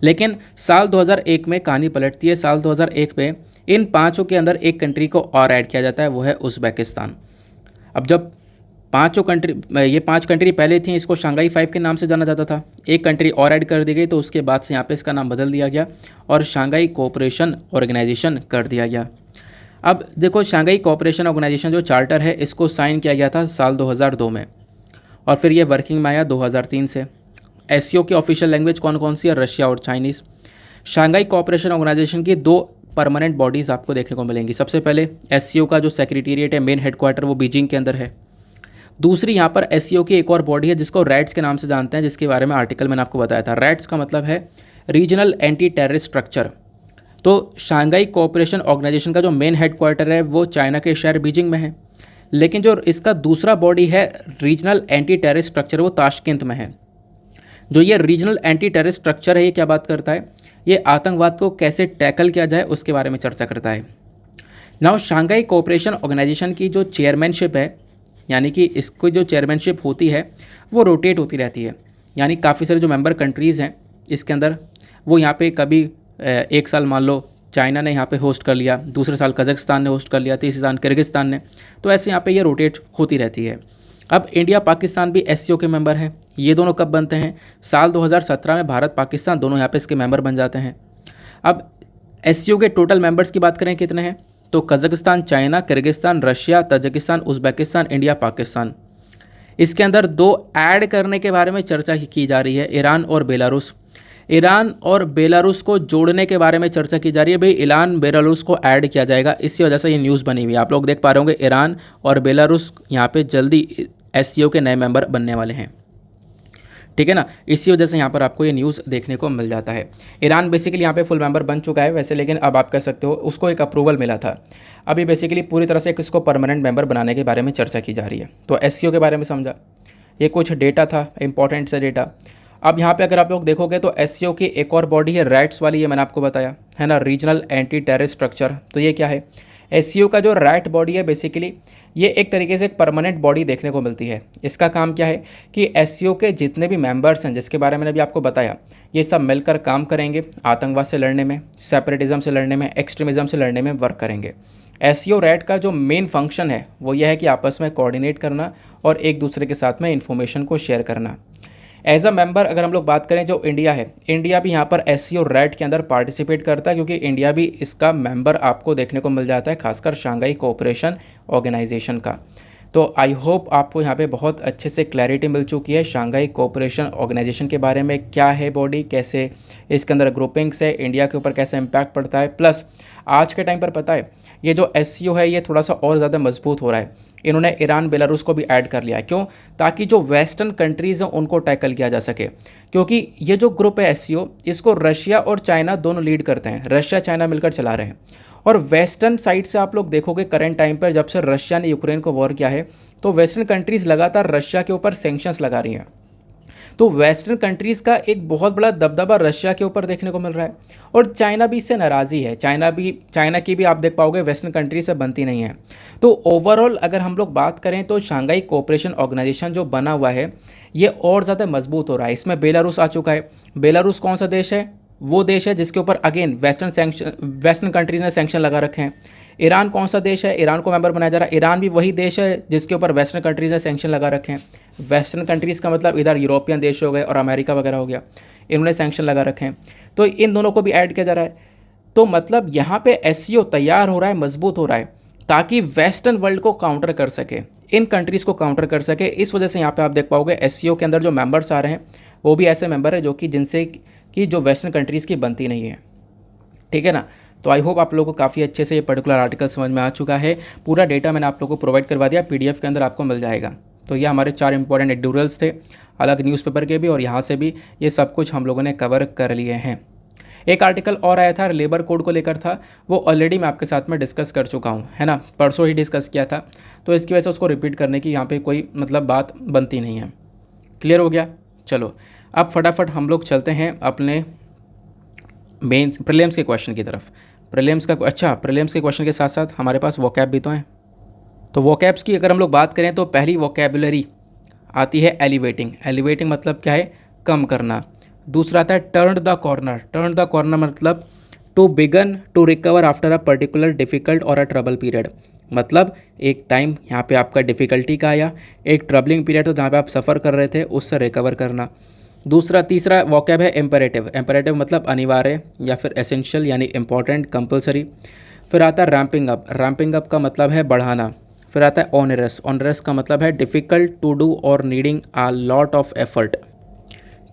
लेकिन साल 2001 में कहानी पलटती है। साल 2001 में इन 5 के अंदर एक कंट्री को और ऐड किया जाता है, वो है उज़्बेकिस्तान। अब जब ये 5 कंट्री पहले थी, इसको शांघाई 5 के नाम से जाना जाता था, एक कंट्री और ऐड कर दी गई, तो उसके बाद से यहाँ पे इसका नाम बदल दिया गया और शांघाई कोऑपरेशन ऑर्गेनाइजेशन कर दिया गया। अब देखो शांघाई कोऑपरेशन ऑर्गेनाइजेशन जो चार्टर है इसको साइन किया गया था साल 2002 में और फिर ये वर्किंग में आया 2003 से। एससीओ की ऑफिशियल लैंग्वेज कौन कौन सी है? रशिया और चाइनीज़। शांघाई कोऑपरेशन ऑर्गेनाइजेशन की 2 परमानेंट बॉडीज़ आपको देखने को मिलेंगी। सबसे पहले एससीओ का जो सेक्रेटेरिएट है, मेन हेडक्वार्टर, वो बीजिंग के अंदर है। दूसरी यहाँ पर एससीओ की एक और बॉडी है जिसको रैट्स के नाम से जानते हैं, जिसके बारे में आर्टिकल मैंने आपको बताया था। रैट्स का मतलब है रीजनल एंटी टेररिस्ट स्ट्रक्चर। तो शांघाई कोऑपरेशन ऑर्गेनाइजेशन का जो मेन हेडक्वार्टर है वो चाइना के शहर बीजिंग में है, लेकिन जो इसका दूसरा बॉडी है रीजनल एंटी टेररिस्ट स्ट्रक्चर वो ताशकेंत में है। जो ये रीजनल एंटी टेररिस्ट स्ट्रक्चर है ये क्या बात करता है? ये आतंकवाद को कैसे टैकल किया जाए उसके बारे में चर्चा करता है। नाउ शांघाई कोऑपरेशन ऑर्गेनाइजेशन की जो चेयरमैनशिप है यानी कि इसको जो चेयरमैनशिप होती है वो रोटेट होती रहती है, यानी काफ़ी सारे जो मेंबर कंट्रीज़ हैं इसके अंदर, वो यहाँ पे कभी एक साल मान लो चाइना ने यहाँ पे होस्ट कर लिया, दूसरे साल कज़ाकिस्तान ने होस्ट कर लिया, तीसरे साल किर्गिस्तान ने, तो ऐसे यहाँ पे ये रोटेट होती रहती है। अब इंडिया पाकिस्तान भी एससीओ के मेंबर हैं। ये दोनों कब बनते हैं? साल 2017 में भारत पाकिस्तान दोनों यहाँ पे इसके मेंबर बन जाते हैं। अब एससीओ के टोटल मेंबर्स की बात करें कितने हैं, तो Kazakhstan, China, Kyrgyzstan, Russia, Tajikistan, Uzbekistan, India, Pakistan. इसके अंदर 2 ऐड करने के बारे में चर्चा की जा रही है, ईरान और बेलारूस। ईरान और बेलारूस को जोड़ने के बारे में चर्चा की जा रही है, भाई ईरान बेलारूस को ऐड किया जाएगा, इसी वजह से ये न्यूज़ बनी हुई है। आप लोग देख पा रहे होंगे ईरान और बेलारूस यहाँ पे जल्दी एससीओ के नए मेंबर बनने वाले हैं, ठीक है ना। इसी वजह से यहाँ पर आपको ये न्यूज़ देखने को मिल जाता है। ईरान बेसिकली यहाँ पे फुल मेंबर बन चुका है वैसे, लेकिन अब आप कह सकते हो उसको एक अप्रूवल मिला था। अभी बेसिकली पूरी तरह से इसको परमानेंट मेंबर बनाने के बारे में चर्चा की जा रही है। तो एससीओ के बारे में समझा, ये कुछ डेटा था, इंपॉर्टेंट सा डेटा। अब यहाँ पे अगर आप लोग देखोगे तो एससीओ की एक और बॉडी है रैट्स वाली, ये मैंने आपको बताया है ना, रीजनल एंटी टेररिस्ट स्ट्रक्चर। तो ये क्या है? एससीओ का जो रैट बॉडी है बेसिकली ये एक तरीके से एक परमानेंट बॉडी देखने को मिलती है। इसका काम क्या है कि एससीओ के जितने भी मेंबर्स हैं, जिसके बारे में अभी आपको बताया, ये सब मिलकर काम करेंगे, आतंकवाद से लड़ने में, सेपरेटिज्म से लड़ने में, एक्सट्रीमिज्म से लड़ने में वर्क करेंगे। एससीओ रैट का जो मेन फंक्शन है वो यह है कि आपस में कोऑर्डिनेट करना और एक दूसरे के साथ में इंफॉर्मेशन को शेयर करना। एज अ मेंबर अगर हम लोग बात करें जो इंडिया है, इंडिया भी यहाँ पर एससीओ रैट के अंदर पार्टिसिपेट करता है, क्योंकि इंडिया भी इसका मेंबर आपको देखने को मिल जाता है, खासकर शंघाई कोऑपरेशन ऑर्गेनाइजेशन का। तो आई होप आपको यहाँ पे बहुत अच्छे से क्लैरिटी मिल चुकी है शंघाई कोऑपरेशन ऑर्गेनाइजेशन के बारे में, क्या है बॉडी, कैसे इसके अंदर ग्रुपिंग्स है, इंडिया के ऊपर कैसे इम्पैक्ट पड़ता है। प्लस आज के टाइम पर पता है ये जो एससीओ है ये थोड़ा सा और ज़्यादा मजबूत हो रहा है। इन्होंने ईरान बेलारूस को भी ऐड कर लिया है, क्यों? ताकि जो वेस्टर्न कंट्रीज़ हैं उनको टैकल किया जा सके, क्योंकि ये जो ग्रुप है एससीओ इसको रशिया और चाइना दोनों लीड करते हैं, रशिया चाइना मिलकर चला रहे हैं। और वेस्टर्न साइड से आप लोग देखोगे करंट टाइम पर जब से रशिया ने यूक्रेन को वॉर किया है तो वेस्टर्न कंट्रीज़ लगातार रशिया के ऊपर सैंक्शंस लगा रही हैं। तो वेस्टर्न कंट्रीज़ का एक बहुत बड़ा दबदबा रशिया के ऊपर देखने को मिल रहा है, और चाइना भी इससे नाराज़ी है। चाइना की भी आप देख पाओगे वेस्टर्न कंट्री से बनती नहीं है। तो ओवरऑल अगर हम लोग बात करें तो शंघाई कोऑपरेशन ऑर्गेनाइजेशन जो बना हुआ है ये और ज़्यादा मजबूत हो रहा है। इसमें बेलारूस आ चुका है। बेलारूस कौन सा देश है? वो देश है जिसके ऊपर अगेन वेस्टर्न कंट्रीज़ ने सैंक्शन लगा रखे हैं। ईरान कौन सा देश है? ईरान को मेंबर बनाया जा रहा है। ईरान भी वही देश है जिसके ऊपर वेस्टर्न कंट्रीज़ ने सैंक्शन लगा रखे हैं। वेस्टर्न कंट्रीज़ का मतलब इधर यूरोपियन देश हो गए और अमेरिका वगैरह हो गया, इन्होंने सैंक्शन लगा रखे हैं। तो इन दोनों को भी ऐड किया जा रहा है। तो मतलब यहाँ पे एससीओ तैयार हो रहा है, मजबूत हो रहा है, ताकि वेस्टर्न वर्ल्ड को काउंटर कर सके, इन कंट्रीज़ को काउंटर कर सके। इस वजह से यहाँ पे आप देख पाओगे एससीओ के अंदर जो मेंबर्स आ रहे हैं वो भी ऐसे मेंबर है जो कि जिनसे कि जो वेस्टर्न कंट्रीज़ की बनती नहीं है, ठीक है ना। तो आई होप आप लोगों को काफ़ी अच्छे से ये पर्टिकुलर आर्टिकल समझ में आ चुका है। पूरा डेटा मैंने आप लोगों को प्रोवाइड करवा दिया, पीडीएफ के अंदर आपको मिल जाएगा। तो ये हमारे 4 इंपॉर्टेंट एडिटोरियल्स थे, अलग न्यूज़पेपर के भी और यहाँ से भी, ये सब कुछ हम लोगों ने कवर कर लिए हैं। एक आर्टिकल और आया था लेबर कोड को लेकर था, वो ऑलरेडी मैं आपके साथ में डिस्कस कर चुका हूँ, है ना, परसों ही डिस्कस किया था। तो इसकी वजह से उसको रिपीट करने की यहाँ पे कोई मतलब बात बनती नहीं है। क्लियर हो गया? चलो अब फटाफट हम लोग चलते हैं अपने मेंस प्रीलिम्स के क्वेश्चन की तरफ। प्रीलिम्स के क्वेश्चन के साथ साथ हमारे पास वोकैब भी तो हैं। तो वोकैब्स की अगर हम लोग बात करें तो पहली वोकैबुलरी आती है एलिवेटिंग। एलिवेटिंग मतलब क्या है? कम करना। दूसरा आता है turn the corner. Turn the corner मतलब to begin to recover after a particular difficult or a trouble period. मतलब एक टाइम यहाँ पे आपका डिफ़िकल्टी का आया, एक ट्रबलिंग पीरियड था जहाँ पे आप सफ़र कर रहे थे, उससे रिकवर करना। तीसरा वोकैब है इम्पेरेटिव। इम्पेरेटिव मतलब अनिवार्य या फिर एसेंशियल यानी इंपॉर्टेंट, कंपलसरी। फिर आता है रैम्पिंग अप। रैम्पिंग अप का मतलब है बढ़ाना। फिर आता है ऑनरस। ऑनरस का मतलब है डिफ़िकल्ट टू डू और needing a lot of effort.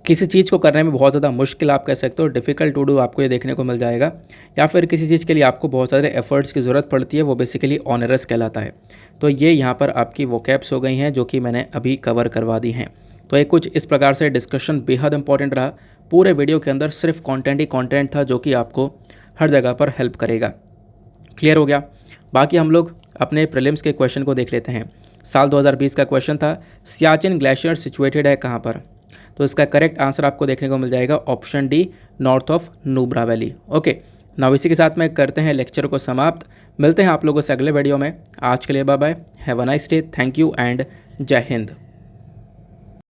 किसी चीज़ को करने में बहुत ज़्यादा मुश्किल आप कह सकते हो, डिफ़िकल्ट टू डू आपको ये देखने को मिल जाएगा। या फिर किसी चीज़ के लिए आपको बहुत सारे एफर्ट्स की ज़रूरत पड़ती है, वो बेसिकली ऑनरस कहलाता है। तो ये यहाँ पर आपकी वोकैब्स हो गई हैं जो कि मैंने अभी कवर करवा दी हैं। तो ये कुछ इस प्रकार से डिस्कशन बेहद इंपॉर्टेंट रहा। पूरे वीडियो के अंदर सिर्फ कंटेंट ही कंटेंट था जो कि आपको हर जगह पर हेल्प करेगा। क्लियर हो गया? बाकी हम लोग अपने प्रीलिम्स के क्वेश्चन को देख लेते हैं। साल 2020 का क्वेश्चन था सियाचिन ग्लेशियर सिचुएटेड है कहाँ पर? तो इसका करेक्ट आंसर आपको देखने को मिल जाएगा option D, north of Nubra valley. Okay, now इसी के साथ में करते हैं लेक्चर को समाप्त। मिलते हैं आप लोगों से अगले वीडियो में। आज के लिए bye bye, have a nice day, thank you and जय हिंद।